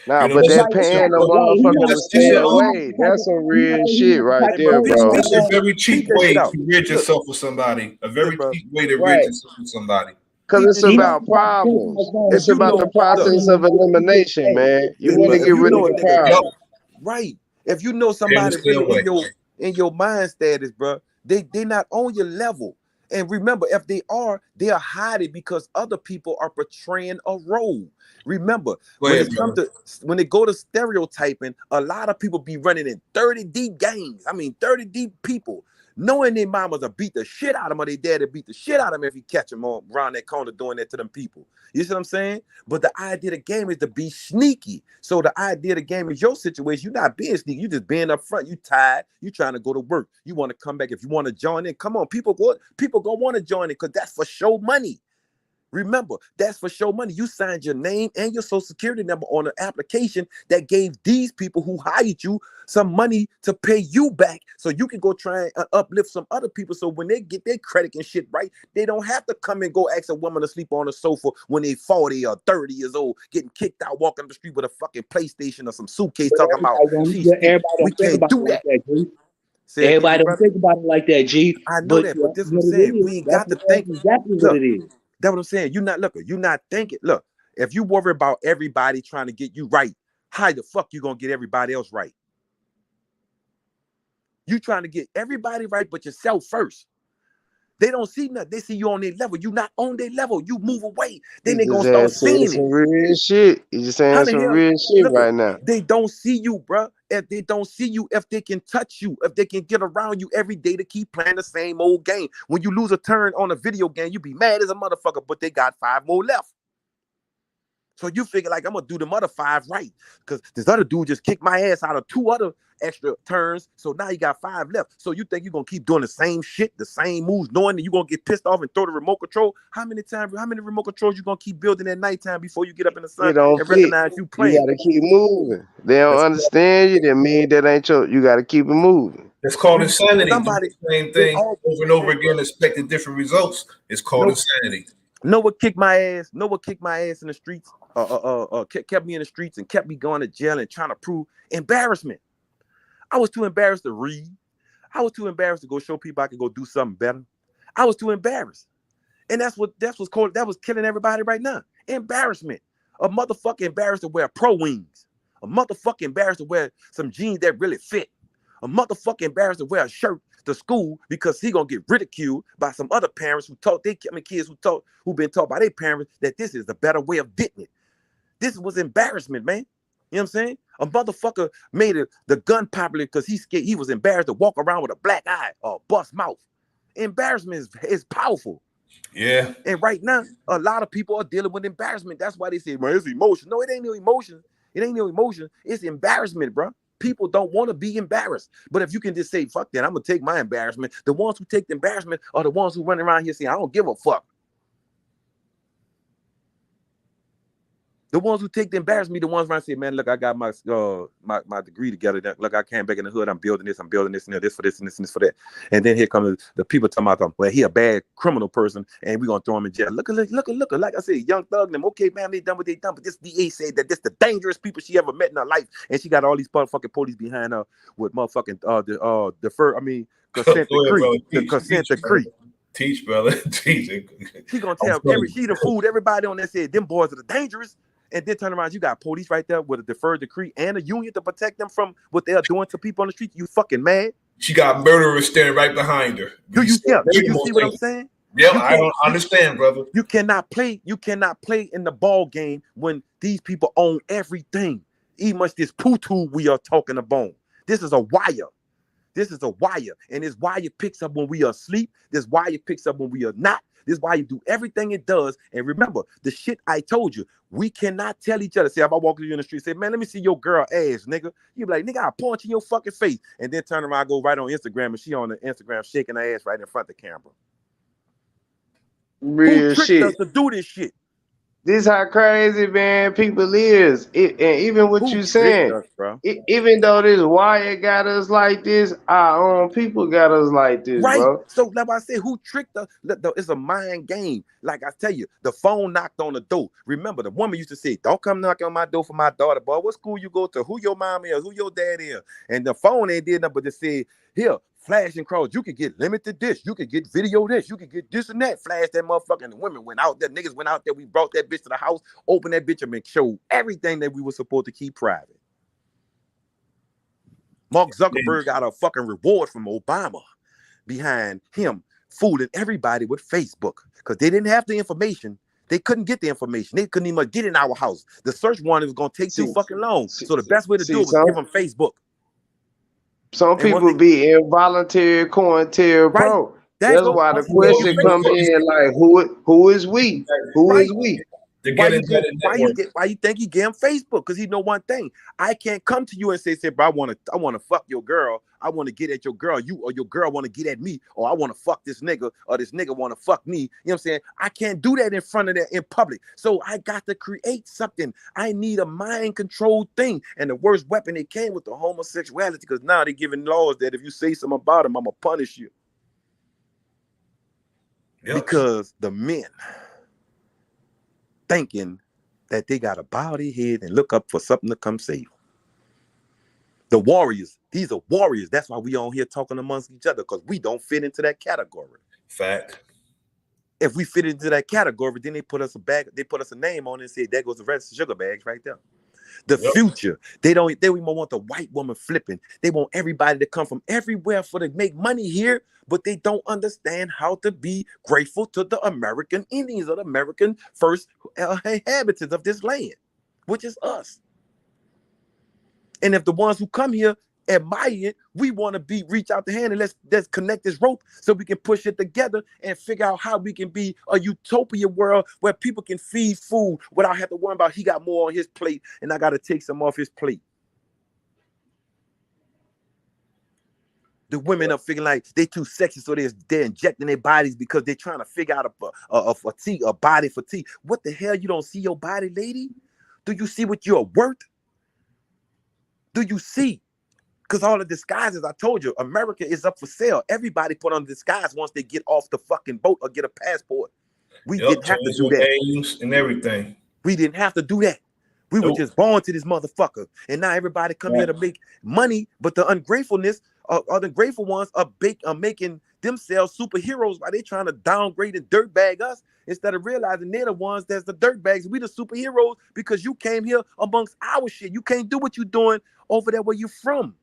Nah, but that paying the motherfucker to stay away, that's some real shit right there, bro. It's a very cheap way to rid yourself of somebody. A very cheap way to rid yourself of somebody. Because it's about problems. It's about the process of elimination, man. You want to get rid of the problem. Right. If you know somebody really in your mind status, bro, they not on your level. And remember, if they are hiding because other people are portraying a role. Remember, when they go to stereotyping, a lot of people be running in 30 deep gangs. I mean, 30 deep people, knowing their mamas will beat the shit out of them or their dad will beat the shit out of them if you catch them around that corner doing that to them people. You see what I'm saying? But the idea of the game is to be sneaky. So the idea of the game is your situation. You're not being sneaky. You just being up front. You tired. You trying to go to work. You want to come back. If you want to join in, come on. People gonna want to join in because that's for show money. Remember, that's for show money. You signed your name and your social security number on an application that gave these people who hired you some money to pay you back so you can go try and uplift some other people. So when they get their credit and shit right, they don't have to come and go ask a woman to sleep on a sofa when they 40 or 30 years old, getting kicked out, walking the street with a fucking PlayStation or some suitcase talking about, we can't do that. Everybody don't think about it like that, G. I know that, but this is what I'm saying. We ain't got to think exactly what it is. That's what I'm saying. You're not thinking. Look, if you worry about everybody trying to get you right, how the fuck you gonna get everybody else right? You trying to get everybody right but yourself first. They don't see nothing. They see you on their level. You not on their level. You move away. Then they gonna start seeing it. Some real shit. You just saying some real shit right now. They don't see you, bro. If they don't see you, if they can touch you, if they can get around you every day to keep playing the same old game. When you lose a turn on a video game, you be mad as a motherfucker, but they got 5 more left. So you figure like I'm gonna do them other 5 right. Because this other dude just kicked my ass out of 2 other extra turns. So now you got 5 left. So you think you're gonna keep doing the same shit, the same moves, knowing that you're gonna get pissed off and throw the remote control? How many remote controls you gonna keep building at nighttime before you get up in the sun and recognize you playing? You gotta keep moving. They don't understand you. That mean that ain't you gotta keep it moving. It's called insanity. Same thing over and over again, expecting different results. It's called insanity. Noah kicked my ass. Noah kicked my ass in the streets. Kept me in the streets and kept me going to jail and trying to prove embarrassment. I was too embarrassed to read. I was too embarrassed to go show people I could go do something better. I was too embarrassed, and that was killing everybody right now. Embarrassment. A motherfucker embarrassed to wear pro wings. A motherfucker embarrassed to wear some jeans that really fit. A motherfucker embarrassed to wear a shirt to school because he gonna get ridiculed by some other parents kids who been taught by their parents that this is the better way of getting it. This was embarrassment, man. You know what I'm saying? A motherfucker made the gun popular because he was embarrassed to walk around with a black eye or a bust mouth. Embarrassment is powerful. Yeah. And right now, a lot of people are dealing with embarrassment. That's why they say, man, it's emotion. No, it ain't no emotion. It ain't no emotion. It's embarrassment, bro. People don't want to be embarrassed. But if you can just say, fuck that, I'm going to take my embarrassment. The ones who take the embarrassment are the ones who run around here saying, I don't give a fuck. The ones who take the embarrassment, the ones around say, man, look, I got my degree together. Look, I came back in the hood. I'm building this and this for this and this for that. And then here comes the people talking about, well, he a bad criminal person and we're going to throw him in jail. Look. Like I said, young thug them. Okay, man, they done what they done. But this DA said that this the dangerous people she ever met in her life. And she got all these motherfucking police behind her with motherfucking consent decree. The consent decree. Teach, brother. Teach. She gonna tell she done fooled everybody on that said them boys are the dangerous. And then turn around, you got police right there with a deferred decree and a union to protect them from what they are doing to people on the street. You fucking mad? She got murderers standing right behind her. Do you see what I'm saying? Yeah, You I can't. don't understand, brother. You cannot play. You cannot play in the ball game when these people own everything. Even much this poo-too we are talking about. This is a wire. This is a wire, and this wire picks up when we are asleep. This wire picks up when we are not. This wire do everything it does. And remember, the shit I told you, we cannot tell each other. Say, if I walk you in the street, say, man, let me see your girl ass, nigga. You be like, nigga, I'll punch in your fucking face. And then turn around, go right on Instagram, and she on the Instagram shaking her ass right in front of the camera. Who Real tricked us shit. to do this shit? This how crazy, man, people is. And even what Who you tricked saying, us, bro? even though this wire got us like this, our own people got us like this, Right. bro. So like I said, who tricked us? It's a mind game. Like I tell you, the phone knocked on the door. Remember, the woman used to say, don't come knocking on my door for my daughter, boy. What school you go to? Who your mom is? Who your dad is? And the phone ain't did nothing but just say, here, flash and cross. You can get limited this. You can get video this. You can get this and that. Flash that motherfucker. And the women went out there. Niggas went out there. We brought that bitch to the house, opened that bitch up and showed everything that we were supposed to keep private. Mark Zuckerberg got a fucking reward from Obama behind him fooling everybody with Facebook because they didn't have the information. They couldn't get the information. They couldn't even get in our house. The search warrant was going to take too fucking long. So the best way to do it was give them Facebook. Some And people be involuntary COINTELPRO. Right. That's why the question come in like, who is we? Who is we? Why you think he gave him Facebook? Because he know one thing. I can't come to you and say, bro, I want to fuck your girl. I want to get at your girl. You or your girl want to get at me, or I want to fuck this nigga, or this nigga want to fuck me. You know what I'm saying? I can't do that in front of that in public. So I got to create something. I need a mind controlled thing. And the worst weapon it came with the homosexuality, because now they're giving laws that if you say something about him, I'm gonna punish you. Yep. Because the men thinking that they got to bow their head and look up for something to come save them. The warriors, these are warriors. That's why we on here talking amongst each other, because we don't fit into that category. Fact. If we fit into that category, then they put us a name on it and say, there goes the rest of the sugar bags right there. The future, they don't even want the white woman flipping. They want everybody to come from everywhere for to make money here, but they don't understand how to be grateful to the American Indians or the American first inhabitants of this land, which is us. And if the ones who come here admire it, we want to reach out the hand and let's connect this rope so we can push it together and figure out how we can be a utopia world where people can feed food without having to worry about he got more on his plate and I got to take some off his plate. The women are figuring like they too sexy, so they're injecting their bodies because they're trying to figure out a body fatigue. What the hell? You don't see your body, lady? Do you see what you're worth? Do you see? Because all the disguises, I told you, America is up for sale. Everybody put on disguise once they get off the fucking boat or get a passport. We didn't have to do that. And everything. We didn't have to do that. We were just born to this motherfucker. And now everybody come here to make money, but the ungratefulness or the grateful ones are making themselves superheroes while they trying to downgrade and dirtbag us instead of realizing they're the ones that's the dirtbags. We the superheroes because you came here amongst our shit. You can't do what you're doing over there where you're from.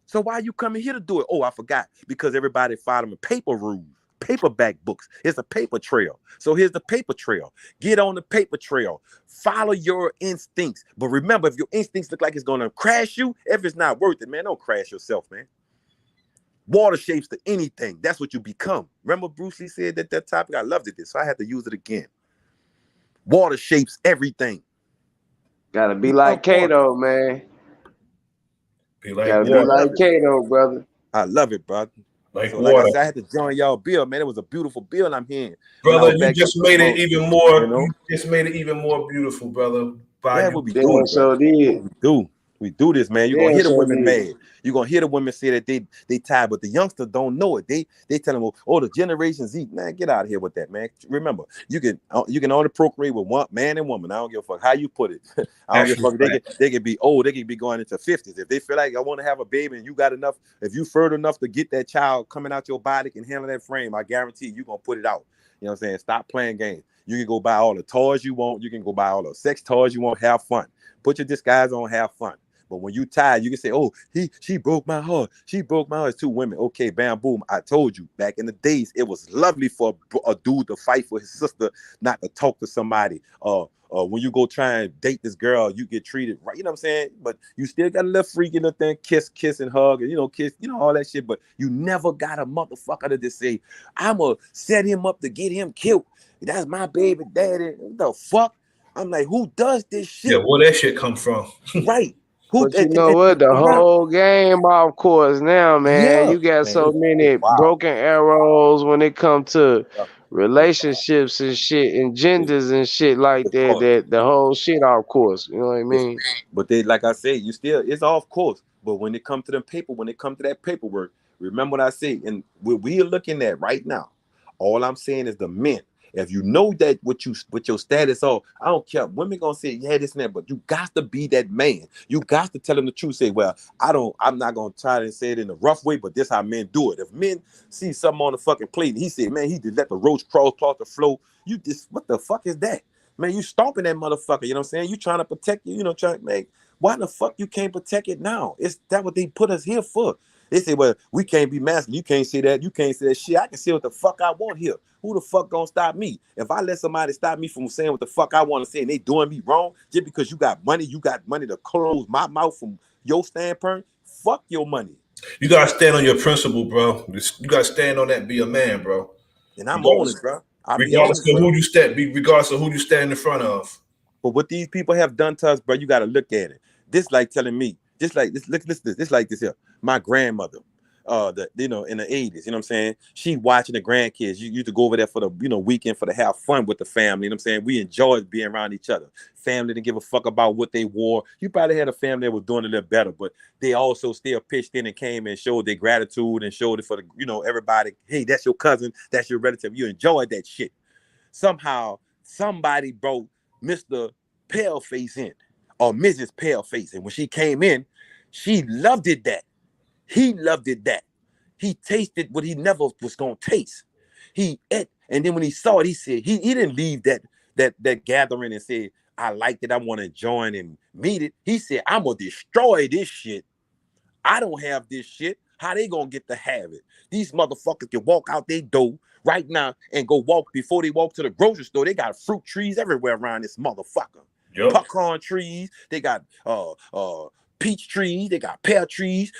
So why are you coming here to do it? Oh, I forgot. Because everybody following paper rules, paperback books. It's a paper trail. So here's the paper trail. Get on the paper trail. Follow your instincts. But remember, if your instincts look like it's going to crash you, if it's not worth it, man, don't crash yourself, man. Water shapes to anything. That's what you become. Remember Bruce Lee said that topic? I loved it, so I had to use it again. Water shapes everything. Gotta be like Kato, man. Gotta be like Kato, brother. I love it, brother. Like so, like I said, I had to join y'all bill, man. It was a beautiful bill I'm hearing. Brother, you just made it even more. You just made it even more beautiful, brother. Yeah, what we doing, so did. We do this, man. You're gonna hear the women mad. You're gonna hear the women say that they tired, but the youngsters don't know it. They tell them, oh, the Generation Z, man, get out of here with that, man. Remember, you can only procreate with one man and woman. I don't give a fuck how you put it. I don't give a fuck. They can be old. They can be going into 50s. If they feel like I want to have a baby and you got enough, if you fertile enough to get that child coming out your body can handle that frame, I guarantee you're gonna put it out. You know what I'm saying? Stop playing games. You can go buy all the toys you want. You can go buy all the sex toys you want. Have fun. Put your disguise on. Have fun. But when you tired, you can say, "Oh, she broke my heart. She broke my heart." It's two women. Okay, bam, boom. I told you back in the days, it was lovely for a dude to fight for his sister, not to talk to somebody. When you go try and date this girl, you get treated right. You know what I'm saying? But you still got a little freak in the thing, kiss and hug, and kiss, all that shit. But you never got a motherfucker to just say, "I'ma set him up to get him killed. That's my baby daddy." What the fuck? I'm like, who does this shit? Yeah, where that shit come from? Right. Who But you know what? The whole game off course now, man. Yeah. You got Man, so many wow. broken arrows when it comes to relationships and shit and genders and shit like that. That the whole shit off course. You know what I mean? But they, like I say, it's off course. But when it comes to that paperwork, remember what I say, and what we are looking at right now. All I'm saying is the men. If you know that what your status are, I don't care. Women gonna say, yeah, this and that, but you got to be that man. You got to tell them the truth. Say, well, I'm not gonna try to say it in a rough way, but this how men do it. If men see something on the fucking plate, and he said, man, he just let the roach crawl across the floor. You just, what the fuck is that? Man, you stomping that motherfucker, you know what I'm saying? You trying to protect you, trying to make, why the fuck you can't protect it now? It's that what they put us here for. They say, well, we can't be masculine. You can't say that. You can't say that shit. I can say what the fuck I want here. Who the fuck gonna stop me? If I let somebody stop me from saying what the fuck I want to say and they doing me wrong just because you got money to close my mouth from your standpoint, fuck your money. You gotta stand on your principle, bro. You gotta stand on that. Be a man, bro. And I'm on it, bro. Regardless of who you stand in front of. But what these people have done to us, bro, you got to look at it. This like telling me, just like this, look, this like this here. My grandmother, in the 80s, you know what I'm saying? She watching the grandkids. You used to go over there for the, weekend for to have fun with the family. You know what I'm saying? We enjoyed being around each other. Family didn't give a fuck about what they wore. You probably had a family that was doing a little better, but they also still pitched in and came and showed their gratitude and showed it for the, everybody. Hey, that's your cousin. That's your relative. You enjoyed that shit. Somehow, somebody brought Mr. Paleface in, or Mrs. Paleface. And when she came in, she loved it that. He loved it that. He tasted what he never was going to taste. He ate. And then when he saw it, he said, he didn't leave that gathering and say, I liked it, I want to join and meet it. He said, I'm going to destroy this shit. I don't have this shit. How they going to get to have it? These motherfuckers can walk out their door right now and go walk before they walk to the grocery store. They got fruit trees everywhere around this motherfucker. Yep. Pecan trees. They got peach trees. They got pear trees.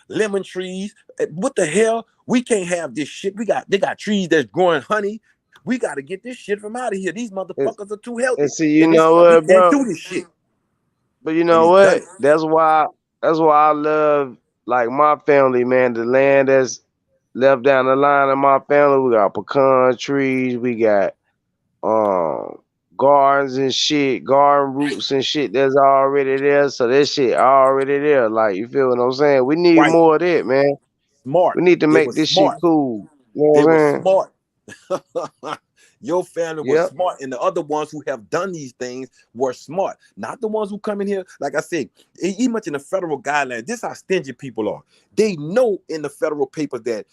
Lemon trees. What the hell? We can't have this shit. They got trees that's growing honey. We got to get this shit from out of here. These motherfuckers are too healthy. And see, you know what, we can't do this shit. But you know what? That's why I love like my family, man. The land that's left down the line of my family, we got pecan trees, we got gardens and shit, garden roots and shit that's already there. So that shit already there. Like, you feel what I'm saying? We need more of that, man. Smart. We need to make this shit cool. You know what I'm saying? Smart. Your family was smart, and the other ones who have done these things were smart. Not the ones who come in here, like I said, even much in the federal guidelines. This is how stingy people are. They know in the federal papers that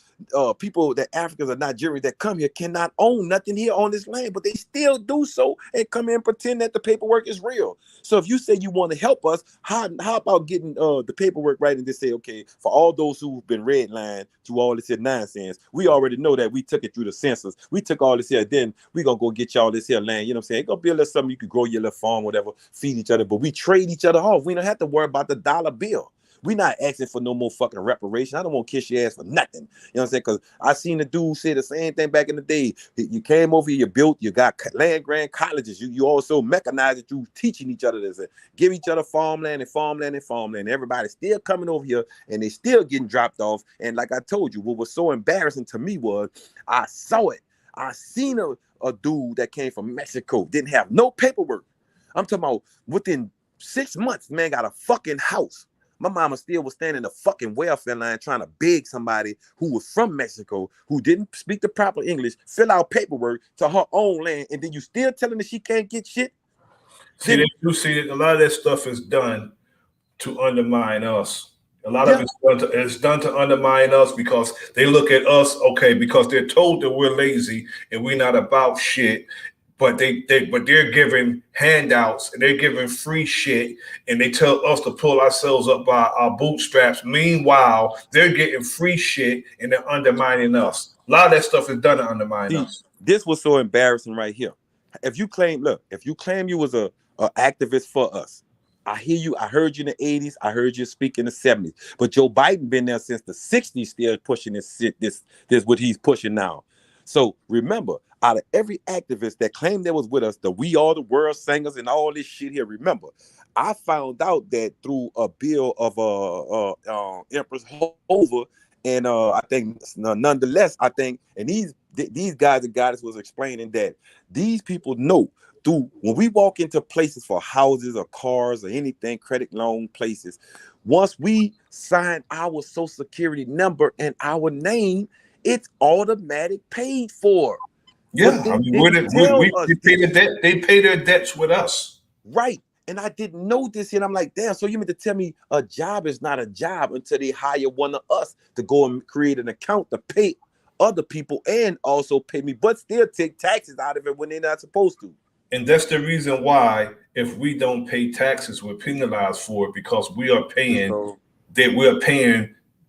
people, that Africans or Nigerians that come here cannot own nothing here on this land, but they still do so and come in and pretend that the paperwork is real. So if you say you want to help us, how about getting the paperwork right and just say, okay, for all those who've been redlined through all this here nonsense, we already know that we took it through the census. We took all this here, then we gonna go get y'all this here land. You know what I'm saying? It's gonna be a little something you could grow your little farm, whatever, feed each other, but we trade each other off. We don't have to worry about the dollar bill. We not asking for no more fucking reparation. I don't want to kiss your ass for nothing. You know what I'm saying? Because I seen the dude say the same thing back in the day. You came over here, you built, you got land grant colleges. You also mechanized it through teaching each other this. Give each other farmland and farmland and farmland. Everybody's still coming over here and they still getting dropped off. And like I told you, what was so embarrassing to me was I saw it. I seen a dude that came from Mexico, didn't have no paperwork. I'm talking about within 6 months, man, got a fucking house. My mama still was standing in the fucking welfare line trying to beg somebody who was from Mexico, who didn't speak the proper English, fill out paperwork to her own land, and then you still telling her she can't get shit? See, that a lot of that stuff is done to undermine us. A lot of it's done to undermine us because they look at us, okay, because they're told that we're lazy and we're not about shit. but they're giving handouts and they're giving free shit, and they tell us to pull ourselves up by our bootstraps. Meanwhile, they're getting free shit and they're undermining us. A lot of that stuff is done to undermine See, us. this was so embarrassing right here. If you claim you was a activist for us, I hear you. I heard you in the 80s. I heard you speak in the 70s. But Joe Biden been there since the 60s, still pushing this what he's pushing now. So remember, out of every activist that claimed that was with us, the We Are the World Singers and all this shit here, remember, I found out that through a bill of Empress Hoover, and I think nonetheless, I think, and these guys and goddess was explaining that these people know through when we walk into places for houses or cars or anything, credit loan places, once we sign our social security number and our name, it's automatic paid for. Yeah, But they I mean, didn't tell us we pay this. the debt. They pay their debts with us. Right. And I didn't know this yet. I'm like, damn, so you mean to tell me a job is not a job until they hire one of us to go and create an account to pay other people and also pay me, but still take taxes out of it when they're not supposed to. And that's the reason why if we don't pay taxes, we're penalized for it because So, we're paying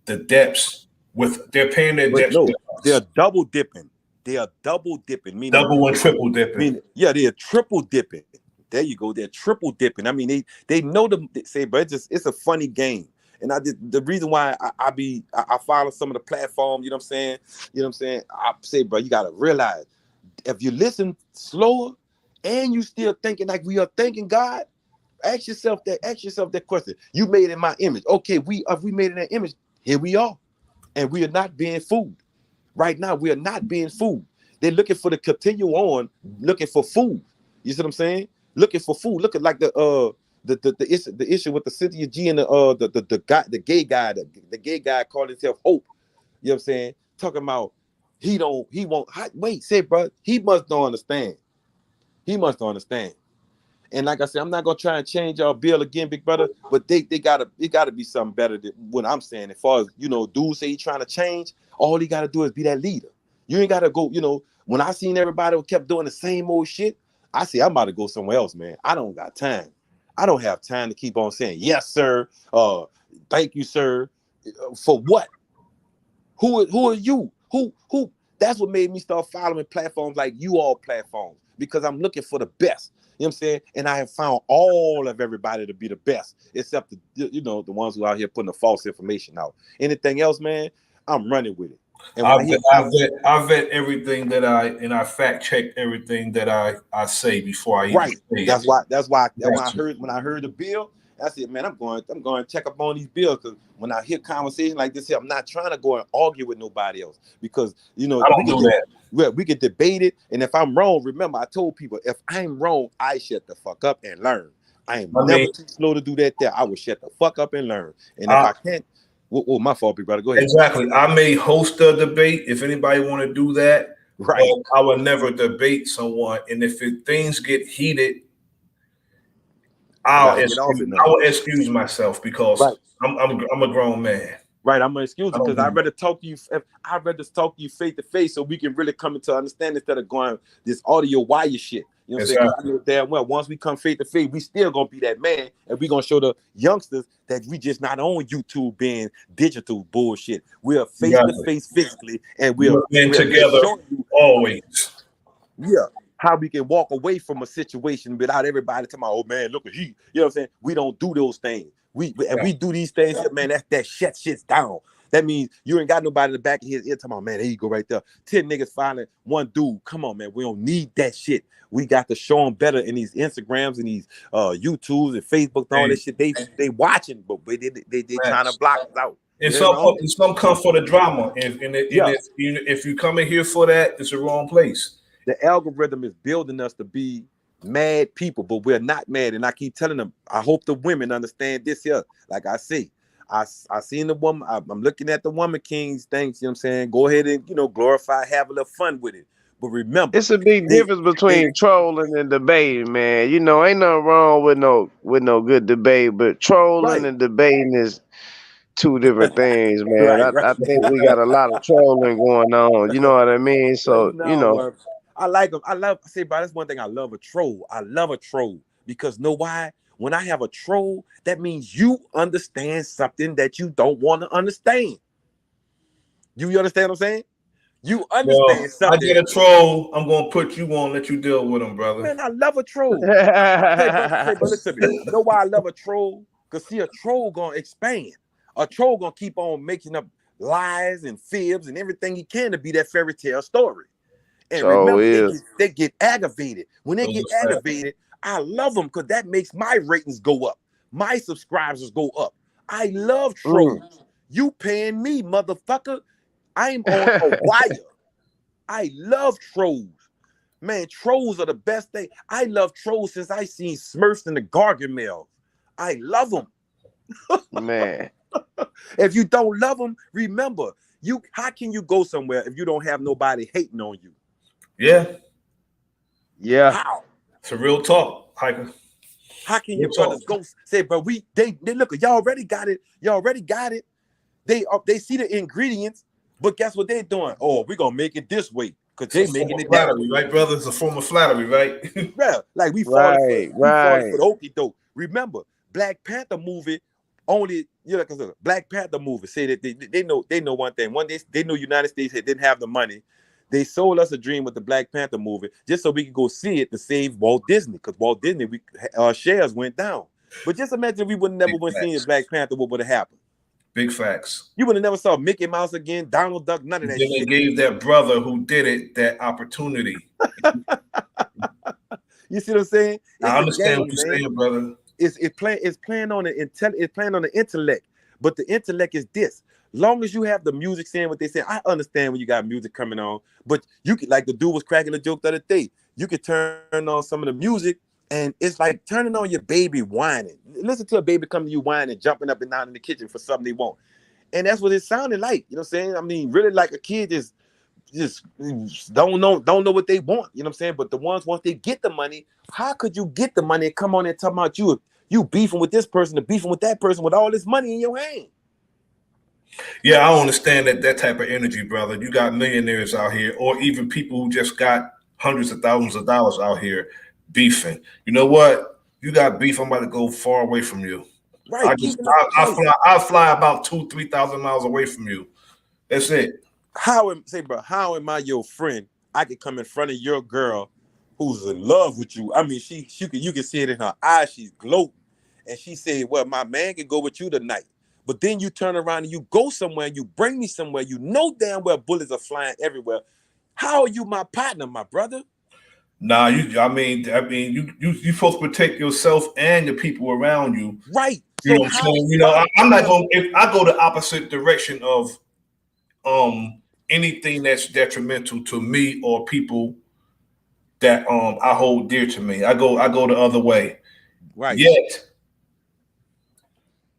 the debts with they're paying their but debts no, with they're us. double dipping. They are double dipping, Double and triple dipping. yeah, they're triple dipping. There you go. They're triple dipping. I mean, they know them. They say, but it's a funny game. And I did the reason why I follow some of the platforms. You know what I'm saying? You know what I'm saying? I say, bro, you gotta realize if you listen slower and you still thinking like we are thinking God, ask yourself that question. You made in my image. Okay, if we made in that image, here we are, and we are not being fooled. Right now, we are not being fooled. They're looking for the continue on, looking for food. You see what I'm saying? Looking for food. Look at like the issue with the Cynthia G and the gay guy, the gay guy called himself Hope. You know what I'm saying? Talking about he won't wait, say, bro, he must don't understand. He must don't understand. And like I said, I'm not gonna try and change our bill again, big brother. But it gotta be something better than what I'm saying. As far as dude say he trying to change, all he gotta do is be that leader. You ain't gotta go. When I seen everybody kept doing the same old shit, I say I'm about to go somewhere else, man. I don't got time. I don't have time to keep on saying yes, sir. Thank you, sir. For what? Who are you? Who? That's what made me start following platforms like you all platforms because I'm looking for the best. You know what I'm saying? And I have found all of everybody to be the best, except the ones who out here putting the false information out. Anything else, man, I'm running with it. And when I vet everything I fact check everything that I say before I even right, say it. that's why when I heard the bill, I said, man, I'm going to check up on these bills because when I hear conversation like this here, I'm not trying to go and argue with nobody else because I don't do that. we can debate it, and if I'm wrong, remember I told people if I'm wrong, I shut the fuck up and learn. I am never too slow to do that. There, I will shut the fuck up and learn. And if I can't, well, my fault, big brother. Go ahead. Exactly. I may host a debate if anybody want to do that. Right. But I will never debate someone. And if things get heated, I will excuse myself because right. I'm a grown man. Right, I'm gonna excuse you because I'd rather talk to you. I'd rather talk to you face to face so we can really come into understanding instead of going this audio wire shit. You know what I'm saying? I know damn well once we come face to face, we still gonna be that man, and we gonna show the youngsters that we just not on YouTube being digital bullshit. We're face to face physically, and we're together always. Yeah, how we can walk away from a situation without everybody talking about, oh man, look at he. You know what I'm saying? We don't do those things. We do these things, man. That shit's down. That means you ain't got nobody in the back of his ear talking about, man, there you go right there. 10 niggas finding one dude. Come on, man. We don't need that shit. We got to show them better in these Instagrams and these YouTubes and Facebook and all that shit. They watching, but they trying to block us out. And some come for the drama. If you come in here for that, it's the wrong place. The algorithm is building us to be mad people, but we're not mad. And I keep telling them, I hope the women understand this here. Like I say, I seen the woman, I'm looking at the woman kings things, you know what I'm saying? Go ahead and, glorify, have a little fun with it. But remember, it's a big difference between trolling and debating, man. Ain't nothing wrong with no good debate, but trolling and debating is two different things, man. Right. I think we got a lot of trolling going on. You know what I mean? So, I like them. I say, bro, that's one thing I love a troll. I love a troll because know why? When I have a troll, that means you understand something that you don't want to understand. You understand what I'm saying? You Well, understand I get something. a troll. I'm gonna put you on, let you deal with him, brother. Man, I love a troll. Say, bro, listen to me. You know why I love a troll? Because see, a troll gonna expand. A troll gonna keep on making up lies and fibs and everything he can to be that fairy tale story. And So remember, is. they get aggravated. When they Those get are facts. aggravated, I love them because that makes my ratings go up. My subscribers go up. I love Mm. trolls. You paying me, motherfucker. I'm on a wire. I love trolls. Man, trolls are the best thing. I love trolls since I seen Smurfs in the Gargamel. I love them. Man. If you don't love them, remember, how can you go somewhere if you don't have nobody hating on you? Yeah, Yeah. How? it's a real talk, hiker. How can Real your brothers talk. go say, but they look, y'all already got it. Y'all already got it. They see the ingredients, but guess what they're doing? Oh, we're gonna make it this way because It's a they form making of it that way. flattery, right, brother? It's a form of flattery, right? Yeah, like Right. we falling Right. for the okie doke. Remember, Black Panther movie only cause Black Panther movie say that they know one thing. One day they know United States didn't have the money. They sold us a dream with the Black Panther movie just so we could go see it to save Walt Disney because Walt Disney shares went down. But just imagine if we would never Big went seen the facts. Black Panther, what would have happened? Big facts. You would have never saw Mickey Mouse again, Donald Duck, none of And that then they shit. gave that brother who did it that opportunity. You see what I'm saying? I It's a understand what game, you're man. saying, brother. It's playing on the intellect, but the intellect is this. Long as you have the music saying what they say, I understand when you got music coming on, but you could like the dude was cracking a joke the other day. You could turn on some of the music, and it's like turning on your baby whining. Listen to a baby come to you whining, jumping up and down in the kitchen for something they want, and that's what it sounded like. You know what I'm saying? I mean, really like a kid just don't know what they want. You know what I'm saying? But the ones once they get the money, how could you get the money and come on and talk about you beefing with this person and beefing with that person with all this money in your hand? Yeah, I don't understand that type of energy, brother. You got millionaires out here, or even people who just got hundreds of thousands of dollars out here beefing. You know what? You got beef. I'm about to go far away from you. Right, keeping it right. I fly about 2,000 to 3,000 miles away from you. That's it. How am I your friend? I could come in front of your girl who's in love with you. I mean, you can see it in her eyes. She's gloating, and she said, "Well, my man can go with you tonight." But then you turn around and you go somewhere and you bring me somewhere. You know damn well bullets are flying everywhere. How are you my partner, my brother? Nah, you supposed to protect yourself and the people around you. Right. You know So what I'm how saying? You know, why I'm not why going. If I go the opposite direction of anything that's detrimental to me or people that I hold dear to me, I go the other way. right? Yet,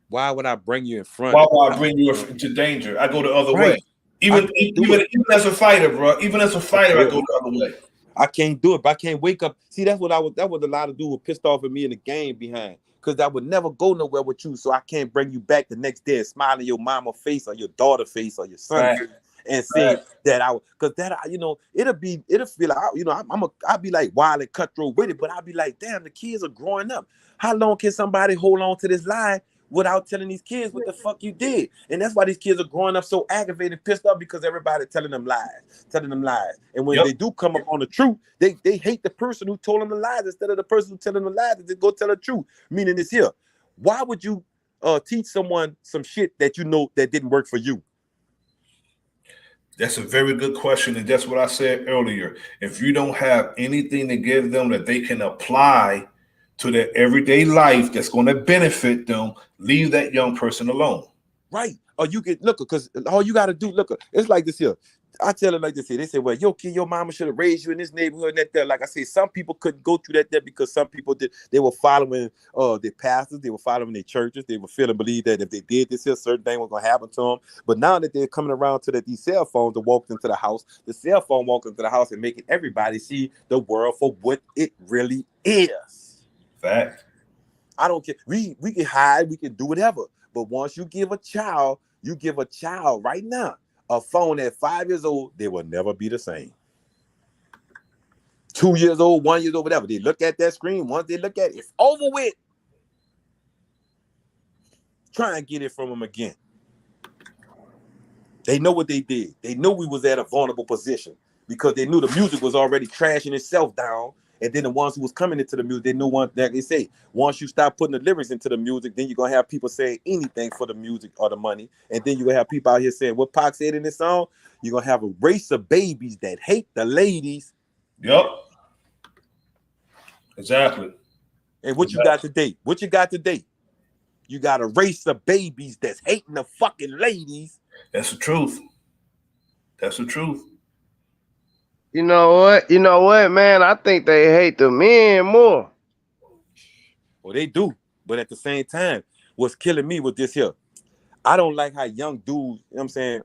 Why would I bring you in front? why would I bring you into danger? I go the other way. Right. I Even can't do even it. even as a fighter, bro. Even as a fighter, I go the other way. I can't do it, but I can't wake up. See, that was a lot of dudes were pissed off at me in the game behind. Cause I would never go nowhere with you. So I can't bring you back the next day and smile in your mama face or your daughter face or your son Right, face and say right. that cause it'll feel like I'll be like wild and cutthroat with it, but I'll be like, damn, the kids are growing up. How long can somebody hold on to this lie without telling these kids what the fuck you did? And that's why these kids are growing up so aggravated, pissed off because everybody telling them lies. And when Yep. they do come up on the truth, they hate the person who told them the lies instead of the person who telling them the lies. They go tell the truth. Meaning this here. Why would you teach someone some shit that you know that didn't work for you? That's a very good question, and that's what I said earlier. If you don't have anything to give them that they can apply to their everyday life that's going to benefit them, leave that young person alone. Right. Or you can look, because all you got to do, look, it's like this here. I tell it like this here. They say, well, your kid, your mama should have raised you in this neighborhood and that there. Like I say, some people couldn't go through that there because some people did. They were following their pastors. They were following their churches. They were feeling believe that if they did this here, certain thing was going to happen to them. But now that they're coming around to that these cell phones that walked into the house, the cell phone walked into the house and making everybody see the world for what it really is. Fact. I don't care. We can hide. We can do whatever. But once you give a child right now a phone at 5 years old, they will never be the same. 2 years old, 1 year old, whatever. They look at that screen. Once they look at it, it's over with. Try and get it from them again. They know what they did. They knew we was at a vulnerable position because they knew the music was already trashing itself down. And then the ones who was coming into the music, they knew one that they say, once you stop putting the lyrics into the music, then you're gonna have people saying anything for the music or the money. And then you're gonna have people out here saying what Pac said in this song. You're gonna have a race of babies that hate the ladies. Yep. Exactly. And what you got today? What you got today? You got a race of babies that's hating the fucking ladies. That's the truth. That's the truth. You know what? You know what, man? I think they hate the men more. Well, they do. But at the same time, what's killing me with this here, I don't like how young dudes, you know what I'm saying,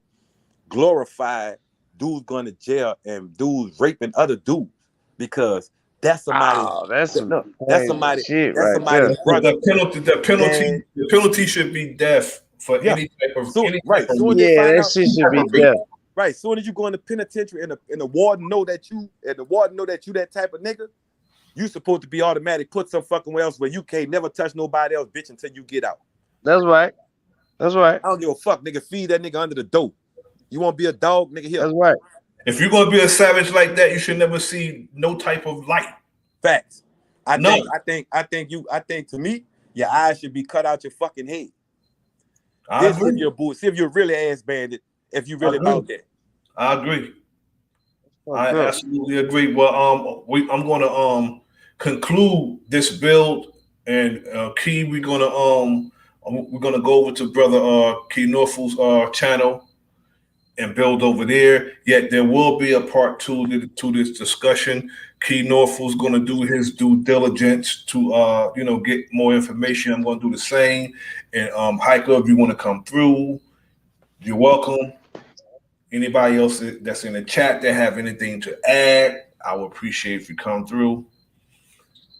glorify dudes going to jail and dudes raping other dudes because that's somebody. Oh, that's somebody. Shit That's right somebody's there. brother. The penalty should be death for any type of right. Soon Yeah, they find that out, shit should be death. right. Soon as you go in the penitentiary and the warden know that you that type of nigga, you supposed to be automatic. Put some fucking else where you can't never touch nobody else, bitch, until you get out. That's right. That's right. I don't give a fuck, nigga. Feed that nigga under the door. You want to be a dog, nigga? Here. That's right. If you're gonna be a savage like that, you should never see no type of light. Facts. I think to me, your eyes should be cut out your fucking head. I agree. See if you're really ass bandit. If you really about that. I agree. I absolutely agree. Well, I'm going to conclude this build, and Key, we're gonna go over to Brother Key Norfolk's channel and build over there. Yet there will be a part two to this discussion. Key Norfolk's going to do his due diligence to get more information. I'm going to do the same. And Hiker, if you want to come through, you're welcome. Anybody else that's in the chat that have anything to add, I would appreciate if you come through.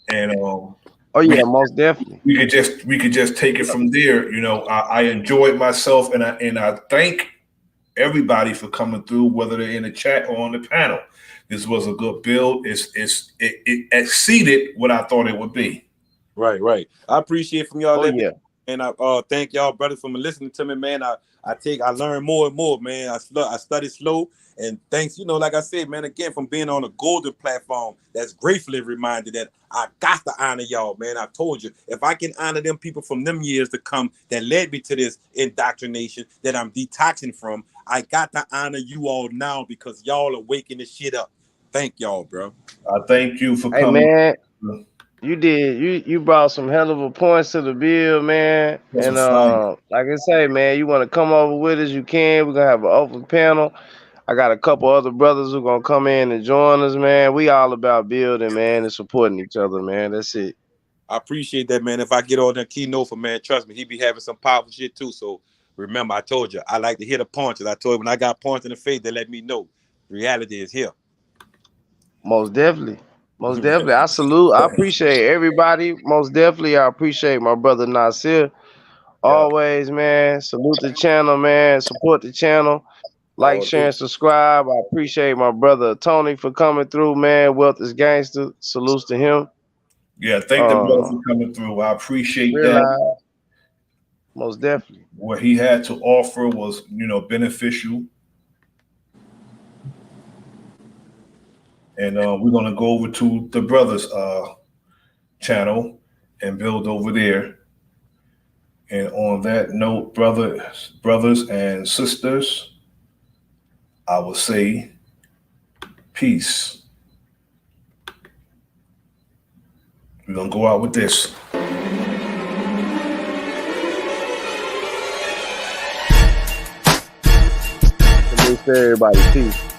And most definitely. We could just take it from there. I enjoyed myself, and I thank everybody for coming through, whether they're in the chat or on the panel. This was a good build. It exceeded what I thought it would be. Right. I appreciate from y'all that. Yeah. And I thank y'all, brothers, for listening to me, man. I learn more and more, man. I study slow, and thanks, like I said, man, again, from being on a golden platform, that's gratefully reminded that I got to honor y'all, man. I told you, if I can honor them people from them years to come that led me to this indoctrination that I'm detoxing from, I got to honor you all now because y'all are waking this shit up. Thank y'all, bro. I thank you for coming. Hey, man. You did. You brought some hell of a points to the bill, man. That's and like I say, man, you want to come over with us, you can. We're gonna have an open panel. I got a couple other brothers who gonna come in and join us, man. We all about building, man, and supporting each other, man. That's it. I appreciate that, man. If I get on that keynote for, man, trust me, he be having some powerful shit too. So remember, I told you, I like to hit the punches. I told you when I got points in the face, they let me know reality is here. Most definitely. Most definitely. I salute. I appreciate everybody. Most definitely. I appreciate my brother Nasir. Always, man. Salute the channel, man. Support the channel. Like, share, and subscribe. I appreciate my brother Tony for coming through, man. Wealth is Gangster. Salutes to him. Yeah, thank the brother for coming through. I appreciate that. Most definitely. What he had to offer was, beneficial. And we're going to go over to the brothers' channel and build over there. And on that note, brothers and sisters, I will say peace. We're going to go out with this. Everybody, peace.